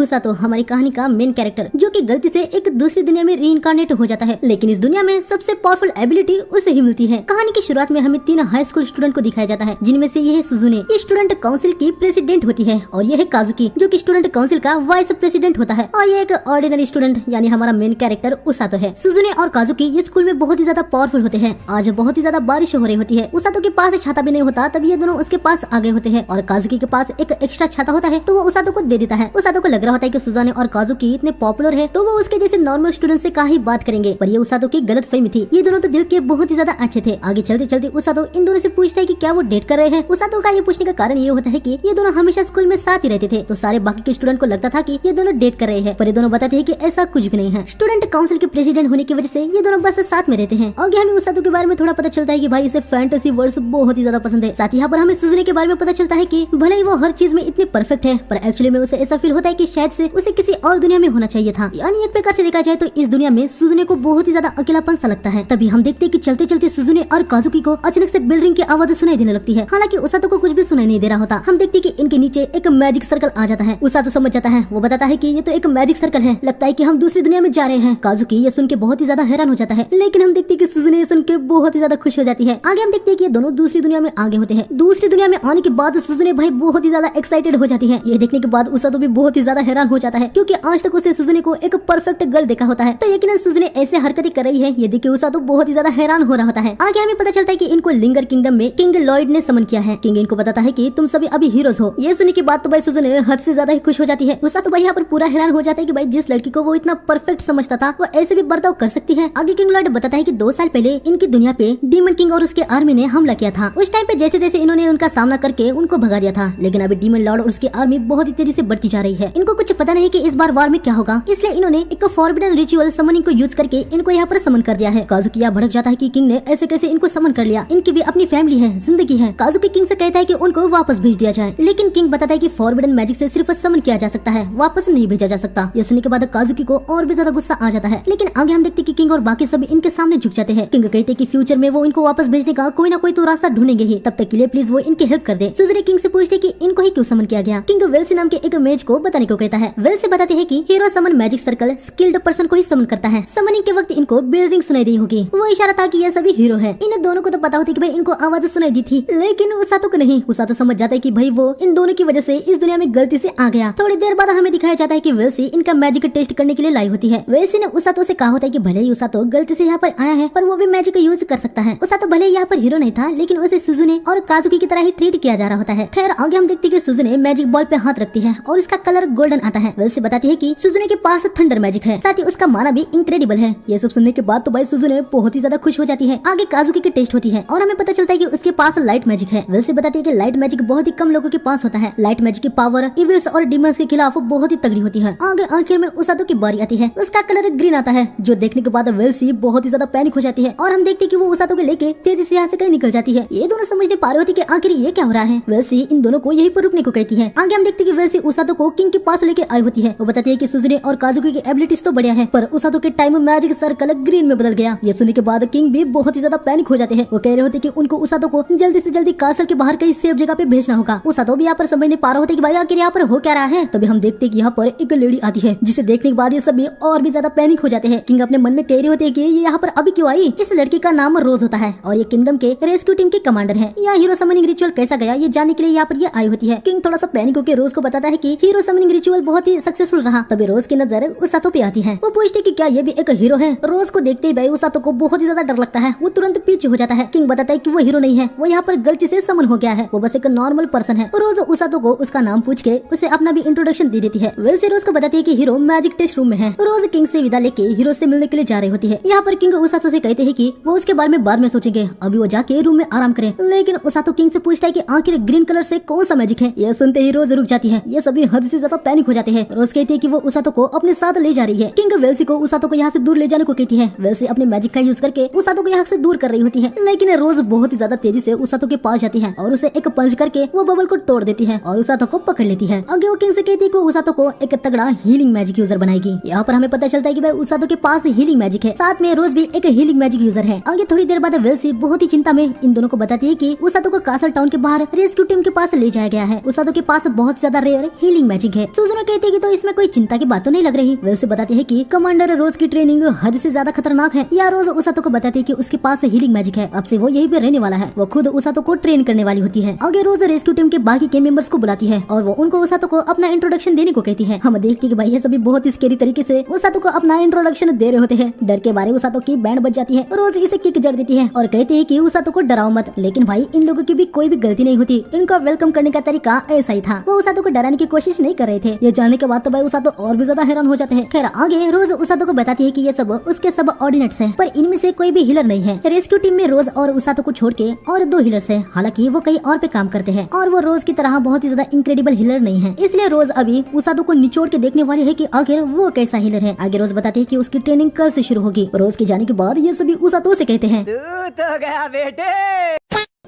उसातो हमारी कहानी का मेन कैरेक्टर, जो कि गलती से एक दूसरी दुनिया में रीइंकार्नेट हो जाता है, लेकिन इस दुनिया में सबसे पावरफुल एबिलिटी उसे ही मिलती है। कहानी की शुरुआत में हमें 3 हाई स्कूल स्टूडेंट को दिखाया जाता है, जिनमें से यह सुजुने, ये स्टूडेंट काउंसिल की प्रेसिडेंट होती है, और यह है काजुकी, जो कि स्टूडेंट काउंसिल का वाइस प्रेसिडेंट होता है, और ये एक ऑर्डिनरी स्टूडेंट यानी हमारा मेन कैरेक्टर उसातो है। सुजुने और काजुकी ये स्कूल में बहुत ही ज्यादा पावरफुल होते हैं। आज बहुत ही ज्यादा बारिश हो रही होती है, उसातो के पास छाता भी नहीं होता, तब ये दोनों उसके पास आ गए होते हैं, और काजुकी के पास एक एक्स्ट्रा छाता होता है, तो वो उसातो को दे देता है। उसातो को लग रहा होता है कि सुजुने और काजुकी इतने पॉपुलर है, तो वो उसके जैसे नॉर्मल स्टूडेंट से काहे बात करेंगे, पर ये उसातो की गलतफहमी थी। ये दोनों तो दिल के बहुत ही ज्यादा अच्छे थे। आगे चलते चलते उसातो इन दोनों से पूछता है कि क्या वो डेट कर रहे हैं। उसातो का ये पूछने का कारण ये होता है कि ये दोनों हमेशा स्कूल में साथ ही रहते थे, तो सारे बाकी के स्टूडेंट को लगता था कि ये दोनों डेट कर रहे हैं, पर ये दोनों बताते हैं कि ऐसा कुछ भी नहीं है। स्टूडेंट काउंसिल के प्रेसिडेंट होने की वजह से ये दोनों बस साथ में रहते हैं। आगे हमें उसातो के बारे में थोड़ा पता चलता है कि भाई इसे फैंटेसी वर्ल्ड बहुत ही ज्यादा पसंद है। साथ ही यहाँ पर हमें सुजुने के बारे में पता चलता है कि भले ही वो हर चीज में इतने परफेक्ट है, पर एक्चुअली में उसे ऐसा फील होता है कि शायद से उसे किसी और दुनिया में होना चाहिए था। यानी एक प्रकार से देखा जाए तो इस दुनिया में सुजुने को बहुत ही ज्यादा अकेलापन सा लगता है। तभी हम देखते हैं कि चलते चलते सुजुने और काजुकी को अचानक से बिल्डिंग की आवाज सुनाई देने लगती है। हालांकि उसातो को कुछ भी सुनाई नहीं दे रहा होता। हम देखते हैं कि इनके नीचे एक मैजिक सर्कल आ जाता है। उसातो समझ जाता है, वो बताता है कि ये तो एक मैजिक सर्कल है, लगता है कि हम दूसरी दुनिया में जा रहे हैं। काजुकी ये सुन के बहुत ही ज्यादा हैरान हो जाता है, लेकिन हम देखते हैं कि सुजुने सुन के बहुत ही ज्यादा खुश हो जाती है। आगे हम देखते हैं कि ये दोनों दूसरी दुनिया में आगे होते हैं। दूसरी दुनिया में आने के बाद सुजुने भाई बहुत ही ज्यादा एक्साइटेड हो जाती है। ये देखने के बाद उसातो भी बहुत ही ज्यादा हैरान हो जाता है, क्योंकि आज तक उसे सुजुने को एक परफेक्ट गर्ल देखा होता है, तो यकीनन सुजुने ऐसे हरकतें कर रही है, ये देख के उसातो बहुत ही ज्यादा हैरान हो रहा होता है। आगे हमें पता चलता है कि इनको लिंगर किंगडम में किंग लॉयड ने समन किया है। किंग इनको बताता है कि तुम सभी अभी हीरोज हो। ये सुनने के बाद तो भाई सुजुने हद से ज्यादा ही खुश हो जाती है। उसातो भाई यहाँ पर पूरा हैरान हो जाता है कि भाई जिस लड़की को वो इतना परफेक्ट समझता था, वो ऐसे भी बर्ताव कर सकती है। आगे किंग लॉयड बताता है कि 2 साल पहले इनकी दुनिया पे डीमन किंग और उसके आर्मी ने हमला किया था। उस टाइम पे जैसे जैसे इन्होंने उनका सामना करके उनको भगा दिया था, लेकिन अभी डीमन लॉर्ड और उसकी आर्मी बहुत ही तेजी से बढ़ती जा रही है। इनको कुछ पता नहीं कि इस बार वार में क्या होगा, इसलिए इन्होंने एक फॉरबिडन रिचुअल समनिंग को यूज करके इनको यहाँ पर समन कर दिया है। काजुकी यहाँ भड़क जाता है कि किंग ने ऐसे कैसे इनको समन कर लिया, इनकी भी अपनी फैमिली है, जिंदगी है। काजुकी किंग से कहता है कि उनको वापस भेज दिया जाए, लेकिन किंग बताता है कि फॉरबिडन मैजिक से सिर्फ समन किया जा सकता है, वापस नहीं भेजा जा सकता। ये सुनने के बाद काजुकी को और भी ज्यादा गुस्सा आ जाता है, लेकिन आगे हम देखते हैं कि किंग और बाकी सभी इनके सामने झुक जाते हैं। किंग कहते हैं कि फ्यूचर में वो इनको वापस भेजने का कोई ना कोई तो रास्ता ढूंढेंगे ही, तब तक के लिए प्लीज वो इनकी हेल्प कर दे। सुजुने किंग से पूछते कि इनको ही क्यों समन किया गया। किंग वेल्सी नाम के एक मेज को बताने को कहता है। वेल्सी बताते हैं कि हीरो समन मैजिक सर्कल स्किल्ड पर्सन को ही समन करता है। समनिंग के वक्त इनको बेल रिंग सुनाई दी होगी, वो इशारा था कि ये सभी हीरो है। इन दोनों को तो पता होती कि भाई इनको आवाज सुनाई दी थी, लेकिन उसातो को नहीं। उसातो समझ जाता है कि भाई वो इन दोनों की वजह से इस दुनिया में गलती से आ गया। थोड़ी देर बाद हमें दिखाया जाता है कि वेल्सी इनका मैजिक टेस्ट करने के लिए लाई होती है। वेल्सी ने उसातो से कहा होता है कि भले ही उसातो गलती से यहाँ पर आया है, पर वो भी मैजिक यूज कर सकता है। उसातो भले यहाँ पर हीरो नहीं था, लेकिन उसे सुजुने और काजुकी की तरह ही ट्रीट किया जा रहा होता है। खैर आगे हम देखते हैं कि सुजुने मैजिक बॉल पे हाथ रखती है और इसका कलर गोल्डन आता है। वेल्सी बताती है कि सुजुने के पास थंडर मैजिक है, साथ ही उसका माना भी इनक्रेडिबल है। ये सब सुनने के बाद तो भाई सुजुने बहुत ही ज्यादा खुश हो जाती है। आगे काजुकी की टेस्ट होती है और हमें पता चलता है कि उसके पास लाइट मैजिक है। वेल्सी बताती है कि लाइट मैजिक बहुत ही कम लोगों के पास होता है। लाइट मैजिक की पावर इविल्स और डिमंस के खिलाफ बहुत ही तगड़ी होती है। आगे आखिर में उसातो की बारी आती है, उसका कलर ग्रीन आता है, जो देखने के बाद वेल्सी बहुत ही ज्यादा पैनिक हो जाती है, और हम देखते हैं कि वो उसातो को लेके तेजी से यहाँ से कहीं निकल जाती है। ये दोनों समझ नहीं पा रही होती कि आखिर ये क्या हो रहा है। वेल्सी इन दोनों को यहीं पर रुकने को कहती है। आगे हम देखते हैं कि वेल्सी उसातो को किंग के पास लेके आई होती है। वो बताती है कि सुजुने और काजुकी की एबिलिटीज तो बढ़िया है, पर उसातो के टाइम मैजिक सर्कल ग्रीन में बदल गया। ये सुनने के बाद किंग भी बहुत ही ज्यादा पैनिक हो जाते हैं। वो कह रहे होते कि उनको उसातो को जल्दी से जल्दी कासल के बाहर कहीं सेफ जगह पे भेजना होगा। उसातो भी यहाँ पर समझ नहीं पा रहे होते कि भाई आखिर यहाँ पर हो क्या रहा है। तभी हम देखते हैं कि यहाँ पर एक लेडी आती है, जिसे देखने के बाद ये सभी और भी ज्यादा पैनिक हो जाते हैं। किंग अपने मन में कह रहे होते हैं कि ये यहाँ पर अभी क्यों आई। इस लड़की का नाम रोज होता है और ये किंगडम के रेस्क्यू टीम के कमांडर है। यहाँ हीरो समनिंग रिचुअल कैसा गया ये जानने के लिए यहाँ पर ये आई होती है। किंग थोड़ा सा पैनिक होकर रोज को बताता है कि हीरो समनिंग रिचुअल बहुत ही सक्सेसफुल रहा। तभी रोज की नजर उसातो पे आती है। वो पूछती कि क्या ये भी एक हीरो है। रोज को देखते ही भाई उसातो को बहुत ही ज्यादा डर लगता है, वो तुरंत पीछे हो जाता है। किंग बताता है कि वो हीरो नहीं है, वो यहाँ पर गलती से समन हो गया है, वो बस एक नॉर्मल पर्सन है। रोज उसातो को उसका नाम पूछ के उसे अपना भी इंट्रोडक्शन दे देती है। वेल्सी रोज को बताती है कि हीरो मैजिक टेस्ट रूम में है। रोज किंग से विदा लेके हीरो से मिलने के लिए जा रही होती है। यहाँ पर किंग उसातो से कहते हैं कि वो उसके बारे में बाद में सोचेंगे, अभी वो जाके रूम में आराम करें। लेकिन उसातो किंग से पूछता है कि आखिर ग्रीन कलर से कौन सा मैजिक है। ये सुनते ही रोज रुक जाती है। ये सभी हद से ज्यादा पैनिक हो जाते हैं। रोज कहती है कि वो उसातो को अपने साथ ले जा रही है। किंग वेल्सी को उसातो को यहाँ से दूर ले जाने को कहती है। वेल्सी अपने मैजिक का यूज करके उसातो को यहाँ से दूर कर रही होती है, लेकिन रोज बहुत ही ज्यादा तेजी से उसातो के पास जाती है और उसे एक पंच करके वो बबल को तोड़ देती है और उसातो को पकड़ लेती है। आगे वो किंग से कहती है कि उसातो को एक तगड़ा हीलिंग मैजिक यूजर बनाएगी। यहाँ पर हमें पता चलता है कि भाई उसातो के पास हीलिंग मैजिक है, साथ में रोज भी एक हीलिंग मैजिक यूजर है। आगे थोड़ी देर बाद वेल्सी बहुत ही चिंता में इन दोनों को बताती है कि उसातो को कासल टाउन के बाहर रेस्क्यू टीम के पास ले जाया गया है। उसातो के पास बहुत ज्यादा रेयर हीलिंग मैजिक है। सुजुने कहती है कि तो इसमें कोई चिंता की बात तो नहीं लग रही। वे उसे बताती है कि कमांडर रोज की ट्रेनिंग हद से ज्यादा खतरनाक है। या रोज उसातो को बताती है कि उसके पास हीलिंग मैजिक है, अब से वो यही पे रहने वाला है। वो खुद उसातो को ट्रेन करने वाली होती है। आगे रोज रेस्क्यू टीम के बाकी के मेंबर्स को बुलाती है और वो उनको उसातो को अपना इंट्रोडक्शन देने को कहती है। हम देखती है कि भाई ये सभी बहुत ही स्केरी तरीके से उसातो को अपना इंट्रोडक्शन दे रहे होते हैं। डर के बारे उसातो की बैंड बज जाती है। रोज इसे किक जड़ देती है और कहती है कि उसातो को डराओ मत। लेकिन भाई इन लोगों की भी कोई भी गलती नहीं होती, इनका वेलकम करने का तरीका ऐसा ही था। वो उसातो को डराने की कोशिश नहीं कर रहे थे। ये जानने के बाद तो भाई उसातो और भी ज्यादा हैरान हो जाते हैं। खैर आगे रोज उसातो को बताती है कि ये सब उसके सब ऑर्डिनेट्स हैं, पर इनमें से कोई भी हीलर नहीं है। रेस्क्यू टीम में रोज और उसातो को छोड़ के और 2 हीलर्स हैं। हालांकि वो कहीं और पे काम करते हैं और वो रोज की तरह बहुत ही ज्यादा इनक्रेडिबल हीलर नहीं है। इसलिए रोज अभी उसातो को निचोड़ के देखने वाली है कि आखिर वो कैसा हीलर है। आगे रोज बताती है कि उसकी ट्रेनिंग कल से शुरू होगी। रोज के जाने के बाद ये सभी उसातो से कहते हैं तू तो गया बेटे।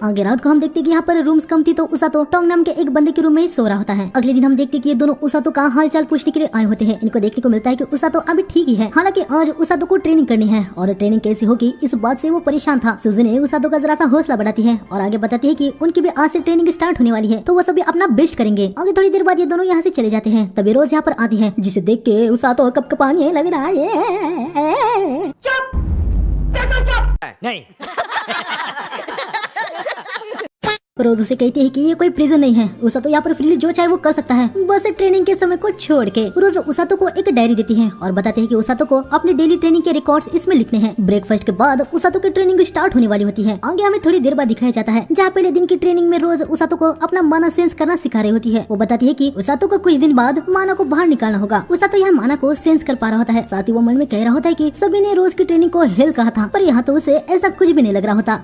आगे रात को हम देखते कि यहाँ पर रूम्स कम थी तो उसातो टोंग नाम के एक बंदे के रूम में ही सो रहा होता है। अगले दिन हम देखते कि ये दोनों उसातो का हालचाल पूछने के लिए आए होते हैं। इनको देखने को मिलता है कि उसातो अभी ठीक ही है। हालांकि आज उसातो को ट्रेनिंग करनी है और ट्रेनिंग कैसी होगी इस बात से वो परेशान था। सुजुने उसातो का जरा सा हौसला बढ़ाती है और आगे बताती है कि उनकी भी आज से ट्रेनिंग स्टार्ट होने वाली है, तो वो सभी अपना बेस्ट करेंगे। आगे थोड़ी देर बाद ये दोनों यहाँ से चले जाते हैं। तभी रोज यहाँ पर आती है, जिसे देख के उसातो कपकपाने लग रहा है। नहीं रोज उसे कहती है कि ये कोई प्रिजन नहीं है, उसातो यहाँ पर फ्रीली जो चाहे वो कर सकता है, बस ट्रेनिंग के समय को छोड़ के। रोज उसातो को एक डायरी देती है और बताते हैं कि उसातो को अपने डेली ट्रेनिंग के रिकॉर्ड्स इसमें लिखने हैं। ब्रेकफास्ट के बाद उसातो की ट्रेनिंग स्टार्ट होने वाली होती है। आगे हमें थोड़ी देर बाद दिखाया जाता है जहाँ पहले दिन की ट्रेनिंग में रोज उसातो को अपना माना सेंस करना सिखा रही होती है। वो बताती है कि उसातो को कुछ दिन बाद माना को बाहर निकालना होगा। उसातो यहाँ माना को सेंस कर पा रहा होता है, साथ ही वो मन में कह रहा होता है कि सभी ने रोज की ट्रेनिंग को हेल कहा था, पर यहाँ तो उसे ऐसा कुछ भी नहीं लग रहा होता।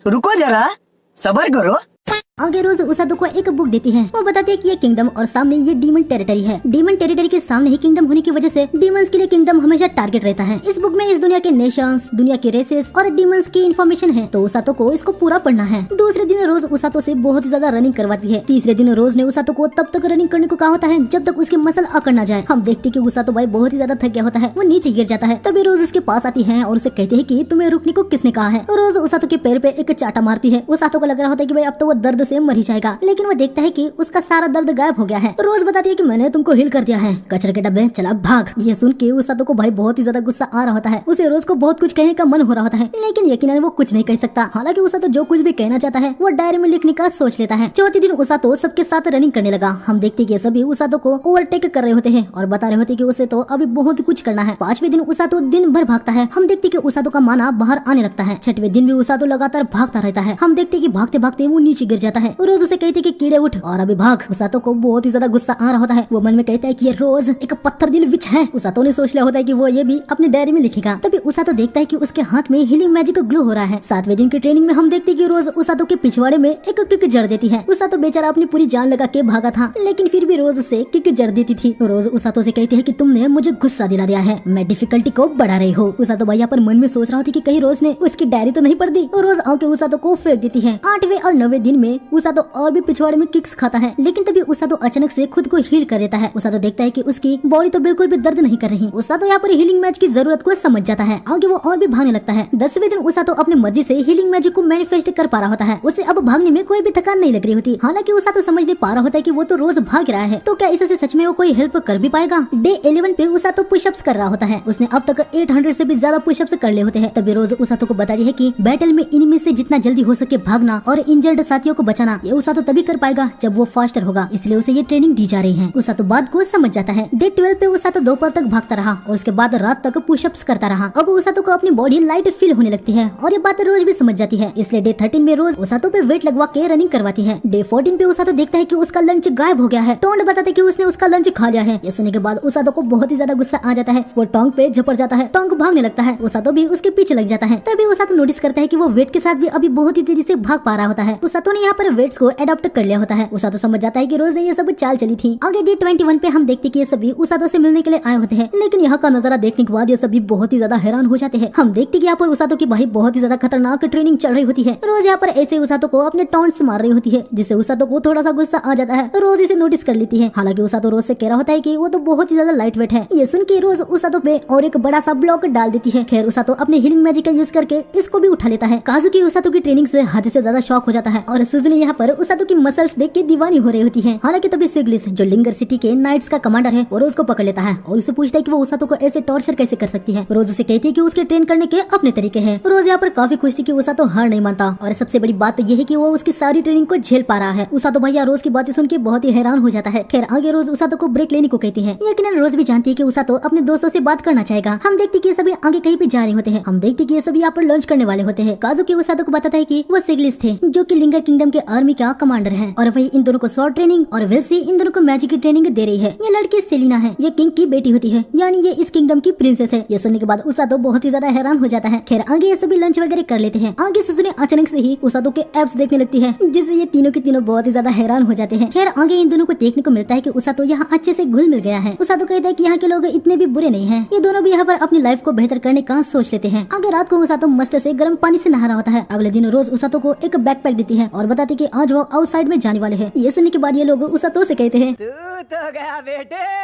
रुको जरा, सबर करो। आगे रोज उसातो को एक बुक देती है। वो बताती है कि ये किंगडम और सामने ये डीमन टेरिटरी है। डीमन टेरिटरी के सामने ही किंगडम होने की वजह से डीमंस के लिए किंगडम हमेशा टारगेट रहता है। इस बुक में इस दुनिया के नेशंस, दुनिया के रेसेस और डीमंस की इन्फॉर्मेशन है, तो उसातो को इसको पूरा पढ़ना है। दूसरे दिन रोज उसातो से बहुत ज्यादा रनिंग करवाती है। तीसरे दिन रोज ने उसातो को तब तक रनिंग करने को कहा होता है जब तक उसके मसल अकड़ ना जाए। हम देखते कि उसातो भाई बहुत ही ज्यादा थक गया होता है, वो नीचे गिर जाता है। तभी रोज उसके पास आती है और उसे कहती है कि तुम्हें रुकने को किसने कहा है। रोज उसातो के पैर पे एक चाटा मारती है। उसातो को लग रहा होता है कि भाई अब तो वो दर्द से मर ही जाएगा, लेकिन वो देखता है कि उसका सारा दर्द गायब हो गया है। रोज बताती है कि मैंने तुमको हील कर दिया है, कचरे के डब्बे, चला भाग। ये सुन के उसातो को भाई बहुत ही ज्यादा गुस्सा आ रहा होता है। उसे रोज को बहुत कुछ कहने का मन हो रहा होता है, लेकिन यकीनन वो कुछ नहीं कह सकता। हालांकि उसातो जो कुछ भी कहना चाहता है वो डायरी में लिखने का सोच लेता है। चौथे दिन उसातो सबके साथ रनिंग करने लगा। हम देखते कि सभी उसातो को ओवरटेक कर रहे होते हैं और बता रहे होते कि उसे तो अभी बहुत कुछ करना है। 5वें दिन उसातो दिन भर भागता है। हम देखते कि उसातो का माना बाहर आने लगता है। 6वें दिन भी उसातो लगातार भागता रहता है। हम देखते कि भागते भागते वो नीचे गिर जाता है। रोज उसे कहते कि कीड़े उठ और अभी भाग। उसातो को बहुत ही ज्यादा गुस्सा आ रहा होता है। वो मन में कहता है कि ये रोज एक पत्थर दिल विच है। उसातो ने सोच लिया होता है कि वो ये भी अपनी डायरी में लिखेगा। तभी उसातो देखता है कि उसके हाथ में हीलिंग मैजिक ग्लो हो रहा है। 7वें दिन की ट्रेनिंग में हम देखते हैं कि रोज उसातो के पिछवाड़े में एक किक जड़ देती है। उसातो बेचारा अपनी पूरी जान लगा के भागा था, लेकिन फिर भी रोज उसे किक जड़ देती थी। रोज उसातो से कहती है कि तुमने मुझे गुस्सा दिला दिया है, मैं डिफिकल्टी को बढ़ा रही हो। उसातो भैया पर मन में सोच रहा था कि कहीं रोज ने उसकी डायरी तो नहीं पढ़ दी। रोज आके उसातो को फेंक देती है। 8वें और 9वें दिन में उसातो और भी पिछवाड़े में किक्स खाता है, लेकिन तभी उसातो अचानक से खुद को हील कर देता है। उसातो देखता है कि उसकी बॉडी तो बिल्कुल भी दर्द नहीं कर रही। उसातो यहाँ पर हीलिंग मैच की जरूरत को समझ जाता है। आगे वो और भी भागने लगता है। 10वें दिन उसातो अपनी मर्जी से हीलिंग मैजिक को मैनिफेस्ट कर पा रहा होता है। उसे अब भागने में कोई भी थकान नहीं लग रही होती। हालांकि उसातो समझ नहीं पा रहा होता है कि वो तो रोज भाग रहा है, तो क्या इससे सच में वो कोई हेल्प कर भी पाएगा। डे 11 पे उसातो पुशअप्स कर रहा होता है। उसने अब तक 800 से भी ज्यादा पुशअप्स कर लिए होते हैं। तभी रोज उसातो को बताती है कि बैटल में इनमें से जितना जल्दी हो सके भागना और इंजर्ड साथियों को बचाना ये उसातो तभी कर पाएगा जब वो फास्टर होगा, इसलिए उसे ये ट्रेनिंग दी जा रही है। उसातो बात को समझ जाता है। डे 12 पे उसातो दोपहर तक भागता रहा और उसके बाद रात तक पुशअप्स करता रहा। अब उसातो को अपनी बॉडी लाइट फील होने लगती है और ये बात रोज भी समझ जाती है, इसलिए डे 13 में रोज उसातो पे वेट लगवा के रनिंग करवाती है। डे 14 पे उसातो देखता है कि उसका लंच गायब हो गया है। टोंड बताते कि उसने उसका लंच खा लिया है। ये सुनने के बाद उसातो को बहुत ही ज्यादा गुस्सा आ जाता है। वो टोंग पे झपट जाता है। टोंग भागने लगता है। उसातो भी उसके पीछे लग जाता है। तभी उसातो नोटिस करता है कि वो वेट के साथ भी अभी बहुत ही तेजी से भाग पा रहा होता है। उसातो ने यहाँ पर वेट्स को एडॉप्ट कर लिया होता है। उसातो समझ जाता है कि रोज ने ये सब चाल चली थी। आगे डे 21 पे हम देखते कि ये सभी उसातो से मिलने के लिए आए होते हैं, लेकिन यहाँ का नजारा देखने के बाद ये सभी बहुत ही ज्यादा हैरान हो जाते हैं। हम देखते कि यहाँ पर उसातो की भाई बहुत ही ज्यादा खतरनाक ट्रेनिंग चल रही होती है। रोज यहाँ पर ऐसे उसातो को अपने टॉन्ट्स मार रही होती है, जिससे उसातो को थोड़ा सा गुस्सा आ जाता है। रोज इसे नोटिस कर लेती है। हालांकि उसातो रोज से कह रहा होता है कि वो तो बहुत ही ज्यादा लाइट वेट है। ये सुन के रोज उसातो पे और एक बड़ा सा ब्लॉक डाल देती है। खैर उसातो अपने हीलिंग मैजिक का यूज करके इसको भी उठा लेता है। काजुकी उसातो की ट्रेनिंग से हद से ज्यादा शॉक हो जाता है और सुजुने सुजुने यहाँ पर उसातो की मसल्स देख के दीवानी हो रही होती है। हालांकि तभी सिग्लिस जो लिंगर सिटी के नाइट्स का कमांडर है वो रोज को पकड़ लेता है और उसे पूछता है कि वो उसातो को ऐसे टॉर्चर कैसे कर सकती है। रोज उसे कहती है कि उसके ट्रेन करने के अपने तरीके हैं। रोज यहाँ पर काफी खुश थी कि उसातो हार नहीं मानता और सबसे बड़ी बात तो यह है कि वो उसकी सारी ट्रेनिंग को झेल पा रहा है। उसातो भैया रोज की बातें सुन के बहुत ही हैरान हो जाता है। खैर आगे रोज उसातो को ब्रेक लेने को कहती है। यकीनन रोज भी जानती है कि उसातो अपने दोस्तों से बात करना चाहेगा। हम देखते कि ये सभी आगे कहीं पे जा रहे होते हैं। हम देखते कि ये सभी यहाँ पर लंच करने वाले होते हैं। काजुकी उसातो को बताता है कि वो सिग्लिस थे जो कि लिंगर किंगडम के आर्मी का कमांडर है और वही इन दोनों को शॉर्ट ट्रेनिंग और वेल्सी इन दोनों को मैजिक की ट्रेनिंग दे रही है। ये लड़की सेलिना है, ये किंग की बेटी होती है, यानी ये इस किंगडम की प्रिंसेस है। ये सुनने के बाद उसातो बहुत ही ज्यादा हैरान हो जाता है। खैर आगे ये सभी लंच वगैरह कर लेते हैं। आगे सुजुने अचानक से ही उसातो के एब्स देखने लगती है जिससे ये तीनों के तीनों बहुत ही ज्यादा हैरान हो जाते हैं। खैर आगे इन दोनों को देखने को मिलता है कि उसातो यहाँ अच्छे से घुल मिल गया है। उसातो कहता है कि यहाँ के लोग इतने भी बुरे नहीं हैं। ये दोनों भी यहाँ पर अपनी लाइफ को बेहतर करने का सोच लेते हैं। आगे रात को उसातो मस्त से गर्म पानी से नहा रहा होता है। अगले दिन रोज उसातो को एक बैकपैक देती है और बताती कि आज वो आउटसाइड में जाने वाले हैं। ये सुनने के बाद ये लोग उसातो से कहते हैं तू तो गया बेटे।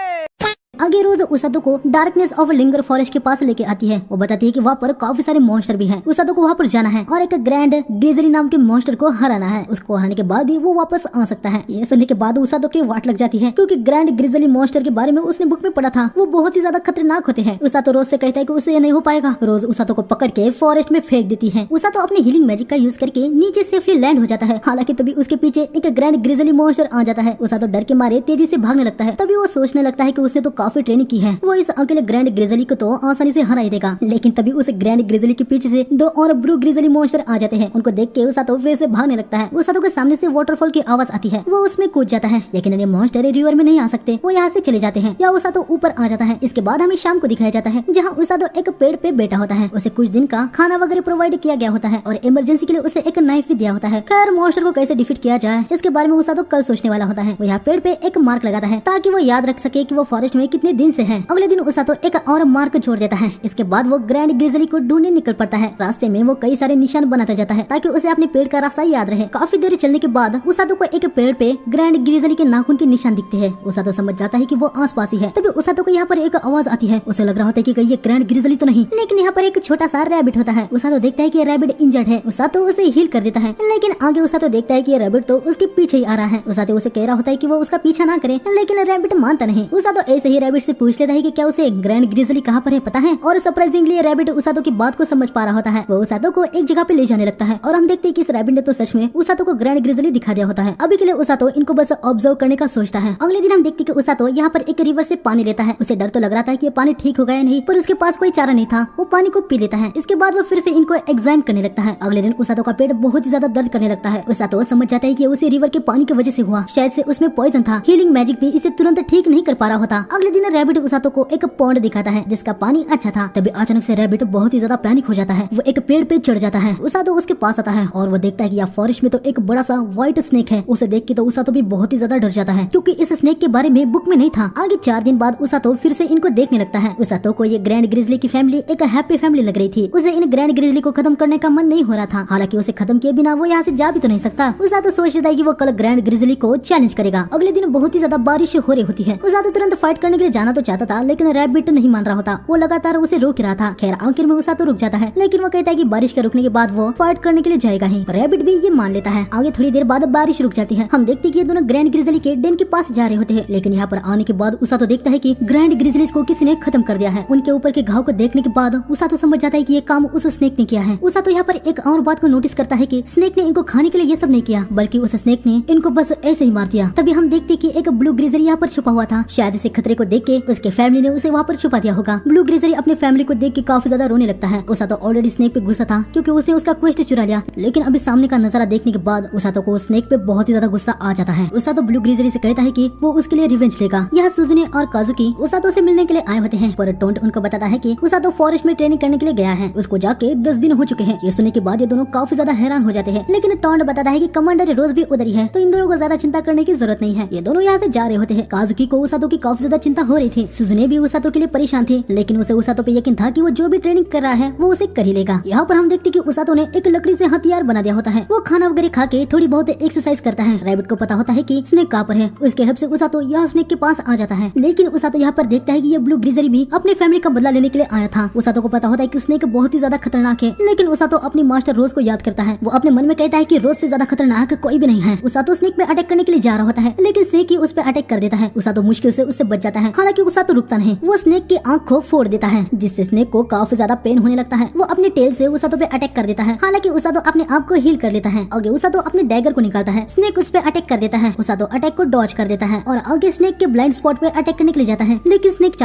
आगे रोज उसातो को डार्कनेस ऑफ लिंगर फॉरेस्ट के पास लेके आती है। वो बताती है कि वहाँ पर काफी सारे मॉन्स्टर भी हैं। उसातो को वहाँ पर जाना है और एक ग्रैंड ग्रिजली नाम के मॉन्स्टर को हराना है। उसको हराने के बाद ही वो वापस आ सकता है। ये सुनने के बाद उसातो की वाट लग जाती है क्योंकि ग्रैंड ग्रिजली मॉन्स्टर के बारे में उसने बुक में पढ़ा था। वो बहुत ही ज्यादा खतरनाक होते हैं। उसातो रोज से कहता है कि उसे ये नहीं हो पाएगा। रोज उसातो को पकड़ के फॉरेस्ट में फेंक देती है। उसातो अपनी हीलिंग मैजिक का यूज करके नीचे सेफली लैंड हो जाता है। हालांकि तभी उसके पीछे एक ग्रैंड ग्रिजली मॉन्स्टर आ जाता है। उसातो डर के मारे तेजी से भागने लगता है। तभी वो सोचने लगता है कि उसने तो काफी ट्रेनिंग की है, वो इस अकेले ग्रैंड ग्रिजली को तो आसानी से हरा ही देगा। लेकिन तभी उस ग्रैंड ग्रिजली के पीछे से दो और ब्लू ग्रिजली मॉन्स्टर आ जाते हैं। उनको देख के उसातो फिर से भागने लगता है। उसातो के सामने से वाटरफॉल की आवाज आती है। वो उसमें कूद जाता है। लेकिन ये मॉन्स्टर रिवर में नहीं आ सकते, वो यहाँ से चले जाते हैं या उसातो ऊपर आ जाता है। इसके बाद हमें शाम को दिखाया जाता है जहाँ उसातो एक पेड़ पे बैठा होता है। उसे कुछ दिन का खाना वगैरह प्रोवाइड किया गया होता है और इमरजेंसी के लिए उसे एक नाइफ भी दिया होता है। खैर मॉन्स्टर को कैसे डिफीट किया जाए इसके बारे में उसातो कल सोचने वाला होता है। वो यहाँ पेड़ पे एक मार्क लगाता है ताकि वो याद रख सके कि वो फॉरेस्ट में कितने दिन से है। अगले दिन उसातो एक और मार्क छोड़ देता है। इसके बाद वो ग्रैंड ग्रिजली को ढूंढने निकल पड़ता है। रास्ते में वो कई सारे निशान बनाता जाता है ताकि उसे अपने पेड़ का रास्ता याद रहे। काफी देर चलने के बाद उसातो को एक पेड़ पे ग्रैंड ग्रिजली के नाखून के निशान दिखते हैं। उसातो समझ जाता है कि वो आसपास ही है। तभी उसातो को यहाँ पर एक आवाज आती है। उसे लग रहा होता है कि कहीं ये ग्रैंड ग्रिजली तो नहीं, लेकिन यहाँ पर एक छोटा सा रैबिट होता है। उसातो देखता है कि रैबिट इंजर्ड है। उसातो उसे हील कर देता है, लेकिन आगे उसातो देखता है कि रैबिट तो उसके पीछे ही आ रहा है। उसातो उसे कह रहा होता है कि वो उसका पीछा ना करे, लेकिन रैबिट मानता नहीं। उसातो ऐसे ही रैबिट से पूछ लेता है कि क्या उसे ग्रैंड ग्रिजली कहाँ पर है पता है, और सरप्राइजिंगली रैबिट उसातो की बात को समझ पा रहा होता है। वो उसातो को एक जगह पे ले जाने लगता है और हम देखते हैं कि इस रैबिट ने तो सच में उसातो को ग्रैंड ग्रिजली दिखा दिया होता है। अभी के लिए उसातो इनको बस ऑब्जर्व करने का सोचता है। अगले दिन हम देखते हैं कि उसातो यहाँ पर एक रिवर से पानी लेता है। उसे डर तो लग रहा था कि ये पानी ठीक होगा या नहीं, पर उसके पास कोई चारा नहीं था। वो पानी को पी लेता है। इसके बाद वो फिर से इनको एग्जामिन करने लगता है। अगले दिन उसातो का पेट बहुत ही ज्यादा दर्द करने लगता है। उसातो समझ जाता है कि उसे रिवर के पानी की वजह से हुआ, शायद से उसमें पॉइजन था। हीलिंग मैजिक भी इसे तुरंत ठीक नहीं कर पा रहा होता। अगले दिन रैबिट उसातो को एक पॉन्ड दिखाता है जिसका पानी अच्छा था। तभी अचानक से रैबिट बहुत ही ज्यादा पैनिक हो जाता है। वो एक पेड़ पे चढ़ जाता है। उसातो उसके पास आता है और वो देखता है कि यहाँ फॉरेस्ट में तो एक बड़ा सा व्हाइट स्नेक है। उसे देख के तो उसातो भी बहुत ही ज्यादा डर जाता है क्योंकि इस स्नेक के बारे में बुक में नहीं था। आगे 4 दिन बाद उसातो फिर से इनको देखने लगता है। उसातो को ये ग्रैंड ग्रिजली की फैमिली एक हैप्पी फैमिली लग रही थी। उसे इन ग्रैंड ग्रिजली को खत्म करने का मन नहीं हो रहा था। हालांकि उसे खत्म किए बिना वो यहाँ से जा भी तो नहीं सकता। उसातो सोच रहा है कि वो कल ग्रैंड ग्रिजली को चैलेंज करेगा। अगले दिन बहुत ही ज्यादा बारिश हो रही होती है। उसातो तुरंत फाइट करने के लिए जाना तो चाहता था, लेकिन रैबिट नहीं मान रहा होता। वो लगातार उसे रोक रहा था। खैर आखिर में उसातो रुक जाता है, लेकिन वो कहता है कि बारिश के रुकने के बाद वो फाइट करने के लिए जाएगा ही। रैबिट भी ये मान लेता है। आगे थोड़ी देर बाद बारिश रुक जाती है। हम देखते हैं कि ये दोनों ग्रैंड ग्रिजली के डेन के पास जा रहे होते हैं, लेकिन यहाँ पर आने के बाद उसातो देखता है कि ग्रैंड ग्रिजलीज को किसी ने खत्म कर दिया है। उनके ऊपर के घाव को देखने के बाद उसातो समझ जाता है कि ये काम उस स्नेक ने किया है। उसातो यहाँ पर एक और बात को नोटिस करता है कि स्नेक ने इनको खाने के लिए ये सब नहीं किया, बल्कि उस स्नेक ने इनको बस ऐसे ही मार दिया। तभी हम देखते कि एक ब्लू ग्रिजली यहाँ पर छुपा हुआ था। शायद इसे खतरे को देख के उसके फैमिली ने उसे वहाँ पर छुपा दिया होगा। ब्लू ग्रिजली अपने फैमिली को देख के काफी ज्यादा रोने लगता है। उसातो ऑलरेडी स्नेक पे गुस्सा था क्योंकि उसने उसका क्वेस्ट चुरा लिया, लेकिन अभी सामने का नजारा देखने के बाद उसातो को स्नेक पे बहुत ही ज्यादा गुस्सा आ जाता है। उसातो ब्लू ग्रिजली से कहता है कि वो उसके लिए रिवेंज लेगा। यह सुजुने और काजुकी उसातो से मिलने के लिए आए होते हैं, पर टोंट उनको बताता है कि उसातो फॉरेस्ट में ट्रेनिंग करने के लिए गया है। उसको जाके 10 दिन हो चुके हैं। ये सुनने के बाद ये दोनों काफी ज्यादा हैरान हो जाते हैं, लेकिन टोंट बताता है कि कमांडर रोज भी उधर ही है, तो इन दोनों को ज्यादा चिंता करने की जरूरत नहीं है। ये दोनों यहाँ से जा रहे होते हैं। काजुकी को उसातो की काफी ज्यादा चिंता हो रही थी। सुजुने भी उसातो के लिए परेशान थी, लेकिन उसे उसातो पे यकीन था कि वो जो भी ट्रेनिंग कर रहा है वो उसे कर ही लेगा। यहाँ पर हम देखते कि उसातो ने एक लकड़ी से हथियार बना दिया होता है। वो खाना वगैरह खा के थोड़ी बहुत एक्सरसाइज करता है। रैबिट को पता होता है कि स्नेक कहाँ पर है। उसके हेल्प से उसातो यहाँ स्नेक के पास आ जाता है, लेकिन उसातो यहाँ पर देखता है कि ये ब्लू ग्रीजरी भी अपने फैमिली का बदला लेने के लिए आया था। उसातो को पता होता है कि स्नेक बहुत ही ज्यादा खतरनाक है, लेकिन उसातो अपनी मास्टर रोज को याद करता है। वो अपने मन में कहता है कि रोज से ज्यादा खतरनाक कोई भी नहीं है। उसातो स्नेक पे अटैक करने के लिए जा रहा होता है, लेकिन स्नेक ही उस पे अटैक कर देता है। उसातो मुश्किल से उससे बच जाता है। हालांकि उसातो रुकता नहीं, वो स्नेक की आंख को फोड़ देता है, जिससे स्नेक को काफी ज्यादा पेन होने लगता है। वो अपने टेल से उसातो पे अटैक कर देता है। हालांकि उसातो अपने आप को हील कर लेता है। आगे उसातो अपने डैगर को निकालता है। स्नेक उस पे अटैक कर देता है। उसातो अटैक को डॉज कर देता है और आगे स्नेक के ब्लाइंड स्पॉट पे अटैक करने के लिए जाता है, लेकिन स्नेक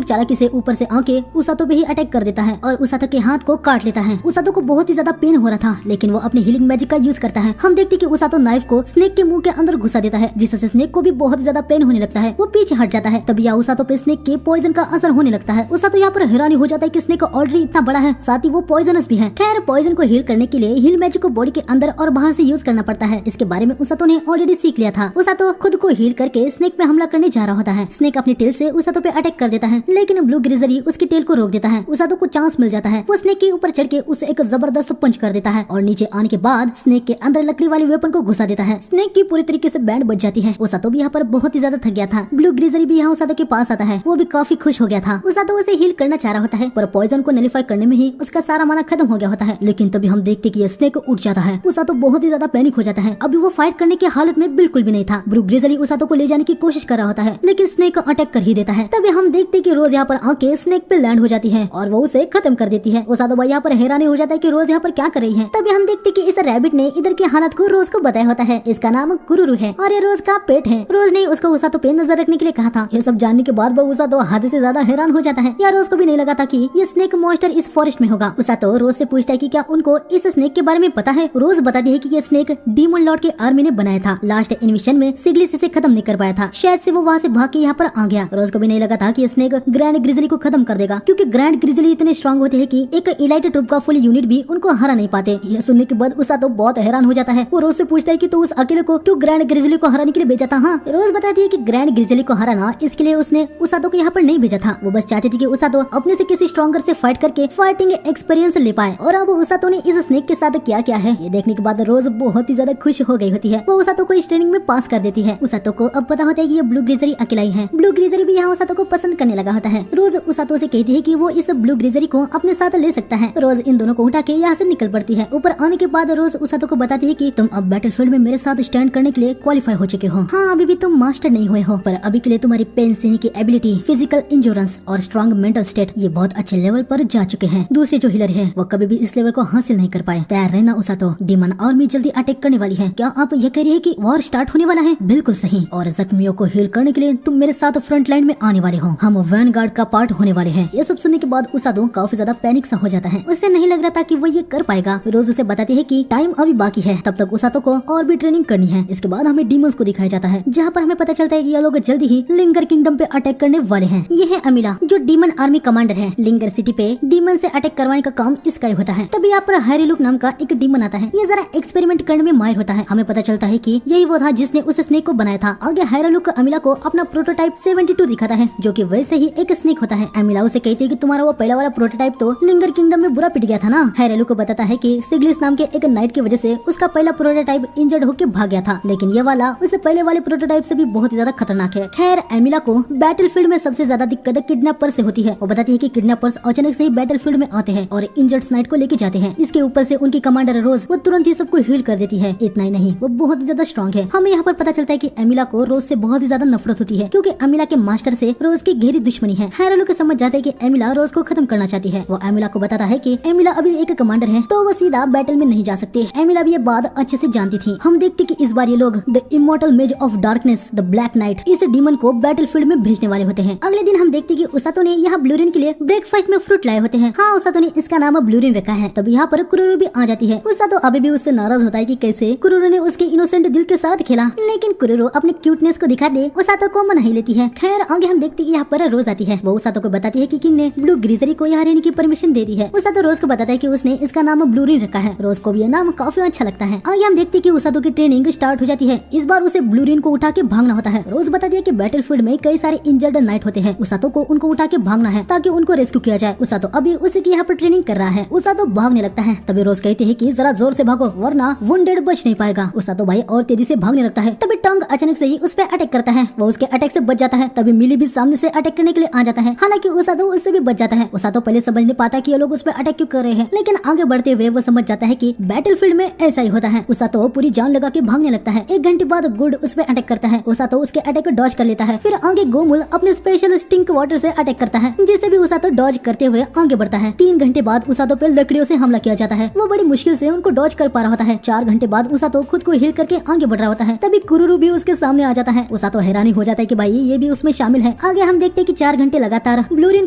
चालाकी से ऊपर से आके उसातो पे ही अटैक कर देता है और उसातो के हाथ को काट लेता है। उसातो को बहुत ही ज्यादा पेन हो रहा था, लेकिन वो अपनी हीलिंग मैजिक का यूज करता है। हम देखते कि उसातो नाइफ को स्नेक के मुंह के अंदर घुसा देता है, जिससे स्नेक को भी बहुत ज्यादा पेन होने लगता है। वो पीछे हट जाता है। तभी उसातो पे स्नेक के पॉइजन का असर होने लगता है। उसातो यहाँ पर हैरानी हो जाता है कि स्नेक ऑलरेडी इतना बड़ा है, साथ ही वो पॉइजनस भी है। खैर, पॉइजन को हील करने के लिए हील मैजिक को बॉडी के अंदर और बाहर से यूज करना पड़ता है। इसके बारे में उसातो ने ऑलरेडी सीख लिया था। उसातो खुद को हील करके स्नेक पे हमला करने जा रहा होता है। स्नेक अपनी टेल से उसातो पे अटैक कर देता है, लेकिन ब्लू ग्रीजरी उसकी टेल को रोक देता है। उसातो को चांस मिल जाता है। वो स्नेक के ऊपर चढ़ के उसे एक जबरदस्त पंच कर देता है और नीचे आने के बाद स्नेक के अंदर लकड़ी वाली वेपन को घुसा देता है। स्नेक की पूरी तरीके से बैंड बच जाती है। उसातो भी यहाँ पर बहुत ही ज्यादा थक गया था। ब्लू ग्रीजरी भी यहाँ उसातो के पास आता है। वो भी काफी खुश हो गया था। उसातो उसे हील करना चाह रहा होता है, पर पॉइजन को नलिफाई करने में ही उसका सारा माना खत्म हो गया होता है। लेकिन तभी हम देखते कि ये स्नेक उठ जाता है। उसातो बहुत ही ज्यादा पैनिक हो जाता है। अभी वो फाइट करने की हालत में बिल्कुल भी नहीं था। ब्लू ग्रीजरी उसातो को ले जाने की कोशिश कर रहा होता है, लेकिन स्नेक अटैक कर ही देता है। तभी हम देखते कि रोज यहाँ पर आके स्नेक पे लैंड हो जाती है और वो उसे खत्म कर देती है। उसातो भाई यहाँ पर हैरानी हो जाता है कि रोज यहाँ पर क्या कर रही है। तभी हम देखते कि इस रैबिट ने इधर की हालत को रोज को बताया होता है। इसका नाम कुरुरु है और ये रोज का पेट है। रोज ने उसको उसातो पे नजर रखने के लिए कहा था। ये सब जानने के बाद वो उसातो हद से ज्यादा हैरान हो जाता है। या रोज को भी नहीं लगा था कि ये स्नेक मॉन्स्टर इस फॉरेस्ट में होगा। उसातो रोज से पूछता है कि क्या उनको इस स्नेक के बारे में पता है। रोज बताती है कि ये स्नेक डीमन लॉर्ड के आर्मी ने बनाया था। लास्ट इन्विशन में सिगलिस इसे खत्म नहीं कर पाया था, शायद से वो वहाँ से भाग के यहाँ पर आ गया। रोज को भी नहीं लगा था कि ये स्नेक ग्रैंड ग्रिजली को खत्म कर देगा, क्योंकि ग्रैंड ग्रिजली इतने स्ट्रॉन्ग होते हैं कि एक इलाइट ट्रूप का फुल यूनिट भी उनको हरा नहीं पाते। ये सुनने के बाद उसातो बहुत हैरान हो जाता है। वो रोज से पूछता है कि तू उस अकेले को क्यों ग्रैंड ग्रिजली को हराने के लिए भेजा था। हाँ, रोज बताती है कि ग्रैंड ग्रिजली को हराना इसके लिए उसने उसातो को यहाँ पर नहीं भेजा था। वो बस चाहती थी कि उसातो अपने से किसी स्ट्रॉन्गर से फाइट करके फाइटिंग एक्सपीरियंस ले पाए। और अब उसातो ने इस स्नेक के साथ क्या किया है ये देखने के बाद रोज बहुत ही ज्यादा खुश हो गई होती है। वो उसातो को इस ट्रेनिंग में पास कर देती है। उसातो को अब पता होता है कि ये ब्लू ग्रीजरी अकेला ही है। ब्लू ग्रीजरी भी यहाँ उसातो को पसंद करने लगा होता है। रोज उसातो से कहती है कि वो इस ब्लू ग्रीजरी को अपने साथ ले सकता है। रोज इन दोनों को उठा के यहाँ से निकल पड़ती है। ऊपर आने के बाद रोज उसातो को बताती है कि तुम अब बैटलफील्ड में मेरे साथ स्टैंड करने के लिए क्वालिफाई हो चुके हो। हाँ, अभी भी तुम मास्टर नहीं हुए हो, पर अभी के लिए तुम्हारी पेन सहने की एबिलिटी, फिजिकल इंश्योरेंस और स्ट्रॉन्ग मेंटल स्टेट ये बहुत अच्छे लेवल पर जा चुके हैं। दूसरे जो हिलर है वो कभी भी इस लेवल को हासिल नहीं कर पाए। तैयार रहना उसातो, डीमन आर्मी जल्दी अटैक करने वाली है। क्या आप ये कह रही है कि वॉर स्टार्ट होने वाला है? बिल्कुल सही। और जख्मियों को हील करने के लिए तुम मेरे साथ फ्रंट लाइन में आने वाले हो। हम वैनगार्ड का पार्ट होने वाले हैं। ये सब सुनने के बाद उसातो काफी ज्यादा पैनिक सा हो जाता है। उसे नहीं लग रहा था कि वो ये कर पाएगा। रोज उसे बताती है कि टाइम अभी बाकी है, तब तक उसातो को और भी ट्रेनिंग करनी है। इसके बाद हमें डीमंस को दिखाया जाता है, जहाँ पर हमें पता चलता है कि ये लोग जल्दी ही लिंगर किंगडम पे अटैक करने वाले हैं। ये है अमीला, जो डीमन आर्मी कमांडर है। लिंगर सिटी पे डीमन से अटैक करवाने का काम इसका ही होता है। तभी यहाँ पर हैरीलुक नाम का एक डीमन आता है। ये जरा एक्सपेरिमेंट करने में माहिर होता है। हमें पता चलता है कि यही वो था जिसने उस स्नेक को बनाया था। आगे हैरीलुक अमीला को अपना प्रोटोटाइप 72 दिखाता है, जो कि वैसे ही एक स्नेक होता है। अमीला उसे कहती है कि तुम्हारा वो पहला वाला प्रोटोटाइप तो लिंगर किंगडम में बुरा पिट गया था ना। हैरीलुक को बताता है कि सिगलिस नाम के एक नाइट की वजह से उसका पहला प्रोटोटाइप इंजर्ड होकर भाग गया था, लेकिन ये वाला उससे पहले वाले प्रोटोटाइप से भी बहुत ज्यादा खतरनाक है। खैर, अमीला को बैटलफील्ड में सबसे ज्यादा दिक्कत किडनैपर से होती है। वो बताती है कि किडनैपर्स अचानक से ही बैटलफील्ड में आते हैं और इंजर्ड नाइट को लेके जाते हैं। इसके ऊपर से उनकी कमांडर रोज वो तुरंत ही सबको हील कर देती है। इतना ही नहीं, वो बहुत ज्यादा स्ट्रॉन्ग है। हमें यहाँ पर पता चलता है कि अमीला को रोज से बहुत ही ज्यादा नफरत होती है, क्योंकि अमीला के मास्टर से रोज की गहरी दुश्मनी है। हैरीलुक समझ जाते हैं कि अमीला रोज को खत्म करना चाहती है। वो अमीला को बताता है कि अमीला अभी एक कमांडर है, तो वो सीधा बैटल में नहीं जा सकती। अमीला भी ये बात अच्छे से जानती थी। हम देखते कि इस बार ये लोग द इमॉर्टल मेज of darkness, the black night, इस डीमन को बैटलफील्ड में भेजने वाले होते हैं। अगले दिन हम देखते कि उसातो ने यहाँ ब्लूरिन के लिए ब्रेकफास्ट में फ्रूट लाए होते हैं। हाँ, उसातो ने इसका नाम ब्लूरिन रखा है। तब यहाँ पर कुरुरु भी आ जाती है। उसातो अभी भी उससे नाराज होता है कि कैसे कुरुरु ने उसके इनोसेंट दिल के साथ खेला, लेकिन कुरुरु अपने क्यूटनेस को दिखा दे उसातो को मना ही लेती है। खैर, आगे हम देखते कि यहाँ पर रोज आती है। वो उसातो को बताती है कि किंग ने ब्लू ग्रीजरी को यहाँ रहने की परमिशन दे दी है। उसातो रोज को बताता है कि उसने इसका नाम ब्लूरिन रखा है। रोज को भी यह नाम काफी अच्छा लगता है। आगे हम देखते कि उसातो की ट्रेनिंग स्टार्ट हो जाती है। इस बार उसे ब्लूरिन को उठा के भागना होता है। रोज बताती है कि बैटलफील्ड में कई सारे इंजर्ड नाइट होते हैं। उसातो को उनको उठा के भागना है ताकि उनको रेस्क्यू किया जाए। उसातो अभी उसी की यहाँ पर ट्रेनिंग कर रहा है। उसातो भागने लगता है, तभी रोज कहती है कि जरा जोर से भागो वरना वुंडेड बच नहीं पाएगा। उसातो भाई और तेजी से भागने लगता है, तभी टोंग अचानक से ही उस पर अटैक करता है। वो उसके अटैक से बच जाता है। तभी मिली भी सामने से अटैक करने के लिए आ जाता है। हालांकि उसातो उससे भी बच जाता है। उसातो पहले समझ नहीं पाता कि ये लोग उस पर अटैक क्यों कर रहे हैं, लेकिन आगे बढ़ते हुए वो समझ जाता है कि बैटलफील्ड में ऐसा ही होता है। उसातो पूरी जान लगा के भागने लगता है। 1 घंटे बाद गुड उस पर अटैक करता है। उसातो उसके अटैक को डॉज कर लेता है। फिर आगे गोमुल अपने स्पेशल स्टिंक वाटर से अटैक करता है, जिससे भी उसातो डॉज करते हुए आगे बढ़ता है। 3 घंटे बाद उसातो पे लकड़ियों से हमला किया जाता है। वो बड़ी मुश्किल से उनको डॉज कर पा रहा होता है। 4 घंटे बाद उसातो खुद को हील करके आगे बढ़ रहा होता है। तभी कुरुरु भी उसके सामने आ जाता है। उसातो हैरानी हो जाता है कि भाई ये भी उसमें शामिल है। आगे हम देखते हैं कि 4 घंटे लगातार ब्लूरिन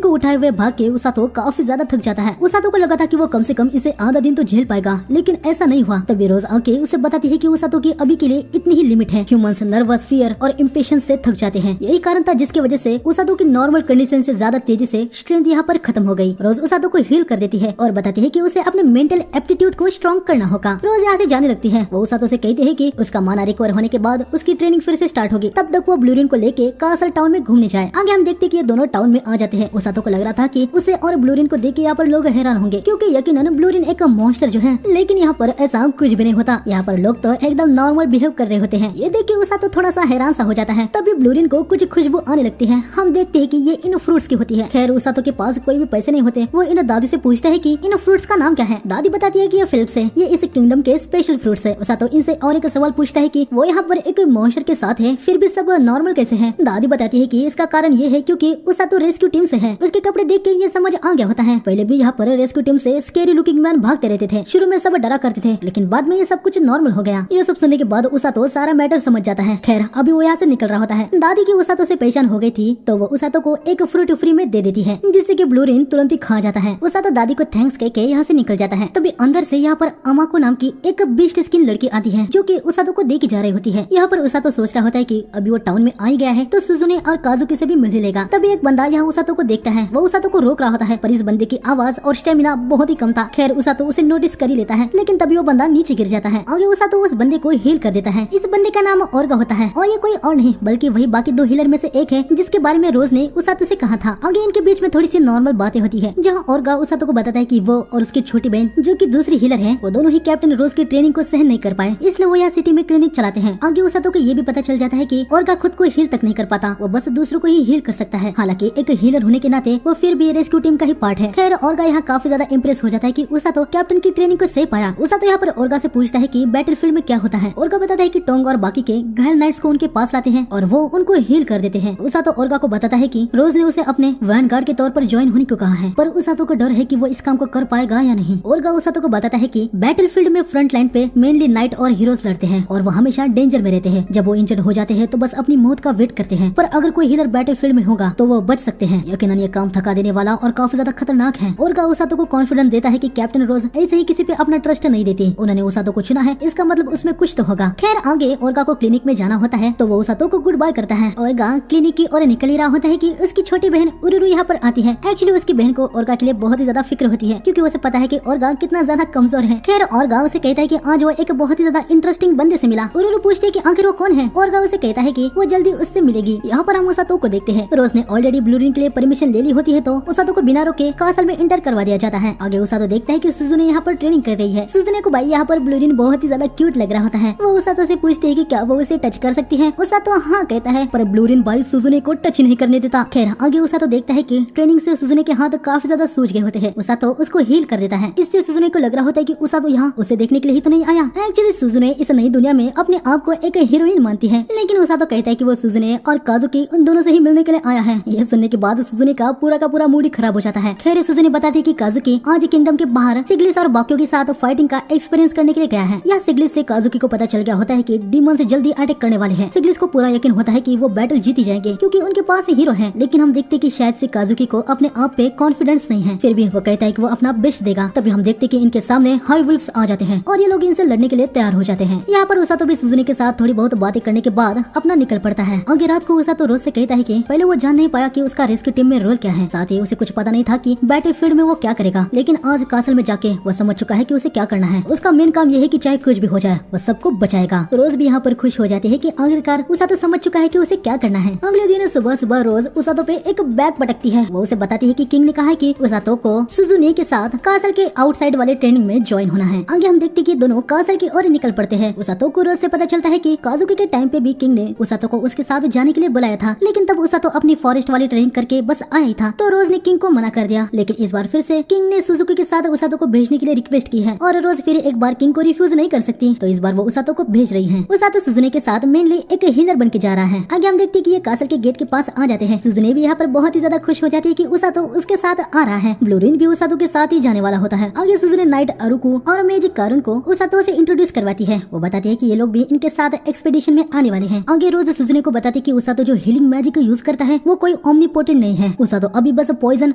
को उठाए हुए भाग के उसातो काफी ज्यादा थक जाता है। उसातो को लगा था कि वो कम से कम इसे आधा दिन तो झेल पाएगा, लेकिन ऐसा नहीं हुआ। तभी रोज आके उसे बताती है कि उसातो की अभी के लिए इतनी ही लिमिट है। ह्यूमंस नर्वस, फियर और इम्पेशंस से थक जाते हैं। यही कारण था जिसकी वजह से उसातो की नॉर्मल कंडीशन से ज्यादा तेजी से स्ट्रेंथ यहाँ पर खत्म हो गई। रोज उसातो को हील कर देती है और बताती है कि उसे अपने मेंटल एप्टीट्यूड को स्ट्रॉन्ग करना होगा। रोज यहाँ से जाने लगती है। वो उसातो से कहती है कि उसका माना रिकवर होने के बाद उसकी ट्रेनिंग फिर से स्टार्ट होगी। तब तक वो ब्लूरिन को लेके कासल टाउन में घूमने जाए। आगे हम देखते कि ये दोनों टाउन में आ जाते हैं। उसातो को लग रहा था कि उसे और ब्लूरिन को देख के यहाँ पर लोग हैरान होंगे, क्योंकि यकीनन ब्लूरिन एक मॉन्स्टर जो है, लेकिन यहाँ पर ऐसा कुछ भी नहीं होता। यहाँ पर लोग तो एकदम नॉर्मल बिहेव कर रहे होते हैं। ये देख के उसातो थोड़ा सा हैरान सा हो जाता है। तभी ब्लूरिन को कुछ खुशबू आने लगती है। हम देखते हैं कि ये इन फ्रूट्स की होती है। खैर उसातो के पास कोई भी पैसे नहीं होते। वो इन दादी से पूछता है कि इन फ्रूट्स का नाम क्या है। दादी बताती है कि ये फिलिप्स है, ये इस किंगडम के स्पेशल फ्रूट्स है। उसातो इनसे और एक सवाल पूछता है कि वो यहाँ पर एक मॉन्स्टर के साथ है, फिर भी सब नॉर्मल कैसे है। दादी बताती है कि इसका कारण ये है क्योंकि उसातो रेस्क्यू टीम से है। उसके कपड़े देख के ये समझ आ गया होता है। पहले भी यहाँ पर रेस्क्यू टीम से स्केरी लुकिंग मैन भागते रहते थे। शुरू में सब डरा करते थे, लेकिन बाद में ये सब कुछ नॉर्मल हो गया। ये सब सुनने के बाद उसातो सारा मैटर समझ जाता है। खैर अभी वो यहाँ से निकल रहा होता है। दादी की उसातो से पहचान हो गई थी, तो वो उसातो को एक फ्रूट फ्री में दे देती है, जिससे कि ब्लूरिन तुरंत ही खा जाता है। उसातो दादी को थैंक्स कह के यहाँ से निकल जाता है। तभी अंदर से यहाँ पर अमाको नाम की एक बीस्ट स्किन लड़की आती है, जो कि उसातो को देखी जा रही होती है। यहाँ पर उसातो सोच रहा होता है कि अभी वो टाउन में आ ही गया है तो सुजुने और काजुकी से भी मिल लेगा। तभी एक बंदा यहाँ उसातो को देखता है। वो उसातो को रोक रहा होता है, पर इस बंदे की आवाज और स्टेमिना बहुत ही कम था। खैर उसातो उसे नोटिस कर ही लेता है, लेकिन तभी वो बंदा नीचे गिर जाता है। आगे उसातो उस बंदे को हील कर देता है। इस बंदे का नाम ओर्गा होता है और ये कोई और नहीं बल्कि वही बाकी 2 हीलर में से एक है, जिसके बारे में रोज ने उसातो से कहा था। आगे इनके बीच में थोड़ी सी नॉर्मल बातें होती है, जहाँ ओर्गा उसातो को बताता है कि वो और उसकी छोटी बहन जो कि दूसरी हीलर है, वो दोनों ही कैप्टन रोज की ट्रेनिंग को सहन नहीं कर पाए, इसलिए वो यहाँ सिटी में क्लिनिक चलाते हैं। आगे उसातो को ये भी पता चल जाता है कि ओर्गा खुद को हील तक नहीं कर पाता, वो बस दूसरों को ही हील कर सकता है। हालांकि एक हीलर होने के नाते वो फिर भी रेस्क्यू टीम का ही पार्ट है। खैर ओर्गा यहाँ काफी ज्यादा इम्प्रेस हो जाता है कि उसातो कैप्टन की ट्रेनिंग को सह पाया। उसातो यहाँ पर ओर्गा से पूछता है कि बैटलफील्ड में क्या होता है। ओर्गा बताता है कि टोंग और बाकी के घायल नाइट्स को उनके पास लाते हैं और वो उनको हील कर देते हैं। उसातो ओर्गा को बताता है कि रोज ने उसे अपने वैनगार्ड के तौर पर ज्वाइन होने को कहा है, पर उसातो को डर है कि वो इस काम को कर पाएगा या नहीं। ओर्गा उसातो को बताता है कि बैटलफील्ड में फ्रंट लाइन पे मेनली नाइट और हीरोज लड़ते हैं और वो हमेशा डेंजर में रहते हैं। जब वो इंजर्ड हो जाते हैं तो बस अपनी मौत का वेट करते हैं, पर अगर कोई हीलर बैटलफील्ड में होगा तो वो बच सकते हैं। यकीनन ये काम थका देने वाला और काफी ज्यादा खतरनाक है। ओर्गा उसातो को कॉन्फिडेंस देता है कि कैप्टन रोज ऐसे ही किसी पे अपना ट्रस्ट नहीं देती। उन्होंने उसातो को चुना है, इसका मतलब उसमें कुछ तो होगा। खैर आगे ओर्गा को क्लिनिक में जाना होता है, तो वो उसातो को गुड बाय करता है। ओर्गा क्लिनिक की ओर निकल ही रहा होता है कि उसकी छोटी बहन उरुरु यहाँ पर आती है। एक्चुअली उसकी बहन को ओर्गा के लिए बहुत ही ज्यादा फिक्र होती है, क्योंकि उसे पता है कि ओर्गा कितना ज्यादा कमजोर है। खैर ओर्गा उसे कहता है कि आज वो एक बहुत ही ज्यादा इंटरेस्टिंग बंदे से मिला। उरुरु पूछती है कि आखिर वो कौन है। ओर्गा उसे कहता है कि वो जल्दी उससे मिलेगी। यहाँ पर हम उसातो को देखते हैं। रोज ने ऑलरेडी ब्लूरिन के लिए परमिशन ले ली होती है, तो उसातो को बिना रोके कासल में इंटर करवा दिया जाता है। आगे उसातो देखता है कि सुजुने यहाँ पर ट्रेनिंग कर रही है। सुजुने को भाई यहाँ पर ब्लूरिन बहुत ही ज्यादा क्यूट लग रहा होता है। वो उसातो से पूछती है कि क्या वो उसे टच कर सकती है। उसातो हाँ कहता है, पर ब्लूरिन भाई सुजुने को टच नहीं करने देता। खैर आगे उसातो देखता है कि ट्रेनिंग से सुजुने के हाथ काफी ज्यादा सूज गए होते हैं। उसातो उसको हील कर देता है। इससे सुजुने को लग रहा होता है कि उसातो यहाँ उसे देखने के लिए ही तो नहीं आया। एक्चुअली सुजुने इस नई दुनिया में अपने आप को एक हीरोइन मानती है, लेकिन उसातो कहता है कि वो सुजुने और काजुकी उन दोनों से ही मिलने के लिए आया है। यह सुनने के बाद सुजुने का पूरा मूड ही खराब हो जाता है। खैर सुजुने बताती है कि काजुकी आज किंगडम के बाहर सिग्लिस और बाकियों के साथ फाइटिंग का एक्सपीरियंस करने के लिए गया है। यह सिग्लिस से काजुकी को पता चल गया होता है कि डीमन से जल्दी अटैक करने वाले हैं। सिग्लिस को पूरा यकीन होता है कि वो बैटल जीती जाएंगे, क्योंकि उनके पास हीरो है। लेकिन हम देखते कि शायद से काजुकी को अपने आप पे कॉन्फिडेंस नहीं है। फिर भी वो कहता है कि वो अपना बेस्ट देगा। तभी हम देखते कि इनके सामने हाई वुल्फ्स आ जाते हैं और ये लोग इनसे लड़ने के लिए तैयार हो जाते हैं। यहाँ पर उसातो भी सुजुने के साथ थोड़ी बहुत बातें करने के बाद अपना निकल पड़ता है। आगे रात को उसातो रोज से कहता है कि पहले वो जान नहीं पाया कि उसका रेस्क्यू टीम में रोल क्या है। साथ ही उसे कुछ पता नहीं था कि बैटलफील्ड में वो क्या करेगा, लेकिन आज कासल में जाके वो समझ चुका है कि उसे क्या करना है। उसका मेन काम ये है कि चाहे कुछ भी हो जाए वो सबको बचाएगा। रोज भी यहाँ पर खुश हो जाती है कि आखिरकार उसातो समझ चुका है कि उसे क्या करना करना है। अगले दिन सुबह सुबह रोज उसातो पे एक बैग पटकती है। वो उसे बताती है कि किंग ने कहा है कि उसातो को सुजुने के साथ कासल के आउटसाइड वाले ट्रेनिंग में ज्वाइन होना है। आगे हम देखते कि दोनों कासल की ओर निकल पड़ते हैं। उसातो को रोज से पता चलता है कि काजुकी के टाइम पे भी किंग ने उसातो को उसके साथ जाने के लिए बुलाया था, लेकिन तब उसातो अपनी फॉरेस्ट वाली ट्रेनिंग करके बस आया ही था। तो रोज ने किंग को मना कर दिया, लेकिन इस बार फिर से किंग ने सुजुकी के साथ उसातो को भेजने के लिए रिक्वेस्ट की है और रोज फिर एक बार किंग को रिफ्यूज नहीं कर सकती, तो इस बार वो उसातो को भेज रही है। उसातो सुजुने के साथ मेनली एक हीलर बन के जा रहा है। आगे हम देखते हैं कि ये कासल के गेट के पास आ जाते हैं। सुजुने भी यहाँ पर बहुत ही ज्यादा खुश हो जाती है कि उसातो उसके साथ आ रहा है। ब्लूरिन भी उसातो के साथ ही जाने वाला होता है। आगे सुजुने नाइट अरुकु और मैजिक कारुन को उसातो से इंट्रोड्यूस करवाती है। वो बताती है कि ये लोग भी इनके साथ एक्सपेडिशन में आने वाले हैं। आगे रोज सुजुने को बताती है कि उसातो जो हीलिंग मैजिक यूज करता है वो कोई ओमनीपोटेंट नहीं है। उसातो अभी बस पॉइजन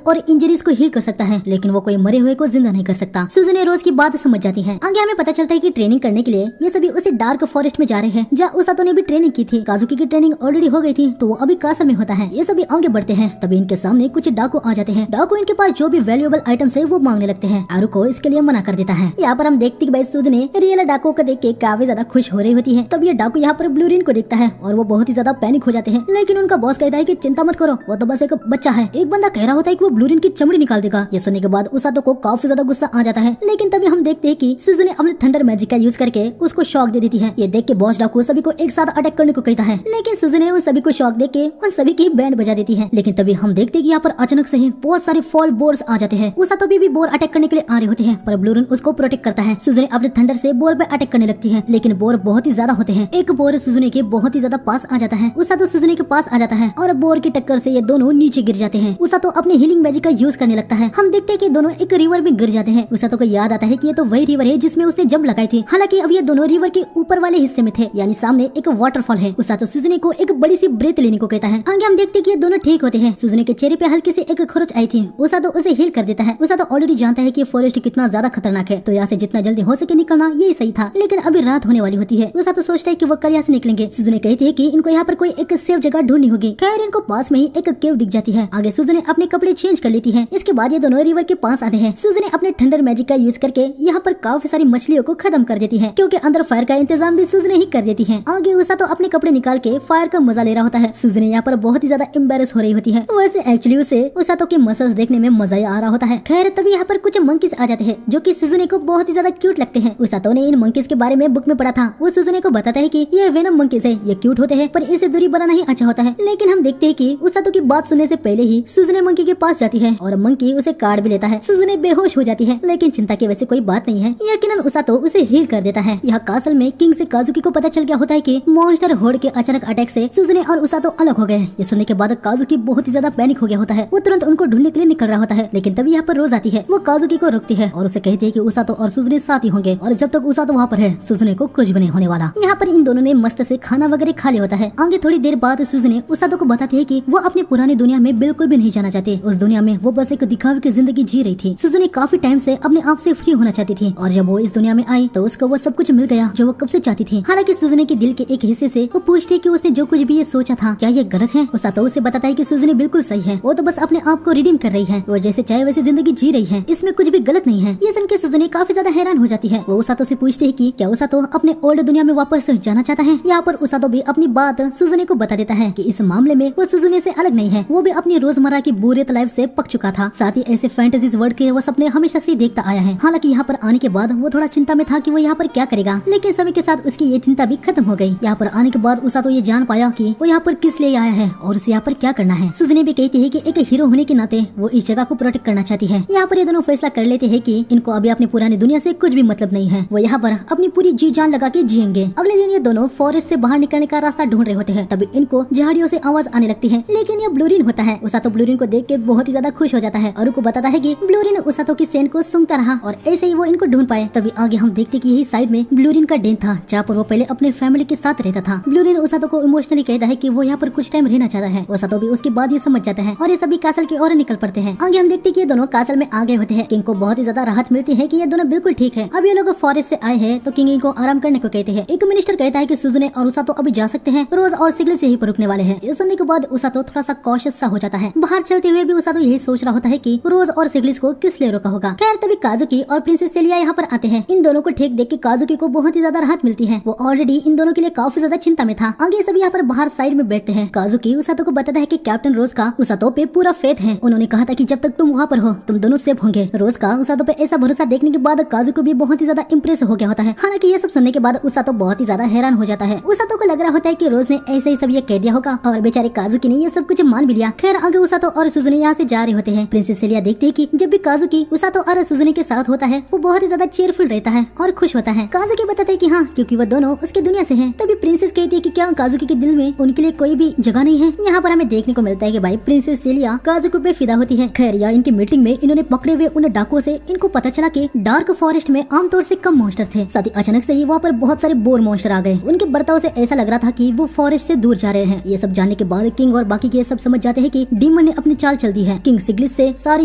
और इंजरीज को हील कर सकता है, लेकिन वो कोई मरे हुए को जिंदा नहीं कर सकता। सुजुने रोज की बात समझ जाती है। आगे हमें पता चलता है कि ट्रेनिंग करने के लिए ये सभी उसी डार्क फॉरेस्ट में जा रहे हैं जहाँ उसातो ने भी ट्रेनिंग की थी। काजुकी की ट्रेनिंग ऑलरेडी हो गई थी, तो वो अभी कासल में होता है। ये सभी आगे बढ़ते हैं, तभी इनके सामने कुछ डाकू आ जाते हैं। डाकू इनके पास जो भी वैल्यूएबल आइटम्स है वो मांगने लगते हैं। आरुको इसके लिए मना कर देता है। यहाँ पर हम देखते कि भाई सुजुने रियल डाकू को देख के काफी ज्यादा खुश हो रही होती है। तब ये डाकू यहाँ पर ब्लूरिन को देखता है और वो बहुत ही ज्यादा पैनिक हो जाते हैं, लेकिन उनका बॉस कहता है कि चिंता मत करो, वो तो बस एक बच्चा है। एक बंदा कह रहा होता है कि वो ब्लूरिन की चमड़ी निकाल देगा। ये सुनने के बाद उसातो को काफी ज्यादा गुस्सा आ जाता है, लेकिन तभी हम देखते हैं कि सुजुने अपने थंडर मैजिक का यूज करके उसको शॉक दे देती है। ये देख के बॉस डाकू सभी को एक साथ अटैक करने को कहता है, लेकिन सुजुने उन सभी को शॉक दे के उन सभी की बैंड बजा देती है। लेकिन तभी हम देखते हैं कि यहाँ पर अचानक से ही बहुत सारे फॉल बोर्स आ जाते हैं। उसातो भी बोर अटैक करने के लिए आ रहे होते हैं, पर ब्लूरिन उसको प्रोटेक्ट करता है। सुजुने अपने थंडर से बोर पे अटैक करने लगती है, लेकिन बोर बहुत ही ज्यादा होते हैं। एक बोर सुजुने के बहुत ही ज्यादा पास आ जाता है। उसातो सुजुने के पास आ जाता है और बोर की टक्कर से ये दोनों नीचे गिर जाते हैं। उसातो अपने हीलिंग मैजिक का यूज करने लगता है। हम देखते हैं कि दोनों एक रिवर में गिर जाते हैं। उसातो को याद आता है कि ये तो वही रिवर है जिसमें उसने जंप लगाई थी। हालांकि अब ये दोनों रिवर के ऊपर वाले हिस्से में थे, यानी सामने एक वाटरफॉल है। उसातो सुजुने को एक बड़ी सी ब्रेथ लेने को कहता है। आगे हम देखते हैं कि ये दोनों ठीक होते हैं। सुजुने के चेहरे पे हल्की से एक खरोच आई थी। उसातो उसे हील कर देता है। उसातो ऑलरेडी जानता है कि फॉरेस्ट कितना ज्यादा खतरनाक है, तो यहाँ से जितना जल्दी हो सके निकलना यही सही था, लेकिन अभी रात होने वाली होती है। उसातो सोचता है कि वो कल यहाँ से निकलेंगे। सुजुने कहती है कि इनको यहाँ पर कोई एक सेफ जगह ढूंढनी होगी। खैर इनको पास में ही एक केव दिख जाती है। आगे सुजुने अपने कपड़े चेंज कर लेती है। इसके बाद ये दोनों रिवर के पास आते हैं। सुजुने अपने थंडर मैजिक का यूज करके यहाँ पर काफी सारी मछलियों को खत्म कर देती है, क्योंकि अंदर फायर का इंतजाम भी सुजुने ही कर देती है। आगे उसातो अपने कपड़े निकाल के फायर का मजा ले रहा होता है। सुजुने यहाँ पर बहुत ही ज्यादा एम्बेरस हो रही होती है। वैसे एक्चुअली उसे उसातो के मसल्स देखने में मजा ही आ रहा होता है। खैर तभी यहाँ पर कुछ मंकीज आ जाते हैं जो कि सुजुने को बहुत ही ज्यादा क्यूट लगते हैं। उसातो ने इन मंकीज के बारे में बुक में पढ़ा था। वो सुजुने को बताता है कि ये वेनम मंकीज है, ये क्यूट होते हैं पर इससे दूरी बनाना ही अच्छा होता है। लेकिन हम देखते हैं कि उसातो की बात सुनने से पहले ही सुजुने मंकी के पास जाती है और मंकी उसे काट भी लेता है। सुजुने बेहोश हो जाती है, लेकिन चिंता की वैसे कोई बात नहीं है। यकीनन उसातो उसे हील कर देता है। यहाँ कासल में किंग से काजुकी को पता चल गया होता है कि मॉन्स्टर होड़ के अचानक अटैक से सुजुने और उसातो अलग हो गए। ये सुनने के बाद काजुकी बहुत ही ज्यादा पैनिक हो गया होता है। वो तुरंत उनको ढूंढने के लिए निकल रहा होता है, लेकिन तभी यहाँ पर रोज आती है। वो काजुकी को रोकती है और उसे कहती है कि उसातो और सुजुने साथ ही होंगे, और जब तक उसातो वहाँ पर है सुजुने को कुछ भी नहीं होने वाला। यहाँ पर इन दोनों ने मस्त से खाना वगैरह खा लिया होता है। आगे थोड़ी देर बाद सुजुने उसातो को बताती है कि वो अपनी पुरानी दुनिया में बिल्कुल भी नहीं जाना चाहती। उस दुनिया में वो बस एक दिखावे की जिंदगी जी रही थी। सुजुने काफी टाइम से अपने आप से फ्री होना चाहती थी, और जब वो इस दुनिया में आई तो उसको वो सब कुछ मिल गया जो वो कब से चाहती थी। हालांकि सुजुने के दिल के एक हिस्से से वो पूछती है कि उसने जो कुछ भी ये सोचा था क्या ये गलत है। उसातो उसे बताता है कि सुजुने बिल्कुल सही है, वो तो बस अपने आप को रिडीम कर रही है, वो जैसे चाहे वैसे जिंदगी जी रही है, इसमें कुछ भी गलत नहीं है। ये सुन के सुजुने काफी ज्यादा हैरान हो जाती है। वो उसातो से पूछती है कि क्या उसातो अपने ओल्ड दुनिया में वापस जाना चाहता है। यहाँ पर उसातो भी अपनी बात सुजुने को बता देता है कि इस मामले में वो सुजुने से अलग नहीं है। वो भी अपनी रोजमर्रा की बोरियत लाइफ से पक चुका था। साथ ही ऐसे फैंटेसीज वर्ल्ड के वो सपने हमेशा से देखता आया है। हालांकि यहाँ पर आने के बाद वो थोड़ा चिंता में था कि वो यहाँ पर क्या करेगा, लेकिन समय के साथ उसकी ये चिंता भी खत्म हो गई। यहाँ पर आने के बाद उसातो ये जान पाया कि वो यहाँ पर किस लिए आया है और उसे यहाँ पर क्या करना है। सुजुने भी कहती है कि एक हीरो होने के नाते वो इस जगह को प्रोटेक्ट करना चाहती है। यहाँ पर ये दोनों फैसला कर लेते हैं कि इनको अभी अपनी पुरानी दुनिया से कुछ भी मतलब नहीं है। वो यहाँ पर अपनी पूरी जी जान लगा के जिएंगे। अगले दिन ये दोनों फॉरेस्ट से बाहर निकलने का रास्ता ढूंढ रहे होते हैं। तभी इनको झाड़ियों से आवाज आने लगती है, लेकिन ये ब्लूरिन होता है। उसातो ब्लूरिन को देख के बहुत ही ज्यादा खुश हो जाता है और उनको बताता है कि ब्लूरिन उसातो की सेंट को सूंघता रहा और ऐसे ही वो इनको ढूंढ पाए। तभी आगे हम देखते कि यही साइड में ब्लूरिन का डेन था, जहाँ पर वो पहले अपने फैमिली के साथ रहता था। ब्लूरिन उसातो को इमोशनली कहता है कि वो यहाँ पर कुछ टाइम रहना चाहता है। उसातो भी उसके बाद ये समझ जाता है और ये सभी कासल की ओर निकल पड़ते हैं। आगे हम देखते कि ये दोनों कासल में आ गए होते हैं। किंग को बहुत ही ज्यादा राहत मिलती है कि ये दोनों बिल्कुल ठीक है। अब ये लोग फॉरेस्ट से आए हैं तो किंग इनको आराम करने को कहते हैं। एक मिनिस्टर कहता है कि सुजुने और उसातो अभी जा सकते हैं, रोज और सिग्लिस यहीं पर रुकने वाले हैं। ये सुनने के बाद उसातो थोड़ा सा कॉशियस सा हो जाता है। बाहर चलते हुए भी उसातो यही सोच रहा होता है कि रोज और सिग्लिस को किस लिए रोका होगा। खैर तभी काजुकी और प्रिंसेस सेलिया यहाँ पर आते हैं। इन दोनों को ठीक देख के काजुकी को बहुत ही ज्यादा राहत मिलती है। वो ऑलरेडी इन दोनों के लिए काफी ज्यादा चिंता में था। आगे सब यहाँ पर बाहर साइड साइड में बैठते हैं। काजुकी उसातो को बताता है कि कैप्टन रोज का उसातो पे पूरा फेथ है। उन्होंने कहा था कि जब तक तुम वहाँ पर हो तुम दोनों सेफ होंगे। रोज का उसातो पे ऐसा भरोसा देखने के बाद काजुकी भी बहुत ही ज्यादा इम्प्रेस हो गया होता है। हालांकि ये सब सुनने के बाद उसातो बहुत ही ज्यादा हैरान हो जाता है। उसातो को लग रहा होता है कि रोज ने ऐसे ही सब ये कह दिया होगा और बेचारे काजुकी ने ये सब कुछ मान भी लिया। खैर आगे उसातो और सुजुने यहाँ से जा रहे होते हैं। प्रिंसेस सेलिया देखते हैं कि जब भी काजुकी उसातो और सुजुने के साथ होता है वो बहुत ही ज्यादा चेयरफुल रहता है और खुश होता है। काजुकी बताते हैं कि हाँ क्योंकि वो दोनों उसकी दुनिया से हैं। तभी प्रिंसेस कहती है कि क्या काजुकी के दिल में उनके लिए कोई भी जगह नहीं है। यहाँ पर हमें देखने को मिलता है कि भाई प्रिंसेस सेलिया काजुकी पे फिदा होती है। खैर या इनकी मीटिंग में इन्होंने पकड़े हुए उन डाकुओं से इनको पता चला कि डार्क फॉरेस्ट में आमतौर से कम मॉन्स्टर थे। साथ ही अचानक से ही वहाँ पर बहुत सारे बोर मॉन्स्टर आ गए। उनके बर्ताव से ऐसा लग रहा था कि वो फॉरेस्ट से दूर जा रहे हैं। ये सब जानने के बाद किंग और बाकी के सब समझ जाते हैं कि डीमन ने अपनी चाल चल दी है। किंग सिग्लिस से सारी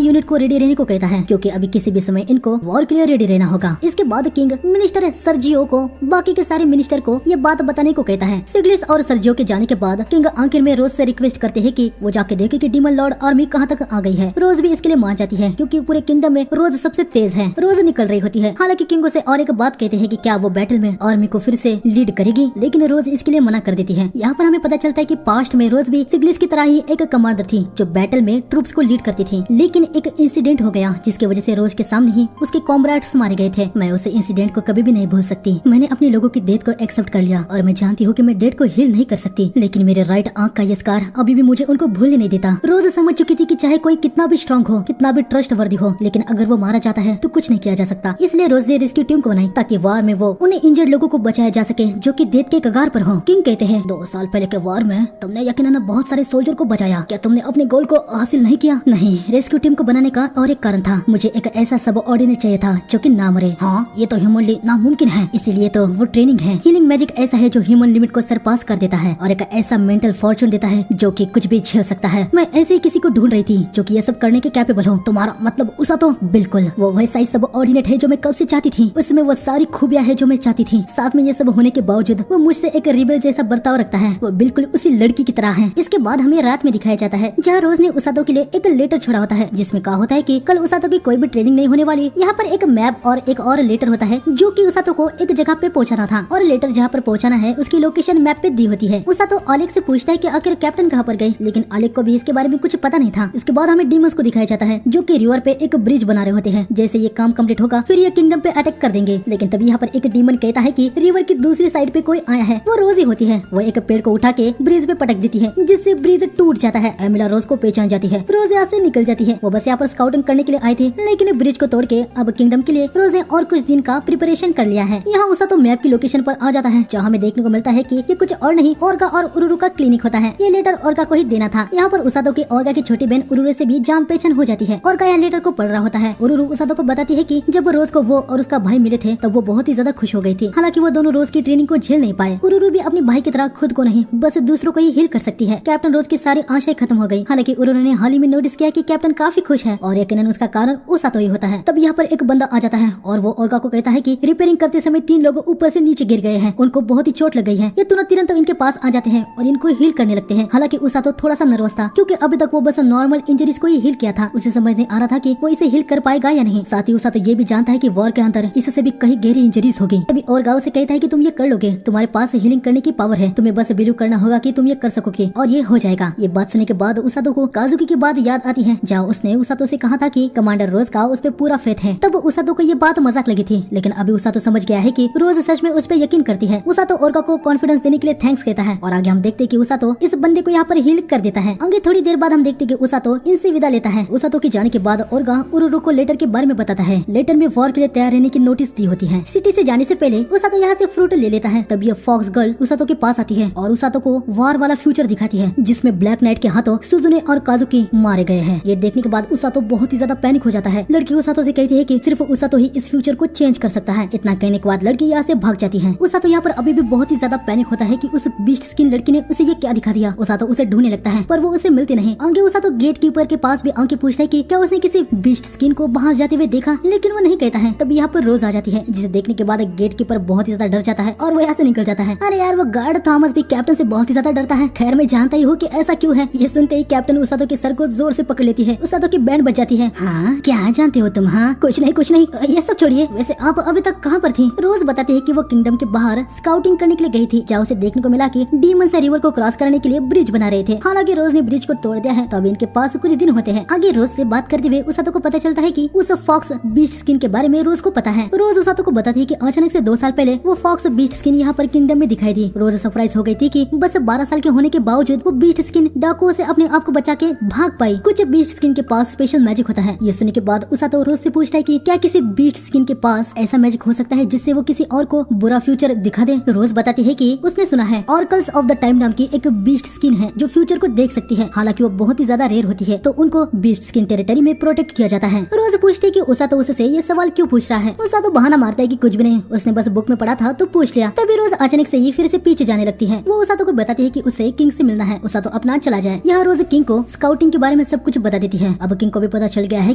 यूनिट को रेडी रहने को कहता है क्योंकि अभी किसी भी समय इनको वॉर के लिए रेडी रहना होगा। इसके बाद किंग मिनिस्टर सर्जियो को बाकी के सारे मिनिस्टर को ये बात बताने को कहता है। सिग्लिस और सर्जियो के जाने के बाद किंग आखिर में रोज से रिक्वेस्ट करते हैं कि वो जाके देखे कि डीमन लॉर्ड आर्मी कहाँ तक आ गई है। रोज भी इसके लिए मान जाती है क्योंकि पूरे किंगडम में रोज सबसे तेज है। रोज निकल रही होती है। हालांकि किंग से और एक बात कहते हैं कि क्या वो बैटल में आर्मी को फिर से लीड करेगी, लेकिन रोज इसके लिए मना कर देती है। यहाँ पर हमें पता चलता है कि पास्ट में रोज भी सिग्लिस की तरह ही एक कमांडर थी जो बैटल में ट्रूप्स को लीड करती थी। लेकिन एक इंसिडेंट हो गया जिसकी वजह से रोज के सामने ही उसके कॉम्रेड्स मारे गए थे। मैं उस इंसिडेंट को कभी भी नहीं भूल सकती। मैंने अपने लोगों की डेथ को एक्सेप्ट कर लिया और मैं जानती हूँ कि मैं डेथ को हील नहीं कर सकती, लेकिन मेरे राइट आंख का ये स्कार अभी भी मुझे उनको भूलने नहीं देता। रोज समझ चुकी थी कि चाहे कोई कितना भी स्ट्रांग हो, कितना भी ट्रस्ट वर्दी हो, लेकिन अगर वो मारा जाता है तो कुछ नहीं किया जा सकता। इसलिए रोज ने रेस्क्यू टीम को बनाई ताकि वार में वो उन्हें इंजर्ड लोगों को बचाया जा सके जो कि डेथ के कगार पर हो। किंग कहते हैं 2 साल पहले के वार में तुमने यकीनन बहुत सारे सोल्जर को बचाया, क्या तुमने अपने गोल को हासिल नहीं किया? नहीं, रेस्क्यू टीम को बनाने का और एक कारण था, मुझे एक ऐसा सब ऑर्डिनेट चाहिए था जो कि ना मरे। हाँ ये तो ह्यूमनली नामुमकिन है, इसीलिए तो वो ट्रेनिंग है। हीलिंग मैजिक ऐसा है जो ह्यूमन लिमिट को सरपास कर देता है और एक ऐसा मेंटल फॉर्चून देता है जो कि कुछ भी झेल सकता है। मैं ऐसे ही किसी को ढूंढ रही थी जो कि ये सब करने के कैपेबल हो। तुम्हारा मतलब उसातो? बिल्कुल, वो वैसा ही सब ऑर्डिनेट है जो मैं कब से चाहती थी। उसमें वो सारी खूबियां है जो मैं चाहती थी। साथ में ये सब होने के बावजूद वो मुझसे एक रिबेल जैसा बर्ताव रखता है। वो बिल्कुल उसी लड़की की तरह है। इसके बाद हमें रात में दिखाया जाता है जहाँ रोज ने उसातो के लिए एक लेटर छोड़ा होता है जिसमें कहा होता है कि कल उसातो की कोई भी ट्रेनिंग नहीं होने वाली। यहाँ पर एक मैप और एक और लेटर होता है जो कि उसातो को एक जगह पे पहुंचाना था और लेटर जहाँ पर पहुंचाना है उसकी लोकेशन मैप पे दी होती है। उसातो आलेक से पूछता है कि आखिर कैप्टन कहाँ पर गए, लेकिन आलेक को भी इसके बारे में कुछ पता नहीं था। इसके बाद हमें डीमंस को दिखाया जाता है जो कि रिवर पे एक ब्रिज बना रहे होते हैं। जैसे ये काम कंप्लीट होगा फिर ये किंगडम पे अटैक कर देंगे, लेकिन तभी यहाँ पर एक डीमन कहता है कि रिवर की दूसरी साइड पे कोई आया है। वो रोज ही होती है। वो एक पेड़ को उठा के ब्रिज पे पटक देती है जिससे ब्रिज टूट जाता है। एमिला रोज को पहचान जाती है। रोज यहाँ से निकल जाती है। वो बस यहाँ पर स्काउटिंग करने के लिए आई थी, लेकिन ब्रिज को तोड़ के अब किंगडम के लिए रोज ने और कुछ दिन का प्रिपरेशन कर लिया है। यहाँ उसातो मैप की लोकेशन पर आ जाता है जहाँ हमें देखने को मिलता है कि ये कुछ और नहीं ओर्गा और उरुरु का क्लिनिक होता है। ये लेटर ओर्गा को ही देना था। यहाँ पर उसातो की ओर्गा की छोटी बहन उरुरु से भी जान पहचान हो जाती है। ओर्गा यहाँ लेटर को पढ़ रहा होता है। उरुरु उसातो को बताती है कि जब रोज को वो और उसका भाई मिले थे तब वो बहुत ही ज्यादा खुश हो गई थी। हालांकि वो दोनों रोज की ट्रेनिंग को झेल नहीं पाए। उरुरु भी अपने भाई की तरह खुद को नहीं बस दूसरों को ही हील कर सकती है। कैप्टन रोज की सारी आशाएं खत्म हो गई। हालांकि उरुरु ने हाल ही में नोटिस किया कि कैप्टन काफी खुश है और यकीनन उसका कारण उसातो ही होता है। तब यहाँ पर एक बंदा आ जाता है और वो ओर्गा को कहता है कि रिपेयरिंग करते समय 3 लोग ऊपर से नीचे गिर गए हैं, उनको बहुत ही चोट लग गई है। ये तुरंत इनके पास आ जाते हैं और इनको हील करने लगते हैं। हालांकि उसातो थोड़ा सा नर्वस था क्योंकि अभी तक वो बस नॉर्मल इंजरीज को ही हील किया था। उसे समझ नहीं आ रहा था कि वो इसे हील कर पाएगा या नहीं। साथ ही उसातो ये भी जानता है कि वॉर के अंदर इससे भी कहीं गहरी इंजरीज होगी। तभी ओर्गा से कहता है कि तुम ये कर लोगे, तुम्हारे पास हीलिंग करने की पावर है, तुम्हें बस बिलीव करना होगा कि तुम ये कर सकोगे और ये हो जाएगा। ये बात सुनने के बाद उसातो को काजुकी की बात याद आती है जहाँ उसने उसातो से कहा था कि कमांडर रोज का उस पे पूरा फेथ है। तब उसातो को ये बात मजाक लगी थी, लेकिन अभी उसातो समझ गया है कि रोज सच में उस पे यकीन करती है। उसातो ओर्गा को कॉन्फिडेंस देने के लिए थैंक्स कहता है और आगे हम देखते कि उसातो इस बंदे को यहाँ पर हील कर देता है। आगे थोड़ी देर बाद हम देखते कि उसातो इनसे विदा लेता है। उसातो के जाने के बाद ओर्गा उरुरु को लेटर के बारे में बताता है। लेटर में वॉर के लिए तैयार रहने की नोटिस दी होती है। सिटी से जाने से पहले उसातो यहाँ से फ्रूट ले लेता है। तब ये फॉक्स गर्ल उसातो के पास आती है और उसातो को वॉर वाला फ्यूचर दिखाती है जिसमें ब्लैक नाइट के हाथों सुजुने और काजुकी मारे गए हैं। ये देखने के बाद उसातो बहुत ही ज्यादा पैनिक हो जाता है। लड़की उसातो से कहती है कि सिर्फ उसातो ही इस फ्यूचर को चेंज कर सकता है। इतना कहने के बाद लड़की यहाँ से भाग जाती है। उसातो यहाँ पर अभी भी बहुत ही ज्यादा पैनिक होता है कि उस बीस्ट स्किन लड़की ने उसे ये क्या दिखा दिया। उसातो उसे ढूंढने लगता है पर वो उसे मिलती नहीं। आगे उसातो गेट कीपर के पास भी आके पूछता है कि क्या उसने किसी बीस्ट स्किन को बाहर जाते हुए देखा, लेकिन वो नहीं कहता है। तब यहाँ पर रोज आ जाती है जिसे देखने के बाद गेट कीपर बहुत ही ज्यादा डर जाता है और वो यहाँ से निकल जाता है। अरे यार वो गार्ड थॉमस भी कैप्टन से बहुत ही ज्यादा डरता है। खैर मैं जानता ही हूँ कि ऐसा क्यों है। ये सुनते ही कैप्टन उसातो के सर को जोर से पकड़ लेती है। उसातो की बैंड बज जाती है। हाँ क्या जानते हो तुम? हाँ कुछ नहीं ये सब छोड़िए, वैसे आप अभी तक कहाँ पर थी? रोज बताते है कि वो किंगडम के बाहर स्काउटिंग करने के लिए गई थी जहाँ उसे देखने को मिला कि डीमन डीमन से रिवर को क्रॉस करने के लिए ब्रिज बना रहे थे। हालांकि रोज ने ब्रिज को तोड़ दिया है तो अभी इनके पास कुछ दिन होते हैं। आगे रोज से बात करते हुए उसातो को पता चलता है कि उस फॉक्स बीस्ट स्किन के बारे में रोज को पता है। रोज उसातो को बताती है कि अचानक से 2 साल पहले वो फॉक्स बीस्ट स्किन यहाँ पर किंगडम में दिखाई दी। रोज सरप्राइज हो गई थी कि बस 12 साल के होने के बावजूद वो बीस्ट स्किन डाकुओं से अपने आप को बचा के भाग पाई। कुछ बीस्ट स्किन के पास स्पेशल मैजिक होता है। ये सुनने के बाद उसातो रोज से पूछता है कि क्या किसी बीस्ट स्किन के पास ऐसा मैजिक हो सकता है जिससे वो किसी और को बुरा फ्यूचर दिखा दे। रोज बताती है कि उसने सुना है ऑर्कल्स ऑफ द टाइम नाम की एक बीस्ट स्किन है जो फ्यूचर को देख सकती है। हालांकि वो बहुत ही ज्यादा रेयर होती है तो उनको बीस्ट स्किन टेरिटरी में प्रोटेक्ट किया जाता है। रोज पूछती है कि उसातो उससे ये सवाल क्यों पूछ रहा है। उसातो बहाना मारता है कि कुछ भी नहीं, उसने बस बुक में पढ़ा था तो पूछ लिया। तभी रोज अचानक से ही फिर से पीछे जाने लगती है। वो उसातो को बताती है कि उसे किंग से मिलना है। उसातो अपना चला जाए। यहाँ रोज किंग को स्काउटिंग के बारे में सब कुछ बता देती है। अब किंग को भी पता चल गया है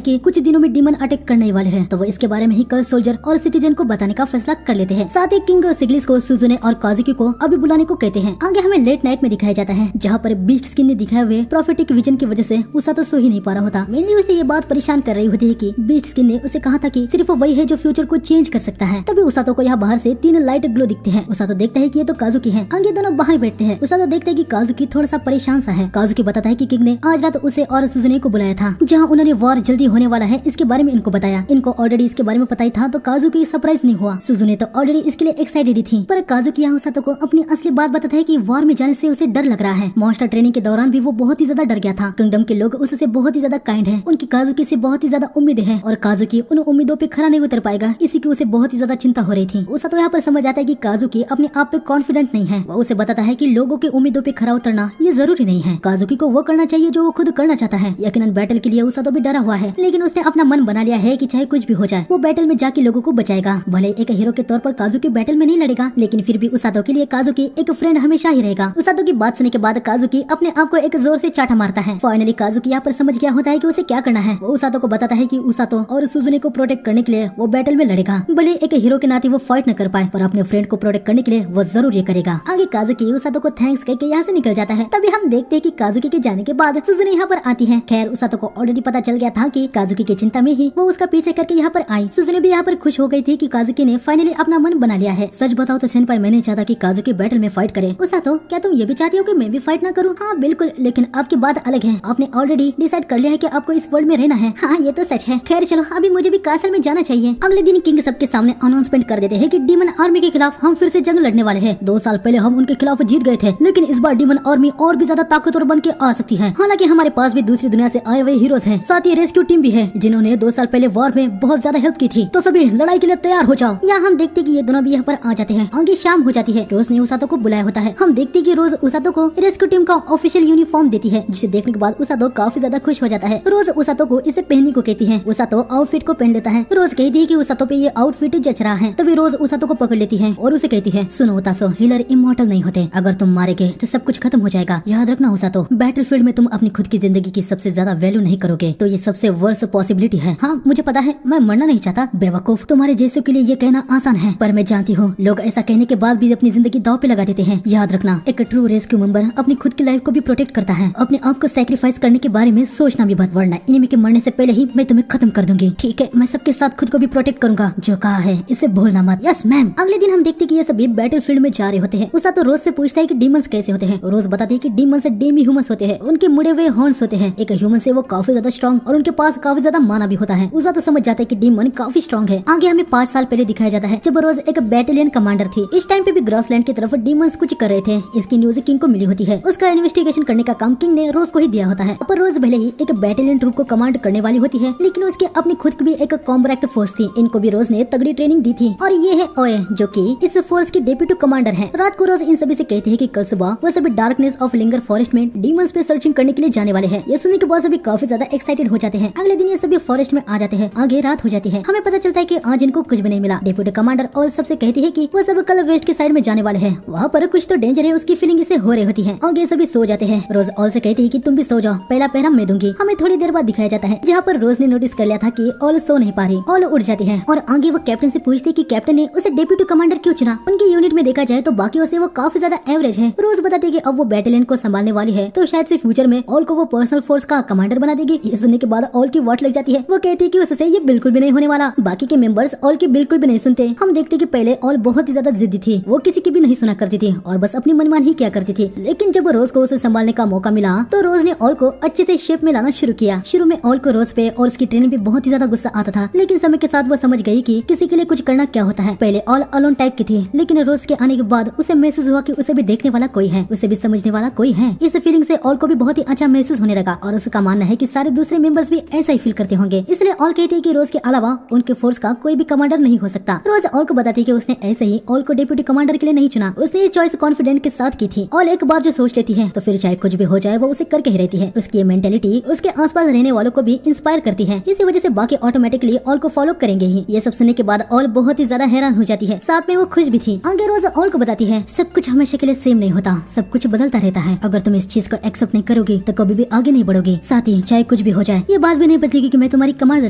कि कुछ दिनों में डीमन अटैक करने वाले हैं तो वो इसके बारे में ही कल सोल्जर और सिटीजन को बताने का फैसला कर लेते हैं। साथ ही किंग सिग्लिस को सुजुने और काजुकी को अभी बुलाने को कहते हैं। आगे हमें लेट नाइट में दिखाया जाता है जहाँ पर बीस्ट स्किन ने दिखाए हुए प्रोफेटिक विजन की वजह से उसातो सो ही नहीं पा रहा होता। मेनली उसे ये बात परेशान कर रही होती है कि बीस्ट स्किन ने उसे कहा था कि सिर्फ वही है जो फ्यूचर को चेंज कर सकता है। तभी उसातो को यहाँ बाहर से 3 लाइट ग्लो दिखते हैं। उसातो देखता है कि ये तो काजुकी है। आगे दोनों बाहर बैठते हैं। उसातो देखता है कि काजुकी थोड़ा सा परेशान सा है। काजुकी बताता है कि किंग ने आज रात उसे और सुजुने को बुलाया था जहाँ उन्होंने वॉर जल्दी होने वाला है इसके बारे में इनको बताया। इनको ऑलरेडी इसके बारे में पता ही था तो काजुकी सरप्राइज नहीं हुआ। सुजुने तो ऑलरेडी इसके लिए एक्साइटेड ही थी। पर काजुकी यहाँ उसातो को अपनी असली बात बताता है कि वॉर में जाने से उसे डर लग रहा है। मॉन्स्टर ट्रेनिंग के दौरान भी वो बहुत ही ज्यादा डर गया था। किंगडम के लोग उससे बहुत ही ज्यादा काइंड है। उनकी काजुकी से बहुत ही ज्यादा उम्मीदें हैं और काजुकी उन उम्मीदों पे खरा नहीं उतर पाएगा इसी की उसे बहुत ही ज्यादा चिंता हो रही थी। उसातो यहाँ पर समझ आता है कि काजुकी अपने आप पे कॉन्फिडेंट नहीं है। वो उसे बताता है कि लोगों के उम्मीदों पे खरा उतरना ये जरूरी नहीं है। काजुकी को वो करना चाहिए जो वो खुद करना चाहता है। यकीनन बैटल के लिए उसातो भी डरा हुआ है लेकिन उसने अपना मन बना लिया है कि चाहे कुछ भी हो जाए वो बैटल में जाके लोगों को बचाएगा। भले एक हीरो के तौर पर काजुकी बैटल में नहीं लड़ेगा लेकिन फिर भी उसातो के लिए काजुकी एक फ्रेंड हमेशा ही रहेगा। उसातो की बात सुनने के बाद काजुकी अपने आप को एक जोर से चाटा मारता है। फाइनली काजुकी यहाँ पर समझ गया होता है कि उसे क्या करना है। वो उसातो को बताता है कि उसातो और सुजुने को प्रोटेक्ट करने के लिए वो बैटल में लड़ेगा। भले एक हीरो के नाते वो फाइट न कर पाए पर अपने फ्रेंड को प्रोटेक्ट करने के लिए वो जरूर ये करेगा। आगे काजुकी उसातो को थैंक्स कहके यहाँ से निकल जाता है। तभी हम देखते हैं कि काजुकी के जाने के बाद सुजुने यहाँ पर आती है। खैर उसातो को ऑलरेडी पता चल गया था कि काजुकी की चिंता में ही वो उसका पीछे करके यहाँ पर आई। सुजुने भी यहाँ पर खुश हो गई थी कि काजुकी ने फाइनली अपना मन बना लिया है। सच बताओ तो सेनपाई मैं नहीं चाहता कि काजुकी बैटल में फाइट करे। उसातो क्या तुम ये भी चाहती हो कि मैं भी फाइट ना करूँ? हाँ बिल्कुल, लेकिन आपकी बात अलग है। आपने ऑलरेडी डिसाइड कर लिया है कि आपको इस वर्ल्ड में रहना है। हाँ ये तो सच है। खैर चलो अभी मुझे भी कासल में जाना चाहिए। अगले दिन किंग सबके सामने अनाउंसमेंट कर देते हैं कि डीमन आर्मी के खिलाफ हम फिर से जंग लड़ने वाले हैं। 2 साल पहले हम उनके खिलाफ जीत गए थे लेकिन इस बार डीमन आर्मी और भी ज्यादा ताकतवर बन के आ सकती है। हालांकि हमारे पास भी दूसरी दुनिया से आए हुए हीरोज हैं। साथ ही रेस्क्यू टीम भी है जिन्होंने 2 साल पहले वॉर में बहुत ज्यादा हेल्प की थी। तो सभी लड़ाई के लिए तैयार हो जाओ। यहाँ हम देखते कि ये दोनों भी यहाँ पर आ जाते हैं। आगे शाम हो जाती है। रोज ने उसातो को बुलाया होता है। हम देखते कि रोज उसातो को रेस्क्यू टीम का ऑफिशियल यूनिफॉर्म देती है जिसे देखने के बाद उसातो काफी ज्यादा खुश हो जाता है। रोज उसातो को इसे पहनने को कहती है। उसातो आउटफिट को पहन लेता है। रोज कहती है कि उसातो पे ये आउटफिट जच रहा है। तभी रोज उसातो को पकड़ लेती है और उसे कहती है सुनो उतासो, हीलर इमॉर्टल नहीं होते। अगर तुम मारे गए तो सब कुछ खत्म हो जाएगा। याद रखना उसातो, बैटल फील्ड में तुम अपनी खुद की जिंदगी की सबसे ज्यादा वैल्यू नहीं करोगे तो ये सबसे वर्स्ट पॉसिबिलिटी है। हाँ मुझे पता है, मैं मरना नहीं चाहता। बेवकूफ, तुम्हारे जैसे के लिए ये कहना आसान है पर मैं जानती हूँ लोग ऐसा कहने के बाद भी अपनी जिंदगी दांव पे लगा देते हैं। याद रखना, एक ट्रू रेस्क्यू मेंबर अपनी खुद की लाइफ को भी प्रोटेक्ट करता है। अपने आप को सैक्रिफाइस करने के बारे में सोचना भी मत, वरना इनमी के मरने से पहले ही मैं तुम्हें खत्म कर दूंगी। ठीक है, मैं सबके साथ खुद को भी प्रोटेक्ट करूंगा। जो कहा है इसे भूलना मत। Yes ma'am. अगले दिन हम देखते कि ये सभी बैटल फील्ड में जा रहे होते हैं। उसातो रोज से पूछता है कि डीमंस कैसे होते हैं। रोज बताते हैं कि डीमंस डेमी ह्यूमंस होते हैं। उनके मुड़े हुए हॉर्न्स होते हैं। एक ह्यूमन से वो काफी ज्यादा स्ट्रॉन्ग और उनके पास काफी ज्यादा माना भी होता है। उसातो समझ जाता है कि डीमन काफी स्ट्रॉन्ग है। आगे हमें 5 साल पहले दिखाया जाता है जब रोज एक बैटेलियन कमांडर थी। इस टाइम पे भी ग्रॉसलैंड की तरफ डीमंस कुछ कर रहे थे। इसकी न्यूज किंग को मिली होती है। उसका इन्वेस्टिगेशन करने का काम किंग ने रोज को ही दिया होता है। पर रोज भले ही एक बैटेलियन ट्रूप को कमांड करने वाली होती है लेकिन उसकी अपनी खुद की भी एक कॉम्बैक्ट फोर्स थी। इनको भी रोज ने तगड़ी ट्रेनिंग दी थी। और ये है ओए जो कि इस फोर्स की डेप्यूटी कमांडर है। रात को रोज इन सभी से कहते हैं कि कल सुबह वो सभी डार्कनेस ऑफ लिंगर फॉरेस्ट में डीमंस पे सर्चिंग करने के लिए जाने वाले हैं। ये सुनने के बाद सभी काफी ज्यादा एक्साइटेड हो जाते हैं। अगले दिन ये सभी फॉरेस्ट में आ जाते हैं। आगे रात हो जाती है। हमें पता चलता है कि आज इनको कुछ भी नहीं मिला। डेप्यूटी कमांडर और सबसे कहती है कि वो सब कल वेस्ट की साइड में जाने वाले हैं। वहाँ पर कुछ तो डेंजर है, उसकी फीलिंग इसे हो रही होती है। आगे सभी सो जाते हैं। रोज ऑल से कहती है कि तुम भी सो जाओ, पहला पहरा मैं दूंगी। हमें थोड़ी देर बाद दिखाया जाता है जहाँ पर रोज ने नोटिस कर लिया था कि ऑल सो नहीं पा रही। ऑल उठ जाती है और आगे वो कैप्टन से पूछती कि कैप्टन ने उसे डेप्यूटी कमांडर क्यों चुना। उनकी यूनिट में देखा जाए तो बाकियों से वो काफी ज्यादा एवरेज है। रोज बताते हैं कि अब वो बैटेलियन को संभालने वाली है तो शायद से फ्यूचर में ऑल को वो पर्सनल फोर्स का कमांडर बना देगी। ये सुनने के बाद ऑल की वाट लग जाती है। वो कहती है कि उससे ये बिल्कुल भी नहीं होने वाला। बाकी के मेंबर्स ऑल की बिल्कुल भी नहीं सुनते। हम देखते कि पहले ऑल बहुत ही ज्यादा जिद्दी थी। वो किसी की भी नहीं सुना करती थी और बस अपनी मनमान ही क्या करती थी, लेकिन जब रोज को उसे संभालने का मौका मिला तो रोज ने ऑल को अच्छे से शेप में लाना शुरू किया। शुरू में ऑल को रोज पे और उसकी ट्रेनिंग पे बहुत ही ज्यादा गुस्सा आता था, लेकिन समय के साथ वो समझ गई कि किसी के लिए कुछ करना क्या होता है। पहले ऑल अलोन टाइप की थी, लेकिन रोज के आने के बाद उसे महसूस हुआ कि उसे भी देखने वाला कोई है, उसे भी समझने वाला कोई है। इस फीलिंग से ऑल को भी बहुत ही अच्छा महसूस होने लगा और उसका मानना है कि सारे दूसरे मेंबर्स भी ऐसा ही फील करते होंगे। इसलिए ऑल कहती है कि रोज के अलावा उनके फोर्स का कोई भी कमांडर नहीं हो सकता। रोज ऑल को बताती है कि उसने ऐसे ही ऑल को डिप्टी कमांडर के लिए नहीं चुना, उसने ये चॉइस कॉन्फिडेंट के साथ की थी। ऑल एक बार जो सोच लेती है तो फिर चाहे कुछ भी हो जाए वो उसे करके ही रहती है। उसकी ये मेंटेलिटी उसके आसपास रहने वालों को भी इंस्पायर करती है। इसी वजह से बाकी ऑटोमेटिकली ऑल को फॉलो करेंगे ही। ये सब सुनने के बाद ऑल बहुत ही ज्यादा हैरान हो जाती है, साथ में वो खुश भी थी। आगे रोज ऑल को बताती है सब कुछ हमेशा के लिए सेम नहीं होता, सब कुछ बदलता रहता है। अगर तुम इस चीज को एक्सेप्ट नहीं करोगी तो कभी भी आगे नहीं बढ़ोगी। साथ ही चाहे कुछ भी हो जाए ये बात भी नहीं बदलेगी कि मैं तुम्हारी कमांडर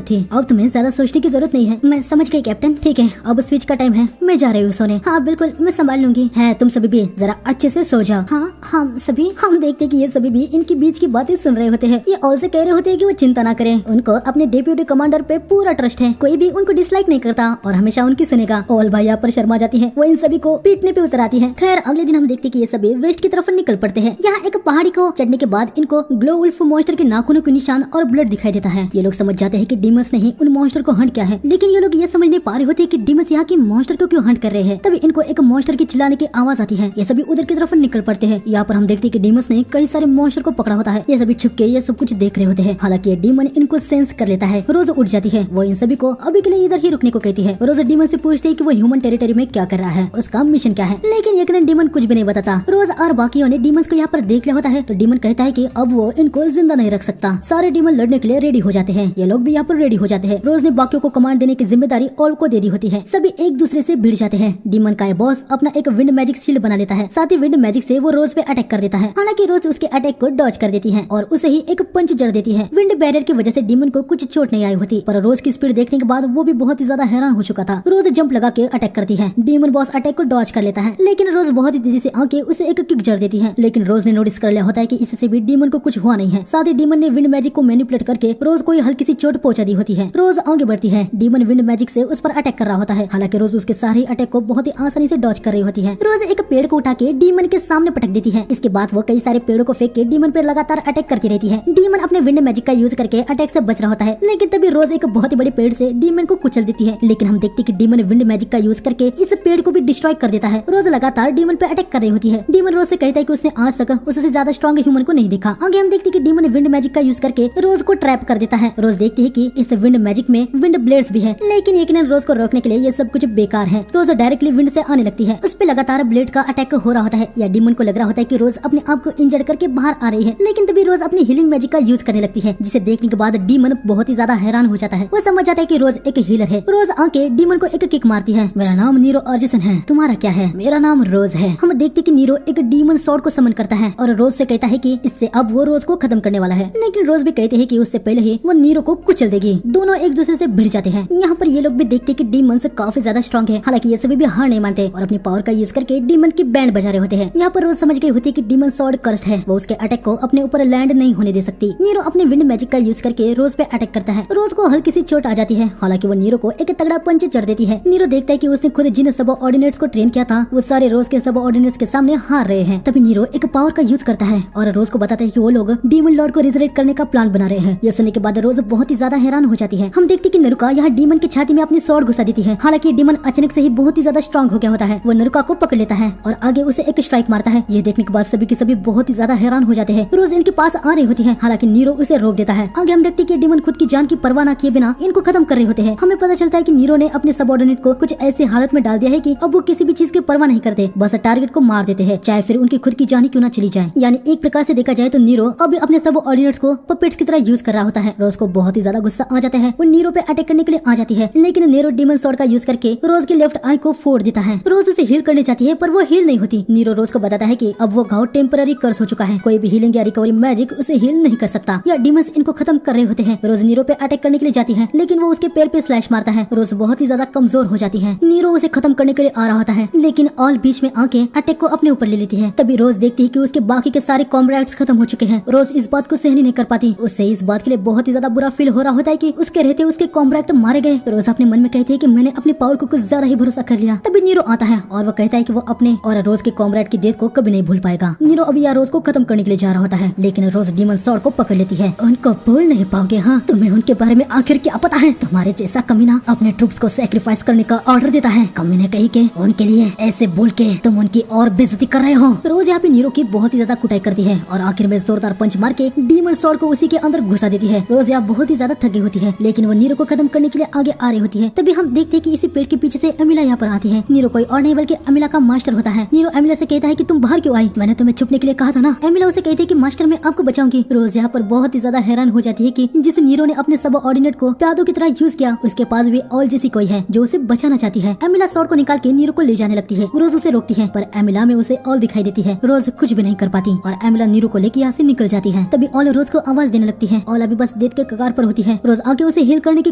थी। अब तुम्हें ज्यादा सोचने की जरूरत नहीं है। मैं समझ गई कैप्टन, ठीक है अब स्विच का टाइम है, मैं जा रही हूँ सोने। हाँ बिल्कुल मैं संभाल लूंगी। है तुम सभी भी जरा अच्छे से सो जाओ। हाँ हम सभी। हम देखते कि ये सभी भी इनकी बीच की बातें सुन रहे होते हैं। ये ऑल से कह रहे होते हैं कि वो चिंता ना करें, उनको अपने डिप्टी कमांडर पे पूरा ट्रस्ट है, कोई भी उनको डिसलाइक नहीं करता और हमेशा उनकी सुनेगा। ऑल भाई यहाँ पर शर्मा जाती है, वो इन सभी को पीटने पे उतर आती है। खैर अगले दिन हम देखते कि ये सभी वेस्ट की तरफ निकल पड़ते हैं। यहाँ एक पहाड़ी को चढ़ने के बाद इनको ग्लो वुल्फ मॉन्स्टर के नाखूनों के निशान और ब्लड दिखाई देता है। ये लोग समझ जाते हैं कि डीमंस ने ही उन मॉन्स्टर को हंट किया है, लेकिन ये लोग ये समझ नहीं पा रहे होते कि डीमंस यहाँ की मॉन्स्टर को क्यों हंट कर रहे हैं। तभी इनको एक मॉन्स्टर की चिल्लाने की आवाज आती है। ये सभी उधर की तरफ निकल पड़ते हैं। यहाँ पर हम देखते हैं कि डीमंस ने कई सारे मॉन्स्टर को पकड़ा होता है। ये सभी छुप के ये सब कुछ देख रहे होते हैं। हालांकि ये डीमन इनको सेंस कर लेता है। रोज उठ जाती है, वो इन सभी को अभी के लिए इधर ही रुकने को कहती है। रोज डीमन से पूछती है कि वो ह्यूमन टेरिटरी में क्या कर रहा है, उसका मिशन क्या है, लेकिन यकीनन डीमन कुछ भी नहीं बताता। रोज और बाकियों ने डीमंस को यहाँ पर देख लिया होता है तो डीमन कहता है कि अब वो इनको जिंदा नहीं रख सकता। सारे डीमन लड़ने के लिए रेडी हो जाते हैं। ये लोग भी यहाँ पर रेडी हो जाते हैं। रोज ने बाकियों को कमांड देने की जिम्मेदारी ऑल को दे दी होती है। सभी एक दूसरे से भिड़ जाते हैं। डीमन का बॉस अपना एक विंड मैजिक शील्ड बना लेता है, साथ ही विंड मैजिक से वो रोज पे अटैक कर देता है। हालांकि रोज उसके अटैक को डॉज कर देती है और उसे ही एक पंच जड़ देती है। विंड बैरियर की वजह से डीमन को कुछ चोट नहीं आई होती, पर रोज की स्पीड देखने के बाद वो भी बहुत ही ज्यादा हैरान हो चुका था। रोज जंप लगा के अटैक करती है। डीमन बॉस अटैक को डॉज कर लेता है, लेकिन रोज बहुत ही तेजी से आके उसे एक किक जड़ देती है। लेकिन रोज ने नोटिस कर लिया होता है कि इससे भी डीमन को कुछ हुआ नहीं है। साथ ही डीमन ने विंड मैजिक को मैनिपुलेट करके रोज को हल्की सी चोट पहुंचा दी होती है। रोज आगे बढ़ती है। डीमन विंड मैजिक से उस पर अटैक कर रहा होता है। हालांकि रोज उसके सारे अटैक को बहुत ही आसानी से डॉज कर रही होती है। रोज एक पेड़ को उठा के डीमन के सामने पटक देती है। इसके बाद वो कई सारे पेड़ों को फेंक के डीमन पर लगातार अटैक करती रहती है। डीमन अपने विंड मैजिक का यूज करके अटैक से बच रहा होता है, लेकिन तभी रोज एक बहुत ही बड़े पेड़ से डीमन को कुचल देती है। लेकिन हम देखते कि डीमन विंड मैजिक का यूज करके इस पेड़ को भी डिस्ट्रॉय कर देता है। रोज लगातार डीमन पे अटैक कर रही होती है। डीमन रोज से कहता है कि उसने आज तक उससे ज्यादा स्ट्रॉन्ग ह्यूमन को नहीं देखा। आगे हम देखते कि डीमन विंड मैजिक का यूज करके रोज को ट्रैप कर देता है। रोज देखती है कि इस विंड मैजिक में विंड ब्लेड्स भी है, लेकिन यकीनन रोज को रोकने के लिए ये सब कुछ बेकार है। रोज डायरेक्टली विंड से आने लगती है। उस पे लगातार ब्लेड का अटैक हो रहा होता है। या डीमन को लग रहा होता है कि रोज अपने आप को इंजर्ड करके बाहर आ रही है, लेकिन तभी रोज अपनी हीलिंग मैजिक का यूज करने लगती है, जिसे देखने के बाद डीमन बहुत ही ज्यादा हैरान हो जाता है। वो समझ जाता है कि रोज एक हीलर है। रोज आके डीमन को एक किक मारती है। मेरा नाम नीरो अर्जिसन है, तुम्हारा क्या है? मेरा नाम रोज है। हम देखते कि नीरो एक डीमन सॉर्ड को समन करता है और रोज से कहता है कि इससे अब वो रोज को खत्म करने वाला है, लेकिन रोज भी कहते हैं कि उससे पहले ही वो नीरो को कुचल देगी। दोनों एक दूसरे से भिड़ जाते हैं। यहाँ पर ये लोग भी देखते कि डीमन से काफी ज्यादा स्ट्रॉन्ग है। हालांकि ये सभी भी हार नहीं मानते और अपनी पावर का यूज करके डीमन की बैंड बजा रहे होते हैं। यहाँ पर रोज समझ गई होती है कि डीमन सॉर्ड कर्स्ड है, वो उसके अटैक को अपने ऊपर लैंड नहीं होने दे सकती। नीरो अपने विंड मैजिक का यूज करके रोज पे अटैक करता है। रोज को हल्की सी चोट आ जाती है। हालांकि वो नीरो को एक तगड़ा पंच जड़ देती है। नीरो देखता है कि उसने खुद जिन सब ऑर्डिनेट्स को ट्रेन किया था वो सारे रोज के सब ऑर्डिनेट्स के सामने हार रहे हैं। तभी नीरो एक पावर का यूज करता है और रोज को बताता है कि वो लोग डीमन लॉर्ड को रिजरेक्ट करने का प्लान बना रहे हैं। ये सुनने के बाद रोज बहुत ही ज्यादा हैरान हो जाती है। हम देखते कि नरुका यहाँ डीमन की छाती में अपनी स्वॉर्ड घुसा देती है। हालांकि डीमन अचानक से ही बहुत ही ज्यादा स्ट्रॉन्ग हो गया होता है। वो नरुका को पकड़ लेता है और आगे उसे एक स्ट्राइक मारता है। ये देखने के बाद सभी के सभी बहुत ही ज्यादा हैरान हो जाते हैं। रोज इनके पास आ रही होती है, हालांकि नीरो उसे रोक देता है। आगे हम देखते कि डीमन खुद की जान की परवाह न किए बिना इनको खत्म कर रहे होते हैं। हमें पता चलता है कि नीरो ने अपने सबऑर्डिनेट को कुछ ऐसी हालत में डाल दिया है कि अब वो किसी भी चीज की परवाह नहीं करते, बस टारगेट को मार देते हैं, चाहे फिर उनकी खुद की जान ही क्यों ना चली जाए। यानी एक प्रकार से देखा जाए तो नीरो अब अपने सबऑर्डिनेट्स को पपेट्स की तरह यूज कर रहा होता है। रोज को बहुत ही ज्यादा गुस्सा आ जाता है। वो नीरो पे अटैक करने के लिए आ जाती है, लेकिन नीरो डीमन स्वॉर्ड का यूज करके रोज की लेफ्ट आई को फोड़ देता है। रोज उसे हील करनी चाहती है पर वो हील नहीं होती। नीरो रोज को बताता है कि अब वो घाव टेम्पररी कर्स हो चुका है, कोई भी हीलिंग या रिकवरी मैजिक उसे हील नहीं कर सकता। या डीमंस इनको खत्म कर रहे होते हैं। रोज नीरो पे अटैक करने के लिए जाती है, लेकिन वो उसके पैर पे स्लैश मारता है। रोज बहुत ही ज्यादा कमजोर हो जाती है। नीरो उसे खत्म करने के लिए आ रहा होता है, लेकिन ऑल बीच में आके अटैक को अपने ऊपर ले लेती है। तभी रोज देखती है कि उसके बाकी के सारे कॉम्रेड्स खत्म हो चुके हैं। रोज इस बात को सहन नहीं कर पाती। उससे इस बात के लिए बहुत ही ज्यादा बुरा फील हो रहा होता है कि उसके रहते उसके कॉम्रेड मारे गए। रोज अपने मन में कहती है कि मैंने अपनी पावर को कुछ ज्यादा ही भरोसा कर लिया। तभी नीरो आता है और वो कहता है कि वो अपने और रोज के कॉमरेड की डेथ को कभी नहीं भूल पाएगा। नीरो अभी यार रोज को खत्म करने के लिए जा रहा होता है, लेकिन रोज डीमन स्वॉर्ड को पकड़ लेती है। उनको भूल नहीं पाओगे, हाँ तुम्हें उनके बारे में आखिर क्या पता है? तुम्हारे जैसा कमीना अपने ट्रूप्स को सैक्रिफाइस करने का ऑर्डर देता है। कमीने कही के उनके लिए ऐसे बोल के तुम उनकी और बेइज्जती कर रहे हो। रोज यहाँ पे नीरो की बहुत ही ज्यादा कुटाई करती है और आखिर में जोरदार पंच मार के डीमन स्वॉर्ड को उसी के अंदर घुसा देती है। रोज यहाँ बहुत ही ज्यादा थकी होती है, लेकिन वो नीरो को खत्म करने के लिए आगे आ रही होती है। तभी हम देखते हैं कि इसी पेड़ के पीछे से अमीला यहाँ पर आती है। नीरो कोई और नहीं बल्कि अमीला का मास्टर होता है। नीरो अमीला से कहता है कि तुम बाहर क्यों आई? मैंने तुम्हें छुपने के लिए कहा था ना। अमीला उसे कहती है कि मास्टर मैं आपको बचाऊंगी। रोज यहाँ पर बहुत ही ज्यादा हैरान हो जाती है कि जिस नीरो ने अपने सब ऑर्डिनेट को प्यादों की तरह यूज किया, उसके पास भी ऑल जैसी कोई है जो उसे बचाना चाहती है। अमीला स्वॉर्ड को निकाल के नीरो को ले जाने लगती है। रोज उसे रोकती है, पर अमीला में उसे ऑल दिखाई देती है। रोज कुछ भी नहीं कर पाती और अमीला नीरो को लेकर यहाँ से निकल जाती है। तभी ऑल रोज को आवाज देने लगती है। ऑल अभी बस डेथ के कगार पर होती है। रोज आके उसे हील करने की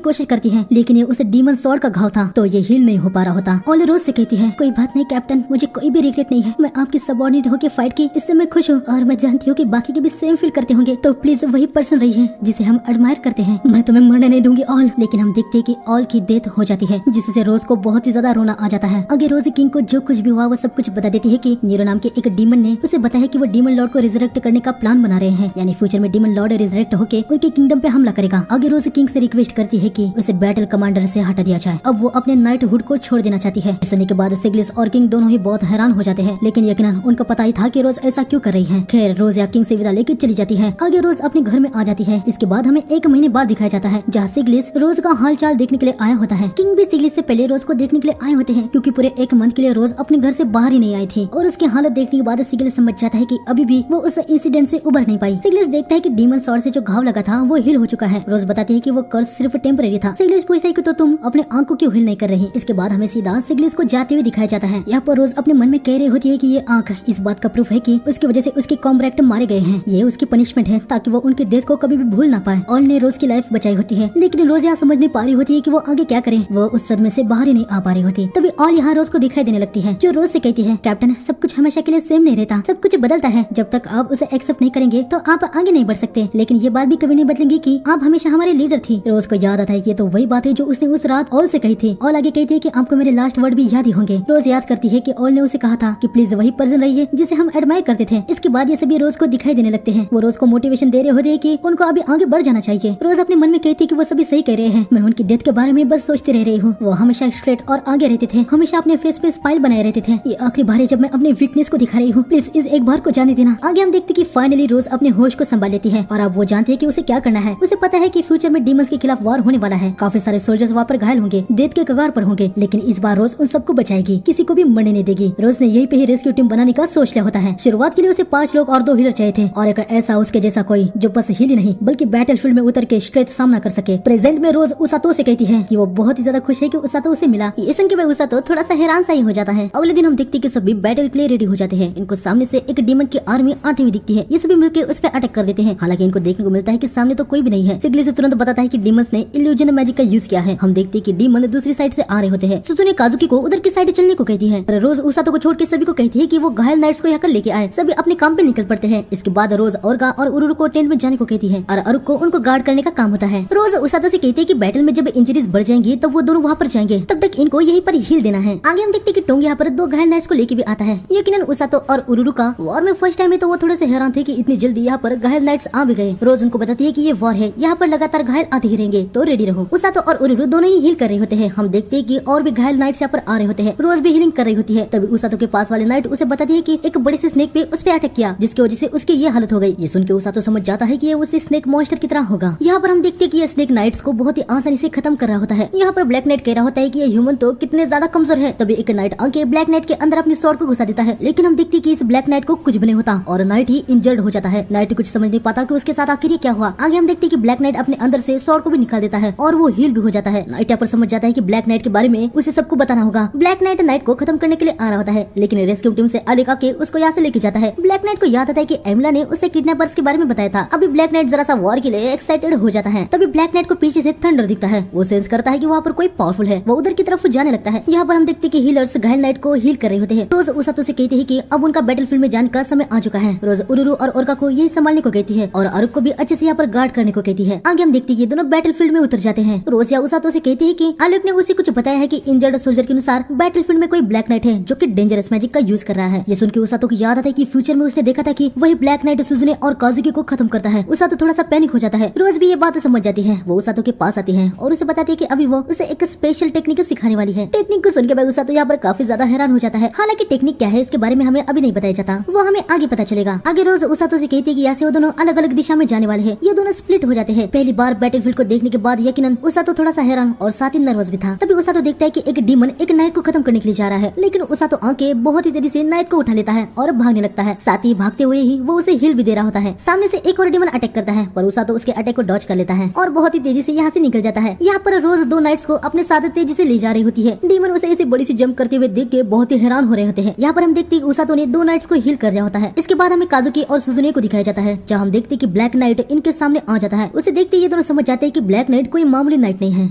कोशिश करती है, लेकिन ये उसे डीमन स्वॉर्ड का घाव था तो ये हील नहीं हो पा रहा होता। ऑल रोज से कहती है कोई बात नहीं कैप्टन, मुझे कोई भी रिग्रेट नहीं है। मैं आपकी सबऑर्डिनेट होकर फाइट की, इससे मैं खुश हूँ और मैं जानती हूँ कि बाकी के भी सेम फील करते होंगे। तो प्लीज वही पर्सन रही है जिसे हम एडमायर करते हैं। मैं तुम्हें मरने नहीं दूंगी ऑल। लेकिन हम देखते हैं कि ऑल की डेथ हो जाती है, जिससे रोज को बहुत ही ज्यादा रोना आ जाता है। आगे रोज किंग को जो कुछ भी हुआ वो सब कुछ बता देती है कि नीरो नाम के एक डीमन ने उसे बताया कि वो डीमन लॉर्ड को रिजरेक्ट करने का प्लान बना रहे हैं, यानी फ्यूचर में डीमन लॉर्ड रिजरेक्ट होके उनके किंगडम पे हमला करेगा। आगे रोज किंग से रिक्वेस्ट करती है कि उसे बैटल कमांडर से हटा दिया जाए। अब वो अपने नाइट हुड को छोड़ देना चाहती है। सुनने के बाद सिग्लिस और किंग दोनों ही बहुत हैरान हो जाते हैं, लेकिन यकीनन उनको पता ही था कि रोज ऐसा क्यों कर रही है। खैर रोज या किंग से विदा लेकर चली जाती है। आगे रोज अपने घर में आ जाती है। इसके बाद हमें 1 महीने बाद दिखाया जाता है, जहाँ सिग्लिस रोज का हाल चाल देखने के लिए आया होता है। किंग भी सिग्लिस से पहले रोज को देखने के लिए आए होते हैं, क्योंकि पूरे 1 मंथ के लिए रोज अपने घर से बाहर ही नहीं आई थी। और उसकी हालत देखने के बाद सिग्लिस समझ जाता है कि अभी भी वो उस इंसिडेंट से उबर नहीं पाई। सिग्लिस देखता है कि डीमन स्वॉर्ड से जो घाव लगा था वो हील हो चुका है। रोज बताती है कि वो कर्स सिर्फ टेम्परेरी था। सिग्लिस पूछता है कि तो तुम अपने आंख को क्यों हील नहीं कर रही? इसके बाद हमें सीधा सिग्लिस को जाते हुए दिखाया जाता है। यहाँ पर रोज अपने मन में कह रही होती है कि ये आंख इस बात का प्रूफ है कि उसकी वजह से उसके कॉम्रेक्ट मारे गए हैं। ये उसकी पनिशमेंट है ताकि वो उनके डेथ को कभी भी भूल ना पाए। ऑल ने रोज की लाइफ बचाई होती है, लेकिन रोज यहाँ समझ नहीं पा रही होती है कि वो आगे क्या करे। वो उस सदमे से बाहर ही नहीं आ पा रही होती। तभी ऑल यहाँ रोज को दिखाई देने लगती है, जो रोज से कहती है कैप्टन सब कुछ हमेशा के लिए सेम नहीं रहता, सब कुछ बदलता है। जब तक आप उसे एक्सेप्ट नहीं करेंगे तो आप आगे नहीं बढ़ सकते। लेकिन ये बात भी कभी नहीं बदलेंगी कि आप हमेशा हमारे लीडर थी। रोज को याद आता है कि ये तो वही बात है जो उसने उस रात ऑल से कही थी। ऑल आगे कहती है कि आपको मेरे लास्ट वर्ड भी याद ही होंगे। रोज याद करती है कि ऑल ने उसे कहा था कि प्लीज वही पर्सन रहिए जिसे हम एडमायर करते थे। इसके बाद ये सभी रोज को दिखाई देने लगते हैं। वो रोज को मोटिवेशन दे रहे होते हैं कि उनको अभी आगे बढ़ जाना चाहिए। रोज अपने मन में कहती है कि वो सभी सही कह रहे हैं, मैं उनकी डेथ के बारे में बस सोचते रह रही हूँ। वो हमेशा स्ट्रेट और आगे रहते थे, हमेशा अपने फेस पे स्माइल बनाए रहते थे। ये आखिरी बार है जब मैं अपने वीकनेस को दिखा रही हूँ, प्लीज इस एक बार को जाने देना। आगे हम देखते कि फाइनली रोज अपने होश को संभाल लेती है और अब वो जानती है कि उसे क्या करना है। उसे पता है कि फ्यूचर में डीमंस के खिलाफ वॉर होने वाला है। काफी सारे सोल्जर्स वहाँ पर घायल होंगे, डेथ के कगार पर होंगे, लेकिन इस बार रोज उन सबको बचाएगी, किसी को भी मरने नहीं देगी। रोज ने यही पे ही रेस्क्यू टीम बनाने का सोच लिया होता है। शुरुआत के लिए उसे 5 लोग और 2 हीलर चाहिए थे और एक ऐसा उसके जैसा कोई जो बस हील ही नहीं बल्कि बैटलफील्ड में उतर के स्ट्रेट सामना कर सके। प्रेजेंट में रोज उसातो से कहती है कि वो बहुत ही ज्यादा खुश है कि उसातो उसे मिला। ये सुन के भाई उसातो थोड़ा सा हैरान सा ही हो जाता है। अगले दिन हम देखते कि सभी बैटल के लिए रेडी हो जाते हैं। इनको सामने से एक डीमन की आर्मी आती हुई दिखती है। ये सभी मिलकर उस पर अटैक कर देते हैं। हालांकि इनको देखने को मिलता है कि सामने तो कोई भी नहीं है। सिग्लिस तुरंत बताता है कि डीमंस ने इल्यूजन मैजिक का यूज किया है। हम देखते हैं कि डीमन दूसरी साइड से आ रहे होते हैं। सुजुने काजुकी को उधर की साइड चलने को कहती है। रोज उसातो को छोड़ के सभी को कहती है कि वो घायल नाइट्स को यहाँ कर लेके आए। सभी अपने काम पे निकल पड़ते हैं। इसके बाद रोज ओर्गा और उरुरु को टेंट में जाने को कहती है और अरुक को उनको गार्ड करने का काम होता है। रोज उसातो से कहती है कि बैटल में जब इंजरीज बढ़ जाएंगी तब वो दोनों वहाँ पर जाएंगे, तब तक इनको यहीं पर हील देना है। आगे हम देखते हैं कि टोंग यहाँ पर 2 घायल नाइट्स को लेके भी आता है। यकीनन उसातो और उरुरु का वॉर में फर्स्ट टाइम है तो वो थोड़े से हैरान थे कि इतनी जल्दी यहाँ पर घायल नाइट्स आ भी गए। रोज उनको बताती है कि ये वॉर है, यहाँ पर लगातार घायल आते ही रहेंगे तो रेडी रहो। उसातो और उरुरु दोनों ही हील कर रहे होते हैं। हम देखते हैं कि और भी घायल नाइट्स यहाँ पर आ रहे होते हैं। रोज भी हीलिंग कर रही होती है। तभी उसातो के पास वाले नाइट उसे बताती है कि एक बड़े से स्नेक पे उस पे अटैक किया, जिसकी वजह से उसकी ये हालत हो गई। ये सुन के उसातो समझ जाता है कि ये उसी स्नेक मॉन्स्टर की तरह होगा। यहाँ पर हम देखते हैं कि ये स्नेक नाइट्स को बहुत ही आसानी से खत्म कर रहा होता है। यहाँ पर ब्लैक नाइट कह रहा होता है कि ये ह्यूमन तो कितने ज्यादा कमजोर है। तभी एक नाइट आके ब्लैक नाइट के अंदर अपनी स्वॉर्ड को घुसा देता है, लेकिन हम देखते हैं कि इस ब्लैक नाइट को कुछ भी नहीं होता और नाइट ही इंजर्ड हो जाता है। नाइट कुछ समझ नहीं पाता कि उसके साथ आखिर क्या हुआ। आगे हम देखते हैं कि ब्लैक नाइट अपने अंदर से स्वॉर्ड को भी निकाल देता है और वो हील भी हो जाता है। नाइट यहाँ पर समझ जाता है कि ब्लैक नाइट के बारे में उसे सबको बताना होगा। ब्लैक नाइट नाइट को खत्म करने के लिए आ रहा होता है, लेकिन रेस्क्यू टीम से अलग आके उसको यहाँ से लेके जाता है। ब्लैक नाइट को याद आता है कि एमिला ने उसे किडनैपर्स के बारे में बताया था। अभी ब्लैक नाइट जरा सा वॉर के लिए एक्साइटेड हो जाता है। तभी ब्लैक नाइट को पीछे से थंडर दिखता है। वो सेंस करता है कि वहाँ पर कोई पावरफुल है। वो उधर की तरफ जाने लगता है। यहाँ पर हम देखते हैं कि हीलर्स घायल नाइट को हील कर रहे होते हैं। रोज उसातो से कहते हैं कि अब उनका बैटलफील्ड में जाने का समय आ चुका है। रोज उरुरु और ओर्का को यही संभालने को कहती है और अरुक को भी अच्छे से यहाँ पर गार्ड करने को कहती है। आगे हम देखते हैं कि दोनों बैटलफील्ड में उतर जाते हैं। रोज या उसातो से कहती है कि आलोक ने उसे कुछ बताया है कि इंजर्ड सोल्जर के अनुसार बैटलफील्ड में कोई ब्लैक नाइट है जो कि डेंजरस मैजिक का का यूज कर रहा है। ये सुन के उसातो को याद आता है कि फ्यूचर में उसने देखा था कि वही ब्लैक नाइट सुजुने और काजुकी को खत्म करता है। उसातो थोड़ा सा पैनिक हो जाता है। रोज भी ये बात समझ जाती है। वो उसातो के पास आती है और उसे बताती है कि अभी वो उसे एक स्पेशल टेक्निक सिखाने वाली है। टेक्निक को सुन के बाद उसातो यहाँ पर काफी ज्यादा हैरान हो जाता है। हालांकि टेक्निक क्या है इसके बारे में हमें अभी नहीं बताया जाता, वो हमें आगे पता चलेगा। आगे रोज उसातो से कहती है कि यहाँ से वो दोनों अलग अलग दिशा में जाने वाले हैं। ये दोनों स्प्लिट हो जाते हैं। पहली बार बैटलफील्ड को देखने के बाद यकीनन उसातो थोड़ा सा हैरान और साथ ही नर्वस भी था। तभी उसातो देखता है कि एक डीमन एक नाइट को खत्म करने के लिए जा रहा है, लेकिन उसातो आंखें बहुत ही तेजी से नाइट को उठा लेता है और भागने लगता है। साथ ही भागते हुए ही वो उसे हिल भी दे रहा होता है। सामने से एक और डीमन अटैक करता है पर उसातो उसके अटैक को डॉज कर लेता है और बहुत ही तेजी से यहाँ से निकल जाता है। यहाँ पर रोज दो नाइट्स को अपने साथ तेजी से ले जा रही होती है। डीमन उसे ऐसी बड़ी सी जंप करते हुए देख के बहुत ही हैरान हो रहे होते हैं। यहाँ पर हम देखते हैं कि उसातो ने दो नाइट्स को हील कर दिया होता है। इसके बाद हमें काजुकी और सुजुने को दिखाया जाता है, जहाँ हम देखते हैं कि ब्लैक नाइट इनके सामने आ जाता है। उसे देखते ये दोनों समझ जाते हैं कि ब्लैक नाइट कोई मामूली नाइट नहीं है।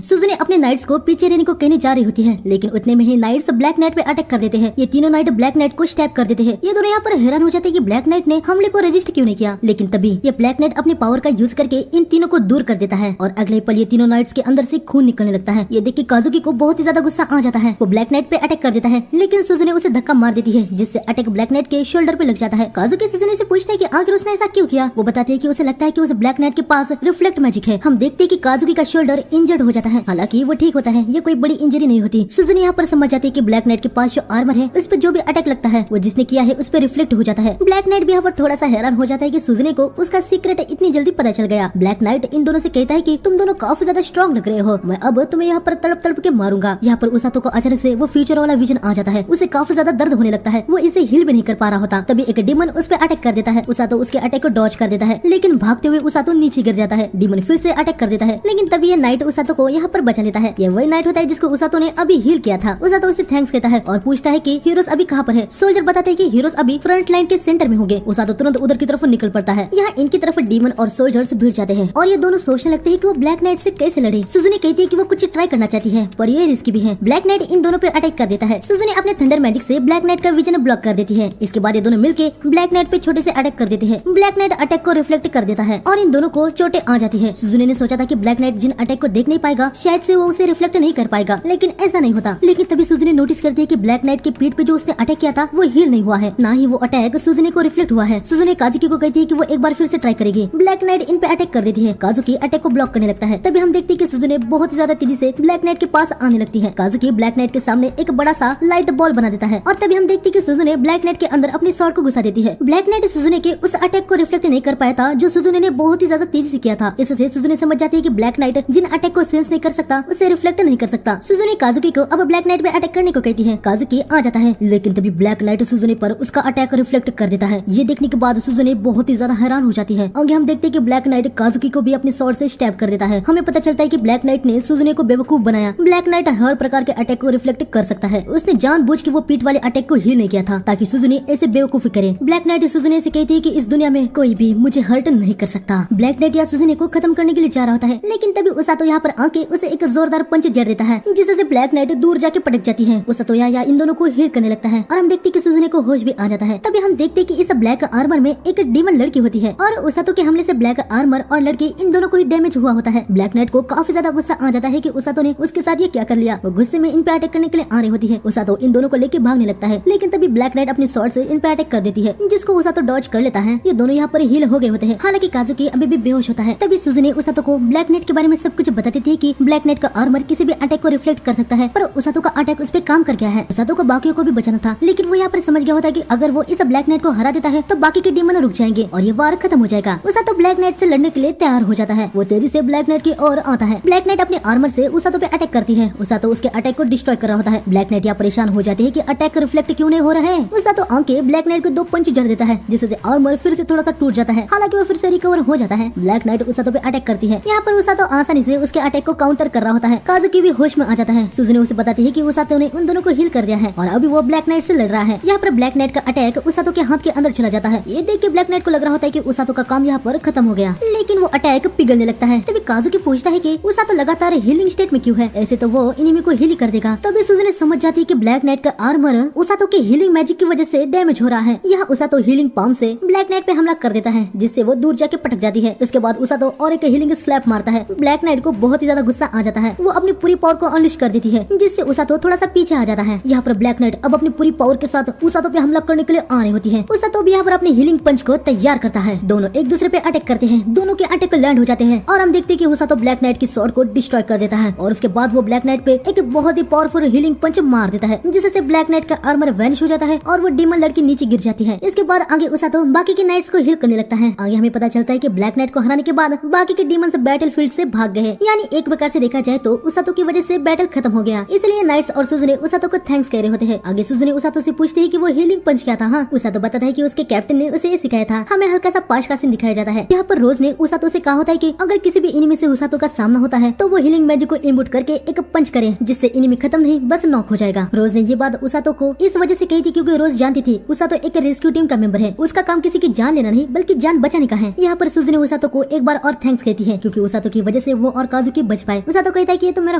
सुजुने अपने नाइट्स को पीछे रहने को कहने जा रही होती है, लेकिन उतने में ही नाइट्स ब्लैक नाइट पे अटैक कर देते हैं। ये तीनों नाइट ब्लैक नाइट को स्टैब कर देते हैं। ये दोनों यहाँ पर हैरान हो जाते हैं कि ब्लैक नाइट ने हमले को रजिस्ट क्यों नहीं किया, लेकिन तभी ये ब्लैक नाइट अपने पावर का यूज करके इन तीनों को दूर कर देता है और अगले पल ये तीनों नाइट्स के अंदर से खून निकलने लगता है। ये देख के काजुकी को बहुत ही ज्यादा गुस्सा आ जाता है। वो ब्लैक नाइट पे अटैक कर देता है, लेकिन सुजुने उसे धक्का मार देती है, जिससे अटैक ब्लैक नाइट के शोल्डर पे लग जाता है। काजुकी सुजुने से पूछता है कि आखिर उसने ऐसा क्यों किया। वो बताती है कि उसे लगता है कि उस ब्लैक नाइट के पास रिफ्लेक्ट मैजिक है। हम देखते हैं कि काजुकी का शोल्डर इंजर्ड हो जाता है, हालांकि वो ठीक होता है। ये कोई बड़ी इंजरी नहीं होती। सुजुने यहाँ पर समझ जाती है कि ब्लैक नाइट के पास जो आर्मर है उस पर जो भी अटैक लगता है वो जिसने किया है उस पर रिफ्लेक्ट हो जाता है। ब्लैक नाइट भी यहाँ पर थोड़ा सा हैरान हो जाता है कि सुजुने को उसका सीक्रेट इतनी जल्दी पता चल गया। ब्लैक नाइट इन दोनों से कहता है कि तुम दोनों काफी ज्यादा स्ट्रॉन्ग लग रहे हो, मैं अब तुम्हें यहाँ पर तड़प तड़प के मारूंगा। यहाँ पर उसातो को अचानक से वो फ्यूचर वाला विजन आ जाता है। उसे काफी ज्यादा दर्द होने लगता है। वो इसे हिल भी नहीं कर पा रहा होता। तभी एक डीमन उस पर अटैक कर देता है। उसातो उसके अटैक को डॉज कर देता है, लेकिन भागते हुए उसातो नीचे गिर जाता है। डीमन फिर से अटैक कर देता है, लेकिन तभी ये नाइट उसातो को यहाँ पर बचा लेता है। ये वही नाइट होता है जिसको उसातो ने अभी हील किया था। उसातो उसे थैंक्स कहता है और पूछता है कि हीरोज अभी कहाँ पर है। सोल्जर बताते हैं कि हीरोज अभी फ्रंट लाइन के सेंटर में होंगे। उसातो तुरंत उधर की तरफ निकल पड़ता है। यहाँ इनकी तरफ डीमन और सोल्जर्स भिड़ जाते हैं और ये दोनों सोचने लगते हैं कि वो ब्लैक नाइट से कैसे लड़े। सुजुने कहती है कि वो कुछ ट्राई करना चाहती है, पर ये रिस्की भी है। ब्लैक नाइट इन दोनों पे अटैक कर देता है। सुजुने अपने थंडर मैजिक से ब्लैक नाइट का विजन ब्लॉक कर देती है। इसके बाद ये दोनों मिलके ब्लैक नाइट पे छोटे से अटैक कर देते हैं। ब्लैक नाइट अटैक को रिफ्लेक्ट कर देता है और इन दोनों को चोटें आ जाती है। सुजुने ने सोचा था कि ब्लैक नाइट जिन अटैक को देख नहीं पाएगा शायद से वो उसे रिफ्लेक्ट नहीं कर पाएगा, लेकिन ऐसा नहीं होता। लेकिन तभी सुजुने नोटिस करती है कि ब्लैक नाइट के पीठ पे जो उसने अटैक किया था वो हील नहीं हुआ है, ना ही वो अटैक सुजुने को रिफ्लेक्ट हुआ है। सुजुने काजुकी को कहती है कि वो एक बार फिर से ट्राई करेगी। ब्लैक नाइट इन पे अटैक कर देती है। काजुकी अटैक को ब्लॉक करने लगता है। तभी हम देखते हैं कि सुजुने बहुत ज्यादा तेजी से ब्लैक नाइट के पास आने लगती है। काजुकी ब्लैक नाइट के सामने एक बड़ा सा लाइट बॉल बना देता है और तभी हम देखते हैं कि सुजुने ब्लैक नाइट के अंदर अपनी स्वॉर्ड को घुसा देती है। ब्लैक नाइट सुजुने के उस अटैक को रिफ्लेक्ट नहीं कर पाया था जो सुजुने ने बहुत ही ज्यादा तेजी से किया था। इससे सुजुने समझ जाती है कि ब्लैक नाइट जिन अटैक को सेंस नहीं कर सकता उसे रिफ्लेक्ट नहीं कर सकता। सुजुने काजुकी को अब ब्लैक नाइट पे अटैक करने को कहती है। काजुकी आ जाता है, लेकिन तभी ब्लैक नाइट सुजुने पर उसका अटैक रिफ्लेक्ट कर देता है। ये देखने के बाद सुजुने बहुत ही ज्यादा हैरान हो जाती है। आगे हम देखते हैं कि ब्लैक नाइट काजुकी को भी अपनी स्वॉर्ड से स्टैब कर देता है। हमें पता चलता है कि ब्लैक नाइट ने सुजुने को बेवकूफ बनाया। ब्लैक नाइट हर प्रकार के अटैक को रिफ्लेक्ट कर सकता है। उसने जानबूझ के वो पीठ वाले अटैक को हील नहीं किया था ताकि सुजुने ऐसे बेवकूफी करे। ब्लैक नाइट सुजुने से कहती है कि इस दुनिया में कोई भी मुझे हर्ट नहीं कर सकता। ब्लैक नाइट या सुजुने को खत्म करने के लिए जा रहा होता है, लेकिन तभी उसातो यहाँ पर आके उसे एक जोरदार पंच जड़ देता है, जिससे ब्लैक नाइट दूर जाके पटक जाती है। उसातो यहाँ इन दोनों को हील करने लगता है और हम देखते कि सुजुने को होश भी आ जाता है। तभी हम देखते कि इस ब्लैक आर्मर में एक डीमन लड़की होती है और उसातो के हमले से ब्लैक आर्मर और लड़की इन दोनों को ही डैमेज हुआ होता है। ब्लैक नाइट को काफी ज्यादा गुस्सा आ जाता है कि उसातो ने उसके साथ ये क्या कर लिया। वो गुस्से में इन पे अटैक करने के लिए आ रही होती है। उसातो इन दोनों को लेके भागने लगता है, लेकिन तभी ब्लैक नाइट अपनी स्वॉर्ड से इन पे अटैक कर देती है, जिसको उसातो डॉज कर लेता है। ये दोनों यहाँ पर हील हो गए होते हैं। हालांकि काजुकी अभी भी बेहोश होता है। तभी सुजुने उसातो को ब्लैक नाइट के बारे में सब कुछ बताती थी कि ब्लैक नाइट का आर्मर किसी भी अटैक को रिफ्लेक्ट कर सकता है, पर उसातो का अटैक उस पे काम कर गया है। उसातो को बाकियों को भी बचाना था, लेकिन वो यहाँ पर समझ गया होता है कि अगर वो इस ब्लैक नाइट को हरा देता है तो बाकी के डीमन रुक जाएंगे और ये वार खत्म हो जाएगा। उसातो ब्लैक नाइट से लड़ने के लिए तैयार हो जाता है। वो तेजी से ब्लैक नाइट की ओर आता है। ब्लैक नाइट अपने आर्मर से उसातो पे अटैक करती है। उसातो उसके अटैक को डिस्ट्रॉय कर रहा होता है। ब्लैक नाइट यहाँ परेशान हो जाती है कि अटैक रिफ्लेक्ट क्यों नहीं हो रहा है। उसातो आके ब्लैक नाइट को 2 पंच जड़ देता है, जिससे आर्मर फिर से थोड़ा सा टूट जाता है। हालांकि वो फिर से रिकवर हो जाता है। ब्लैक नाइट उसातो पे अटैक करती है। यहाँ पर उसातो आसानी से उसके अटैक को काउंटर कर रहा होता है। काजुकी भी होश में आ जाता है। सुजुने उसे बताती है कि उसातो ने उन दोनों को हील कर दिया है और अभी वो ब्लैक नाइट से लड़ रहा है। यहाँ पर ब्लैक नाइट का अटैक उसातो के हाथ के अंदर चला जाता है। ये देख के ब्लैक नाइट को लग रहा होता है कि उसातो का काम यहाँ पर खत्म हो गया, लेकिन वो अटैक पिघलने लगता है। तभी काजुकी पूछता है कि उसातो लगातार हीलिंग स्टेट में क्यों है, ऐसे तो वो एनिमी को हील कर देगा। तभी सुजुने समझ जाती है कि ब्लैक नाइट का आर्मर उसातो के हीलिंग मैजिक की वजह से डैमेज हो रहा है। यहाँ उसातो हीलिंग पाम से ब्लैक नाइट पे हमला कर देता है, जिससे वो दूर जाके पटक जाती है। उसके बाद उसातो और एक हीलिंग स्लैप मारता है। ब्लैक नाइट को बहुत ही ज्यादा गुस्सा आ जाता है। वो अपनी पूरी पावर को अनलिश कर देती है, जिससे उसातो थोड़ा सा पीछे आ जाता है। यहाँ पर ब्लैक नाइट अब अपनी पूरी पावर के साथ उसातो पे हमला करने के लिए आ रही होती है। उसातो भी यहाँ पर अपनी हीलिंग पंच को तैयार करता है। दोनों एक दूसरे पे अटैक करते हैं, दोनों के अटैक लैंड हो जाते हैं और हम देखते हैं कि उसातो ब्लैक नाइट की स्वॉर्ड को डिस्ट्रॉय कर देता है और उसके बाद वो ब्लैक नाइट पे एक बहुत ही पावरफुल हीलिंग पंच मार देता है, जिससे ब्लैक नाइट का आर्मर वैनिश हो जाता है और वो डीमन लड़की नीचे गिर जाती है। इसके बाद आगे उसातो बाकी के नाइट्स को हील करने लगता है। आगे हमें पता चलता है कि ब्लैक नाइट को हराने के बाद बाकी के डीमंस बैटल फील्ड से भाग गए हैं, यानी एक प्रकार से देखा जाए तो उसातो की वजह से बैटल खत्म हो गया। इसलिए नाइट्स और सुजुने उसातो को थैंक्स कह रहे होते हैं। आगे सुजुने उसातो से पूछते हैं कि वो हीलिंग पंच क्या था। हाँ, उसातो बताता है कि उसके कैप्टन ने उसे ये सिखाया था। हमें हल्का सा पास का सीन दिखाया जाता है। यहाँ पर रोज ने उसातो से कहा होता है कि अगर किसी भी एनिमी से उसातो का सामना होता है तो वो हीलिंग मैजिक को इनपुट करके एक पंच करे, जिससे एनिमी खत्म नहीं बस नॉक हो जाएगा। रोज ने ये बात उसातो को इस वजह से कही थी क्योंकि रोज जानती थी उसातो एक रेस्क्यू टीम का मेंबर है, उसका काम किसी की जान लेना नहीं बल्कि जान बचाने का है। यहाँ पर सुजुने उसातो को एक बार और थैंक्स कहती है क्योंकि उसातो की वजह से वो और काजुकी बच पाए। उसातो कहता है कि ये तो मेरा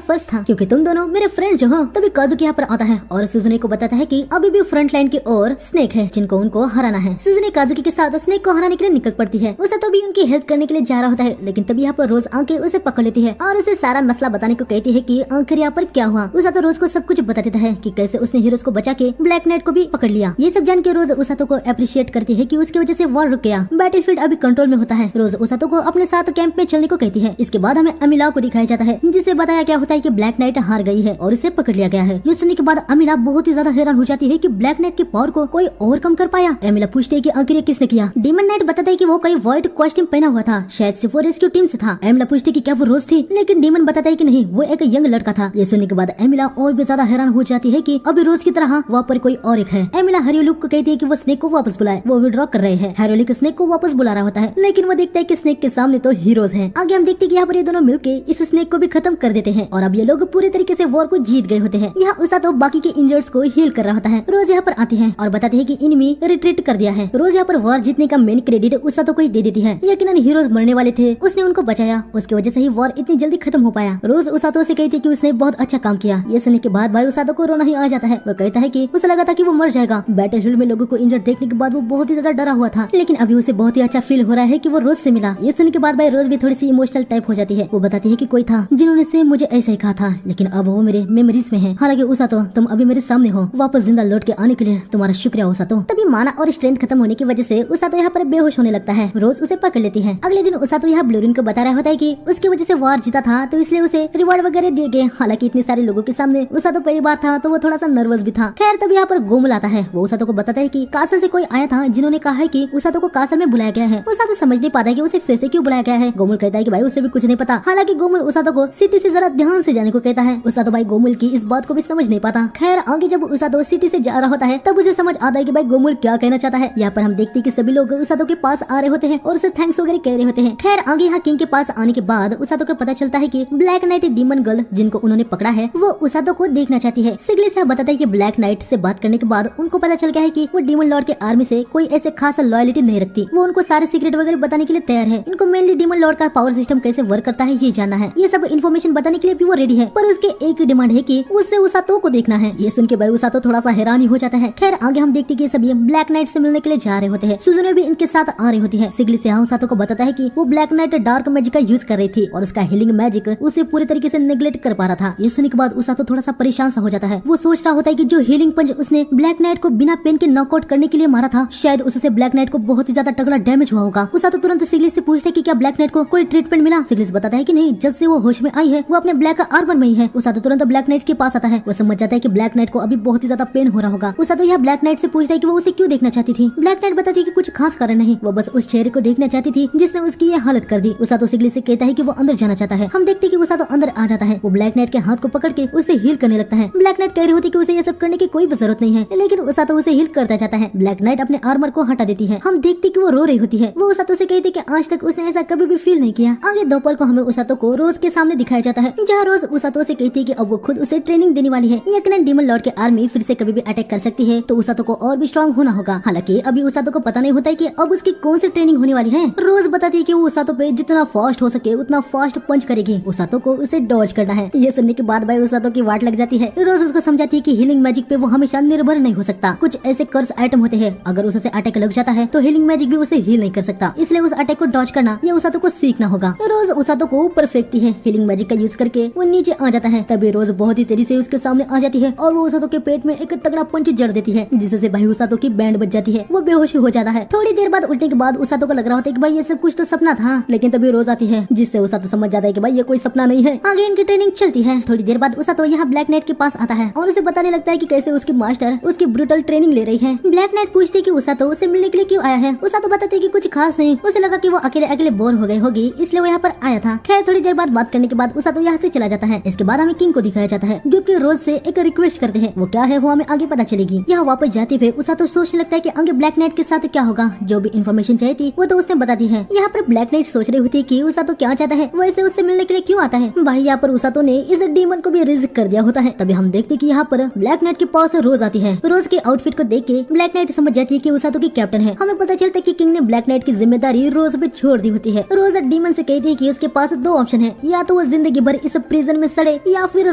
फर्ज था क्योंकि तुम दोनों मेरे फ्रेंड जो हो। तभी काजुकी यहाँ पर आता है और सुजुने को बताता है कि अभी भी फ्रंट लाइन की ओर स्नेक है जिनको उनको हराना है। सुजुने काजुकी के साथ स्नेक को हराने के लिए निकल पड़ती है। उसातो भी उनकी हेल्प करने के लिए जा रहा होता है, लेकिन तभी यहाँ पर रोज आके उसे पकड़ लेती है और उसे सारा मसला बताने को कहती है कि आखिर यहाँ पर क्या हुआ। उसातो रोज को सब कुछ बता देता है कि कैसे उसने हीरोज को बचा के ब्लैक नाइट को भी पकड़ लिया। ये सब जान के रोज उसातो को अप्रिशिएट करती है कि उसकी वजह से वॉर रुक गया, बैटलफील्ड अभी कंट्रोल में होता है। रोज उसातो को अपने साथ कैंप में चलने को कहती है। इसके बाद हमें अमिला को दिखाया जाता है, जिसे बताया क्या होता है कि ब्लैक नाइट हार गई है और उसे पकड़ लिया गया है। ये सुनने के बाद अमिला बहुत ही ज्यादा हैरान हो जाती है कि ब्लैक नाइट की पावर को कोई और कम कर पाया। अमिला पूछती है कि आखिर ये किसने किया। डीमन नाइट बताता है कि वो कोई व्हाइट कॉस्ट्यूम पहना हुआ था, शायद से वो रेस्क्यू टीम से था। अमिला पूछती है कि क्या वो रोज थी, लेकिन डीमन बताता है कि नहीं, वो एक यंग लड़का था। ये सुनने के बाद अमिला और भी ज्यादा हैरान हो जाती है कि अभी रोज की तरह वहाँ पर कोई और एक है। अमिला हेरोलिक को कहती है कि वो स्नेक को वापस बुलाए, वो विड्रॉ कर रहे हैं। हेरोलिक स्नेक को वापस बुला रहा होता है, लेकिन वो देखता है कि स्नेक के सामने तो हीरोज हैं। आगे हम देखते हैं कि यहाँ पर ये दोनों मिलके इस स्नेक को भी खत्म कर देते हैं और अब ये लोग पूरे तरीके से वॉर को जीत गए होते हैं। यहाँ उसातो बाकी के इंजर्ड्स को हील कर रहा होता है। रोज यहाँ पर आती है और बताते हैं कि एनिमी रिट्रीट कर दिया है। रोज यहाँ पर वॉर जीतने का मेन क्रेडिट उसातो को ही दे देती है। यकीनन हीरोज मरने वाले थे, उसने उनको बचाया, उसकी वजह से ही वॉर इतनी जल्दी खत्म हो पाया। रोज उसातो से कहती है कि उसने बहुत अच्छा काम किया। ये सुनने के बाद भाई उसातो को रोना ही आ जाता है। वो कहता है कि उसे लगा था कि वो मर जाएगा। बैटलफील्ड में लोगों को इंजर्ड देखने के बाद वो बहुत ही ज्यादा डरा हुआ था, लेकिन अभी उसे बहुत ही अच्छा फील हो रहा है कि वो रोज से मिला। ये सुनने के बाद भाई रोज भी थोड़ी सी इमोशनल टाइप हो जाती है। वो बताती है कि कोई था जिन्होंने से मुझे ऐसा ही कहा था, लेकिन अब वो मेरे मेमोरीज में है। हालांकि उसातो तुम अभी मेरे सामने हो, वापस जिंदा लौट के आने के लिए तुम्हारा शुक्रिया उसातो। तभी माना और स्ट्रेंथ खत्म होने की वजह से उसातो यहाँ पर बेहोश होने लगता है। रोज उसे पकड़ लेती है। अगले दिन उसातो यहाँ ब्लूरिन को बता रहा होता है कि उसकी वजह से वॉर जीता था, तो इसलिए उसे रिवॉर्ड वगैरह दिए गए। हालांकि इतने सारे लोगों के सामने उसातो पहली बार था तो वो थोड़ा सा नर्वस भी था। खैर तभी यहाँ पर गोमुल आता है। वो उसातो को बताता है कि कासल से कोई आया था जिन्होंने कहा है कि उसातो को कासल में बुलाया गया है। उसातो समझ नहीं पाता है कि उसे फिर से क्यों बुलाया गया है। गोमुल कहता है कि भाई उसे भी कुछ नहीं पता। हालांकि गोमुल उसातो को सिटी से जरा ध्यान से जाने को कहता है। उसातो भाई गोमुल की इस बात को भी समझ नहीं पाता। खैर आगे जब उसातो सिटी से जा रहा होता है तब उसे समझ आता है कि भाई गोमुल क्या कहना चाहता है। यहाँ पर हम देखते हैं कि सभी लोग उसातो के पास आ रहे होते हैं और उसे थैंक्स वगैरह कह रहे होते हैं। खैर आगे यहाँ किंग के पास आने के बाद उसातो को पता चलता है कि ब्लैक नाइट डीमन गर्ल जिनको उन्होंने पकड़ा है वो उसातो को देखना चाहती है। सिगली से बताता है कि ब्लैक नाइट से बात करने के बाद उनको पता चल गया है कि वो डीमन लॉर्ड के आर्मी से कोई ऐसे खास लॉयलिटी नहीं रखती। वो उनको सारे सीक्रेट वगैरह बताने के लिए तैयार है। इनको मेनली डीमन लॉर्ड का पावर सिस्टम कैसे वर्क करता है ये जानना है। ये सब इन्फॉर्मेशन बताने के लिए भी वो रेडी है, पर उसके एक डिमांड है कि उससे उसातो को देखना है। ये सुन के भाई उसातो थोड़ा सा हैरान ही हो जाता है। खैर आगे हम देखते हैं कि सभी ब्लैक नाइट से मिलने के लिए जा रहे होते हैं। सुजुने भी इनके साथ आ रही होती है। सिगली से उसातो को बताता है कि वो ब्लैक नाइट डार्क मैजिक का यूज कर रही थी और उसका हीलिंग मैजिक उसे पूरे तरीके से नेग्लेक्ट कर पा रहा था। ये सुनने के बाद उसातो थोड़ा सा परेशान सा हो जाता है। वो सोच रहा होता है कि जो हीलिंग पंच उसने ब्लैक नाइट को बिना पेन के नॉकआउट करने के लिए मारा था, शायद उससे ब्लैक नाइट को बहुत ही ज्यादा तगड़ा डैमेज हुआ होगा। उसातो तुरंत सिगली से पूछता है कि क्या ब्लैक नाइट को कोई ट्रीटमेंट मिला। सिगली बताता है कि नहीं, जब से वो होश में आई है वो अपने ब्लैक आर्मर में ही है। उसातो तुरंत ब्लैक नाइट के पास आता है। वो समझ जाता है कि ब्लैक नाइट को अभी बहुत ही ज्यादा पेन हो रहा होगा। उसातो यह ब्लैक नाइट से पूछता है कि वो उसे क्यों देखना चाहती थी। ब्लैक नाइट बताती है कि कुछ खास कारण नहीं, वो बस उस चेहरे को देखना चाहती थी जिसने उसकी ये हालत कर दी। उसातो सिगली से कहता है कि वो अंदर जाना चाहता है। हम देखते हैं कि उसातो अंदर आ जाता है। वो ब्लैक नाइट के हाथ को पकड़ के उसे हील करने लगता है। ब्लैक नाइट कह रही होती है कि उसे ये सब करने की कोई जरूरत नहीं है, लेकिन उसातो उसे हील करता जाता है। ब्लैक नाइट अपने आर्मर को हटा देती है। हम देखते कि वो रो रही होती है। वो उसातो से कहती कि आज तक उसने ऐसा कभी भी फील नहीं किया। आगे दोपहर को हमें उसातो को रोज के सामने दिखाया जाता है, जहाँ रोज उसातो से कहती है कि अब वो खुद उसे ट्रेनिंग देने वाली है। यकीनन डीमन लॉर्ड के आर्मी फिर से कभी भी अटैक कर सकती है, तो उसातो को और भी स्ट्रॉन्ग होना होगा। हालांकि अभी उसातो को पता नहीं होता है कि अब उसकी कौन सी ट्रेनिंग होने वाली है। रोज बताती है कि वो उसातो पे जितना फास्ट हो सके उतना फास्ट पंच करेगी। उसातो को उसे डॉज करना है। ये सुनने के बाद भाई उसातो की वाट लग जाती है। रोज उसको समझाती है कि हीलिंग मैजिक पे वो हमेशा निर्भर नहीं हो सकता। कुछ ऐसे कर्स आइटम होते हैं, अगर उससे अटैक लग जाता है तो हीलिंग मैजिक भी उसे हील नहीं कर सकता। इसलिए उस अटैक को डॉज करना ये उसातो को सीखना होगा। रोज उसातो को ऊपर फेंकती है। हीलिंग मैजिक का यूज करके वो नीचे आ जाता है। तभी रोज बहुत ही तेजी से उसके सामने आ जाती है और वो उसातो के पेट में एक तगड़ा पंच जड़ देती है, जिससे भाई उसातो की बैंड बज जाती है। वो बेहोश हो जाता है। थोड़ी देर बाद उठने के बाद उसातो को लग रहा होता है कि भाई ये सब कुछ तो सपना था, लेकिन तभी रोज आती है, जिससे उसातो समझ जाता है कि भाई ये कोई सपना नहीं है। आगे इनकी ट्रेनिंग चलती है। थोड़ी देर बाद उसातो यहाँ ब्लैक नाइट के पास आता है और उसे बताने लगता है कि कैसे उसकी मास्टर उसकी ब्रूटल ट्रेनिंग ले रही है। ब्लैक नाइट पूछती है कि उसातो उसे मिलने के लिए क्यों आया है। उसातो बताते है कि कुछ खास नहीं, उसे लगा कि वो अकेले अकेले बोर हो गई होगी, इसलिए वो यहाँ पर आया था। खैर थोड़ी देर बाद बात करने के बाद उसातो यहाँ से चला जाता है। इसके बाद हमें किंग को दिखाया जाता है, जो कि रोज से एक रिक्वेस्ट करते हैं। वो क्या है वो हमें आगे पता चलेगी। यहाँ वापस जाते हुए उसातो सोचने लगता है कि आगे ब्लैक नाइट के साथ क्या होगा। जो भी इन्फॉर्मेशन चाहिए थी वो तो उसने बता दी है। यहाँ पर ब्लैक नाइट सोच रही होती है कि उसातो क्या चाहता है, वैसे उससे मिलने के लिए क्यों आता है। भाई यहाँ पर उसातो ने इस डीमन को भी रिजेक्ट कर दिया होता है। तभी हम देखते कि यहाँ पर ब्लैक नाइट के पास रोज आती है। रोज के आउटफिट को देख के ब्लैक नाइट समझ जाती है कि उसातो की कैप्टन है। हमें पता चलता है कि किंग ने ब्लैक नाइट की जिम्मेदारी रोज पे छोड़ दी होती है। रोज डीमन से कहती है कि उसके पास दो ऑप्शन है, या तो वो जिंदगी भर इस प्रिजन में सड़े या फिर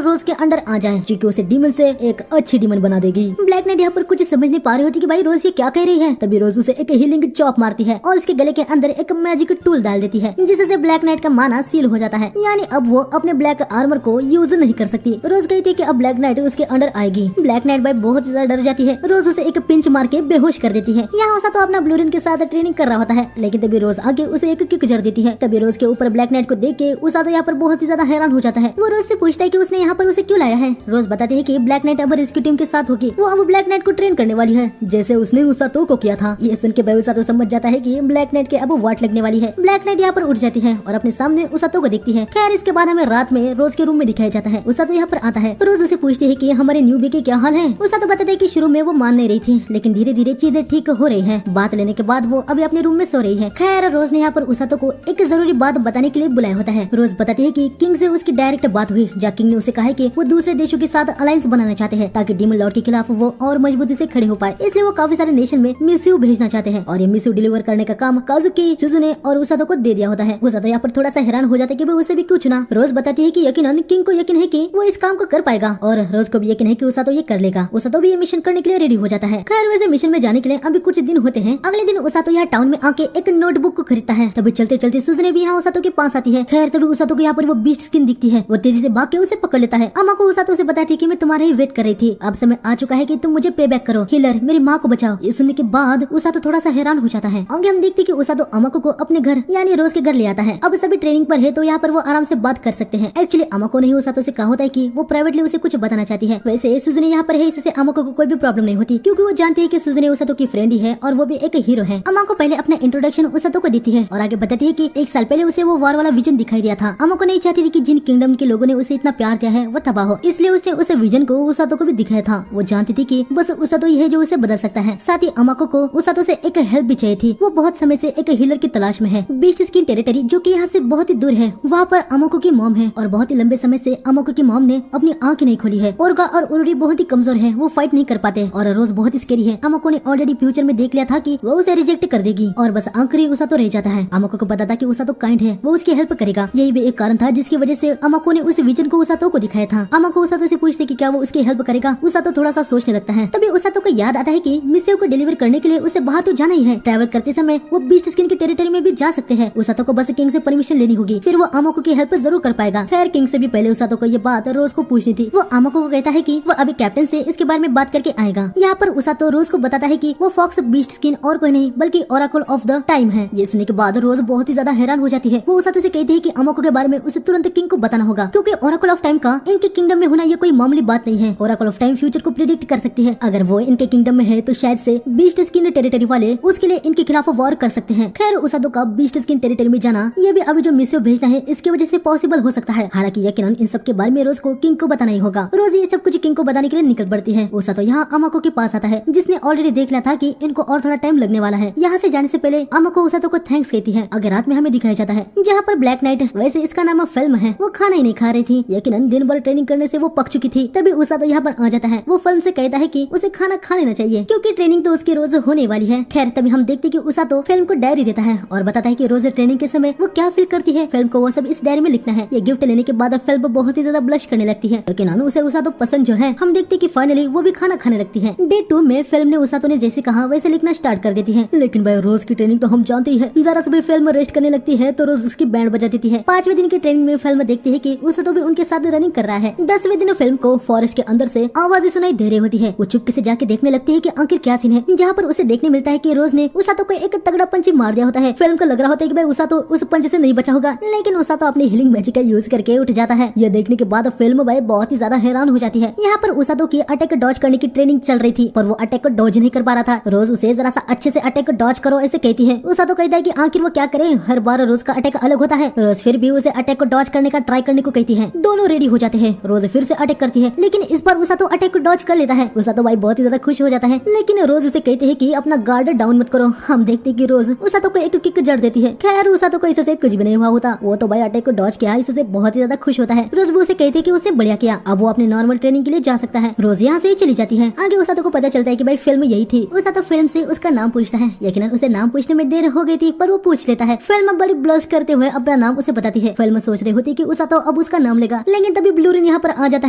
रोज के अंडर आ जाए, क्योंकि उसे डीमन से एक अच्छी डीमन बना देगी। ब्लैक नाइट यहाँ पर कुछ समझ नहीं पा रही होती कि भाई रोज ये क्या कह रही है। तभी रोज उसे एक हीलिंग चॉप मारती है और उसके गले के अंदर एक मैजिक टूल डाल देती है, जिससे ब्लैक नाइट का माना सील हो जाता है। यानी अब वो अपने ब्लैक आर्मर को यूज नहीं कर सकती। रोज कहती है कि अब ब्लैक नाइट उसके अंडर आएगी। ब्लैक नाइट भाई बहुत ज्यादा डर जाती है। रोज उसे एक पिंच मार के बेहोश कर देती है। यहाँ उसा तो अपना ब्लूरिन के साथ ट्रेनिंग कर रहा होता है, लेकिन तभी रोज आगे उसे एक किक जड़ देती है। तभी रोज के ऊपर ब्लैक नाइट को देख के उसा तो यहाँ पर बहुत ही ज्यादा हैरान हो जाता है। वो रोज से पूछता है कि उसने यहाँ पर उसे क्यों लाया है। रोज बताती है कि ब्लैक नाइट अब रेस्क्यू टीम के साथ होगी। वो अब ब्लैक नाइट को ट्रेन करने वाली है, जैसे उसने उसातो को किया था। ये सुन के भाई उसातो समझ जाता है कि ब्लैक नाइट के अब वाट लगने वाली है। ब्लैक नाइट यहाँ पर उठ जाती है और अपने सामने उसातो को देखती है। खैर इसके बाद हमें रात में रोज के रूम में दिखाया जाता है। उसातो यहाँ पर आता है। रोज उसे पूछती है कि हमारे न्यूबी के क्या हाल है। उसातो बताता है कि शुरू में वो मान नहीं रही थी, लेकिन धीरे धीरे चीजें ठीक हो रही है। बात लेने के बाद वो अभी अपने रूम में सो रही है। खैर रोज ने यहाँ पर उसातो को एक जरूरी बात बताने के लिए बुलाया होता है। रोज बताती है कि किंग से उसकी डायरेक्ट बात हुई, जहाँ किंग ने उसे कहा है कि वो दूसरे देशों के साथ अलायंस बनाना चाहते हैं, ताकि डीमन लॉर्ड के खिलाफ वो और मजबूती से खड़े हो पाए। इसलिए वो काफी सारे नेशन में मिस्यू भेजना चाहते हैं और ये मिस्यू डिलीवर करने का काम काजुकी, सुजुने और उसातो को दे दिया होता है। उसातो यहाँ पर थोड़ा सा हैरान हो जाता है कि उसे भी क्यों चुना। रोज बताती है कि यकीनन किंग को यकीन है कि वो इस काम को कर पाएगा और रोज को भी यकीन है कि उसातो ये कर लेगा। उसातो भी ये मिशन करने के लिए रेडी हो जाता है। खैर वैसे मिशन में जाने के लिए अभी कुछ दिन होते हैं। अगले दिन उसातो यहाँ टाउन में आके एक नोटबुक को खरीदता है। तभी चलते चलते सुजुने भी यहाँ उसातो के पास आती है। खैर तभी उसातो को यहाँ पर वो बीस्ट स्किन दिखती है। वो तेजी से भाग के उसे पकड़ लेता है। अम्मा को उसातो से बताती है कि मैं तुम्हारा ही वेट कर रही थी, अब समय आ चुका है कि तुम मुझे पे बैक करो। हीलर मेरी माँ को बचाओ। ये सुनने के बाद उसातो थोड़ा सा हैरान हो जाता है। आगे हम देखते कि उसातो अमाको को अपने घर यानी रोज के घर ले आता है। अब सभी ट्रेनिंग पर है तो यहाँ पर वो आराम से बात कर सकते हैं। एक्चुअली अमाको ने उसातो से कहा होता है कि वो प्राइवेटली उसे कुछ बताना चाहती है। वैसे सुजुने यहाँ पर है, इससे अमाको को कोई भी प्रॉब्लम नहीं होती, क्योंकि वो जानती है कि सुजुने उसातो की फ्रेंड ही है और वो भी एक हीरो है। अमाको पहले अपना इंट्रोडक्शन उसातो को देती है और आगे बताती है कि एक साल पहले उसे वो वार वाला विजन दिखाई दिया था। अमाको नहीं चाहती थी कि जिन किंगडम के लोगों ने उसे इतना प्यार दिया है वो तबाह हो, इसलिए उसने उस विजन को उसातो को भी दिखाया था। वो जानती थी कि बस उसातो ही है जो उसे बदल सकता है। साथ ही अमाको को उसातो से एक हेल्प भी चाहिए थी। वो बहुत समय से एक हीलर की तलाश में है। बीस्ट स्किन टेरिटरी जो कि यहाँ से बहुत ही दूर है, वहाँ पर अमाको की मॉम है और बहुत ही लंबे समय से अमाको की मॉम ने अपनी आंख नहीं खोली है। ओरगा और उरुरी बहुत ही कमजोर है, वो फाइट नहीं कर पाते और रोज बहुत ही स्केरी है। अमाको ने ऑलरेडी फ्यूचर में देख लिया था कि वो उसे रिजेक्ट कर देगी और बस आखिरी उसातो रह जाता है। अमाको को पता था कि उसातो काइंड है, वो उसकी हेल्प करेगा। यही भी एक कारण था जिसकी वजह से अमाको ने उस विजन को उसातो को दिखाया था। अमाको उसातो से पूछते कि क्या वो उसकी हेल्प करेगा। उसातो थोड़ा सा सोचने लगता है। तभी उसातो को याद आता है कि मिस्यू को डिलीवर करने के लिए उसे बाहर तो जाना ही है। ट्रैवल करते समय वो बीस्ट स्किन की टेरिटरी में भी जा सकते हैं। उसातो को बस किंग से परमिशन लेनी होगी, फिर वो अमाको की हेल्प जरूर कर पाएगा। खैर किंग से भी पहले उसातो को ये बात रोज को पूछनी थी। वो अमाको को कहता है कि वो अभी कैप्टन से इसके बारे में बात करके आएगा। यहाँ पर उसातो रोज को बताता है कि वो फॉक्स बीस्ट स्किन और कोई नहीं बल्कि ओरेकल ऑफ द टाइम है। ये सुनने के बाद रोज बहुत ही ज्यादा हैरान हो जाती है। वो उसातो से कहती है कि अमाको के बारे में उसे तुरंत किंग को बताना होगा, क्योंकि ओरेकल ऑफ टाइम का इनके किंगडम में होना ये कोई मामूली बात नहीं है। ओरेकल ऑफ टाइम फ्यूचर को प्रिडिक्ट कर सकती है। अगर वो इनके किंगडम में है तो शायद से बीस्ट स्किन टेरिटरी वाले उसके लिए इनके खिलाफ वॉर कर सकते हैं। खैर उसातो का बीस्ट स्किन टेरिटरी में जाना ये भी अभी जो मिस्यू भेजना है इसकी वजह से पॉसिबल हो सकता है। हालांकि यकीनन इन सब के बारे में रोज को किंग को बताना ही होगा। रोज ये सब कुछ किंग को बताने के लिए निकल पड़ती है। उसातो यहाँ अमाको के पास आता है, जिसने ऑलरेडी देख लिया था कि इनको और थोड़ा टाइम लगने वाला है। यहाँ से जाने से पहले अमाको उसातो को थैंक्स कहती है। अगर रात में हमें दिखाया जाता है जहाँ पर ब्लैक नाइट, वैसे इसका नाम फिल्म है, वो खाना ही नहीं खा रही थी। यकीनन दिन भर ट्रेनिंग करने से वो पक चुकी थी। तभी उसातो यहाँ पर आ जाता है। वो फिल्म से कहता है कि उसे खाना खा लेना चाहिए, क्योंकि ट्रेनिंग तो उसकी रोज होने वाली है। खैर तभी हम देखते कि उसातो फिल्म को डायरी देता है और बताता है कि रोज ट्रेनिंग के समय वो क्या फील करती है। फिल्म को वो सब इस डायरी में लिखना है। ये गिफ्ट लेने के बाद फिल्म बहुत ही ज्यादा ब्लश करने लगती है, लेकिन नानू उसे उसातो पसंद जो है। हम देखते कि फाइनली वो भी खाना खाने लगती है। डे 2 में फिल्म ने उसातो ने जैसे कहा वैसे लिखना स्टार्ट कर देती है। लेकिन भाई रोज की ट्रेनिंग तो हम जानते ही है, जरा से भी फिल्म रेस्ट करने लगती है तो रोज उसकी बैंड बजा देती है। 5वें दिन की ट्रेनिंग में फिल्म देखती है कि उसातो भी उनके साथ रनिंग कर रहा है। 10वें दिन फिल्म को फॉरेस्ट के अंदर से आवाजें सुनाई दे रही होती है। वो चुपके से जाके देखने लगती है कि आखिर क्या सीन है, जहाँ पर उसे देखने मिलता है कि रोज ने उसातो को एक तगड़ा पंच मार दिया होता है। फिल्म को लग रहा होता है कि भाई उसातो उस पंच से नहीं बचा होगा, लेकिन उसातो अपने हीलिंग मैजिक का यूज करके उठ जाता है। यह देखने के बाद फिल्म भाई बहुत ही ज्यादा हैरान हो जाती है। यहाँ पर उसातो की अटैक डॉज करने की ट्रेनिंग चल रही थी, पर वो अटैक को डॉज नहीं कर पा रहा था। रोज उसे जरा सा अच्छे से अटैक डॉज करो ऐसे कहती है। उसातो कहता है कि आखिर वो क्या करे, हर बार रोज का अटैक अलग होता है। रोज फिर भी उसे अटैक को डॉज करने का ट्राई करने को कहती है। दोनों रेडी हो जाते हैं। रोज फिर से अटैक करती है, लेकिन इस बार उसातो अटैक को डॉज कर लेता है। उसातो भाई बहुत ही ज्यादा खुश हो जाता है, लेकिन रोज उसे कहते हैं कि अपना गार्ड डाउन मत करो। हम देखते हैं कि रोज उसातो को एक किक जड़ देती है। खैर उसातो को इससे कुछ भी नहीं हुआ होता, वो तो भाई अटैक को डॉज किया, इससे बहुत ही ज्यादा खुश होता है। रोज भी उसे कहते हैं कि उसने बढ़िया किया, अब वो अपने नॉर्मल ट्रेनिंग के लिए जा सकता है। रोज यहाँ से चली जाती है। आगे उसातो को पता चलता है कि भाई फिल्म यही थी। उसातो फिल्म से उसका नाम पूछता है, यकीनन उसे नाम पूछने में देर हो गई थी, पर वो पूछ लेता है। फिल्म बड़ी ब्लश करते हुए अपना नाम उसे बताती है। फिल्म सोच रही होती है कि उसातो अब उसका नाम लेगा, लेकिन तभी ब्लूरिन यहाँ पर आ जाता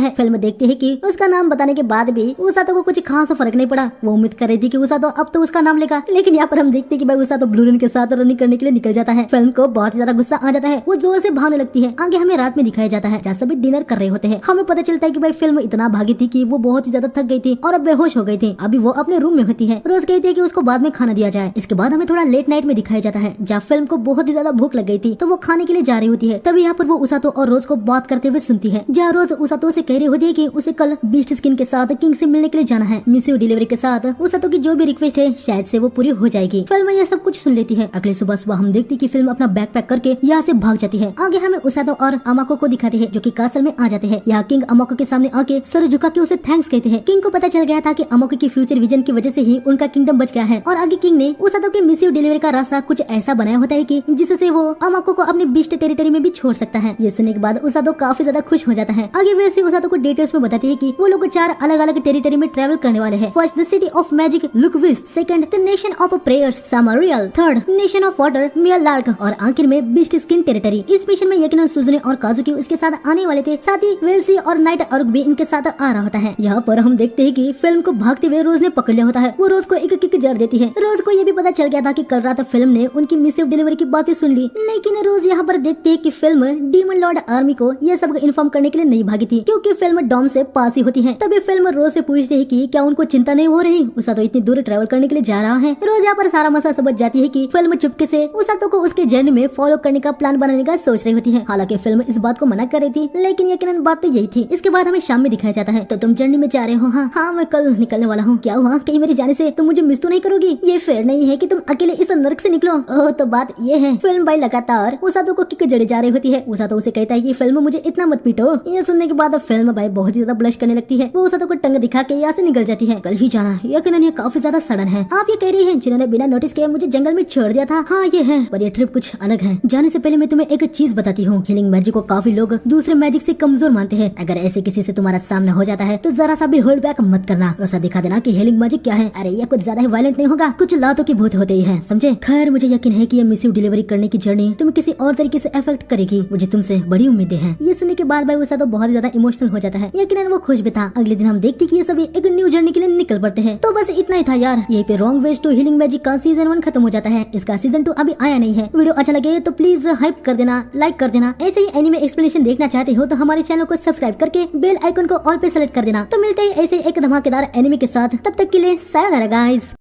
है। फिल्म देखती है कि उसका नाम बताने के बाद भी उसातो को कुछ खास फर्क नहीं पड़ा। वो उम्मीद कर रही थी कि उसातो अब तो उसका नाम लेगा, लेकिन यहाँ पर हम देखते हैं कि भाई उसातो ब्लूरिन के साथ रनिंग करने के लिए निकल जाता है। फिल्म को बहुत ज्यादा गुस्सा आ जाता है, वो जोर से भागने लगती है। आगे हमें रात में दिखाया जाता है, जहाँ सभी डिनर कर रहे होते हैं। हमें पता चलता है कि भाई फिल्म इतना भागी थी कि वो बहुत ही ज्यादा थक गई थी और अब बेहोश हो गई थी। अभी वो अपने रूम में होती है। रोज कहती है कि उसको बाद में खाना दिया जाए। इसके बाद हमें थोड़ा लेट नाइट में दिखाया जाता है, जहाँ फिल्म को बहुत ही ज्यादा भूख लग गई थी, तो वो खाने के लिए जा रही होती है। तभी यहाँ पर वो उसातो और रोज को बात करते हुए सुनती है, जहाँ रोज उसातो से कह रही होती है कि उसे कल बीस्ट स्किन के साथ किंग से मिलने के लिए जाना है। मिसिव डिलीवरी के साथ उसातो की जो भी रिक्वेस्ट है शायद से वो पूरी हो जाएगी। फिल्म यह सब कुछ सुन लेती है। अगले सुबह सुबह हम देखते कि फिल्म अपना बैग पैक करके यहाँ से भाग जाती है। आगे हमें उसातो और अमाको को दिखाते हैं, जो कि कासल में आ जाते हैं। यहाँ किंग अमाको के सामने आके सर झुका के उसे थैंक्स कहते हैं। किंग को पता चल गया था कि अमाको की फ्यूचर विजन की वजह से ही उनका किंगडम बच गया है, और आगे किंग ने उसातो के मिसिव डिलीवरी का रास्ता कुछ ऐसा बनाया होता है कि जिससे वो अमाको को अपने बीस्ट टेरिटरी में भी छोड़ सकता है। ये सुनने के बाद उसातो काफी ज्यादा खुश हो जाता है। आगे वैसे उसातो को डिटेल्स में बताती है कि वो लोग 4 अलग अलग टेरिटरी में ट्रेवल करने वाले हैं। First the city of magic लुकविस्ट, second the nation of prayers सामारियल, थर्ड नेशन ऑफ वाटर मियल लार्क, और आखिर में बीस्ट स्किन टेरिटरी। इस मिशन में यकीनन सुजुने और काजुकी उसके साथ आने वाले थे, साथ ही वेल्सी और नाइट अरुक भी इनके साथ आ रहा होता है। यहाँ पर हम देखते हैं कि फिल्म को भागते हुए रोज ने पकड़ लिया होता है। वो रोज को एक किक जड़ देती है। रोज को ये भी पता चल गया था कि कल रात फिल्म ने उनकी मिसिव डिलीवरी की बातें सुन ली, लेकिन रोज यहाँ पर देखते हैं कि फिल्म डीमन लॉर्ड आर्मी को यह सब इन्फॉर्म करने के लिए नहीं भागी थी, क्योंकि फिल्म डॉम से पास ही होती है। तभी फिल्म रोज से पूछती है कि क्या उनको चिंता नहीं हो रही, उसातो इतनी दूर ट्रैवल करने के लिए जा रहा है। रोज यहाँ पर सारा मसला समझ जाती है कि फिल्म चुपके से उसातो को उसके जर्नी में फॉलो करने का प्लान बनाने का सोच रही होती है। हालांकि फिल्म इस बात को मना कर रही थी, लेकिन यकीनन बात तो यही थी। इसके बाद हमें शाम में दिखाया जाता है, तो तुम जर्नी में जा रहे हो? हाँ मैं कल निकलने वाला हूँ। क्या हुआ, कहीं मेरे जाने से तुम मुझे मिस तो नहीं करोगी? ये फेयर नहीं है कि तुम अकेले इस नर्क से निकलो। ओह तो बात ये है। फिल्म भाई लगातार उसातो को किक जड़े जा रही होती है। उसातो उसे कहता है कि फिल्म मुझे इतना मत पीटो। ये सुनने के बाद फिल्म भाई बहुत ही ज्यादा ब्लश करने लगती है। वो उसातो को टंग दिखा के यहाँ से निकल जाती है। कल ही जाना, यकीनन ये काफी ज्यादा सडन है। आप ये कह रही हैं जिन्होंने बिना नोटिस किए मुझे जंगल में छोड़ दिया था? हाँ ये है, पर ये ट्रिप कुछ अलग है। जाने से पहले मैं तुम्हें एक चीज बताती हूँ। हीलिंग मैजिक को काफी लोग दूसरे मैजिक से कमजोर मानते हैं। अगर ऐसे किसी से तुम्हारा सामना हो जाता है तो जरा सा भी होल्ड बैक मत करना, ऐसा दिखा देना कि हीलिंग मैजिक क्या है। अरे ये कुछ ज्यादा ही वायलेंट नहीं होगा, कुछ लातों की भूत होते ही है, समझे? खैर मुझे यकीन है कि ये मिसिव डिलीवरी करने की जर्नी तुम्हें किसी और तरीके से अफेक्ट करेगी। मुझे तुमसे बड़ी उम्मीदें हैं। ये सुनने के बाद भाई उसातो बहुत ज्यादा इमोशनल हो जाता है। यकीनन वो खुश भी था। अगले दिन हम देखते कि ये सभी एक न्यू जर्नी के लिए निकल पड़ते हैं। तो बस इतना ही था यार। यहीं पे wrong ways to healing magic का सीजन 1 खत्म हो जाता है। इसका सीजन 2 अभी आया नहीं है। वीडियो अच्छा लगे तो प्लीज हाइप कर देना, लाइक कर देना। ऐसे ही एनिमे एक्सप्लेनेशन देखना चाहते हो तो हमारे चैनल को सब्सक्राइब करके बेल आइकन को ऑल पे सेलेक्ट कर देना। तो मिलते हैं ऐसे एक धमाकेदार एनिमे के साथ, तब तक के लिए सायोनारा गाइस।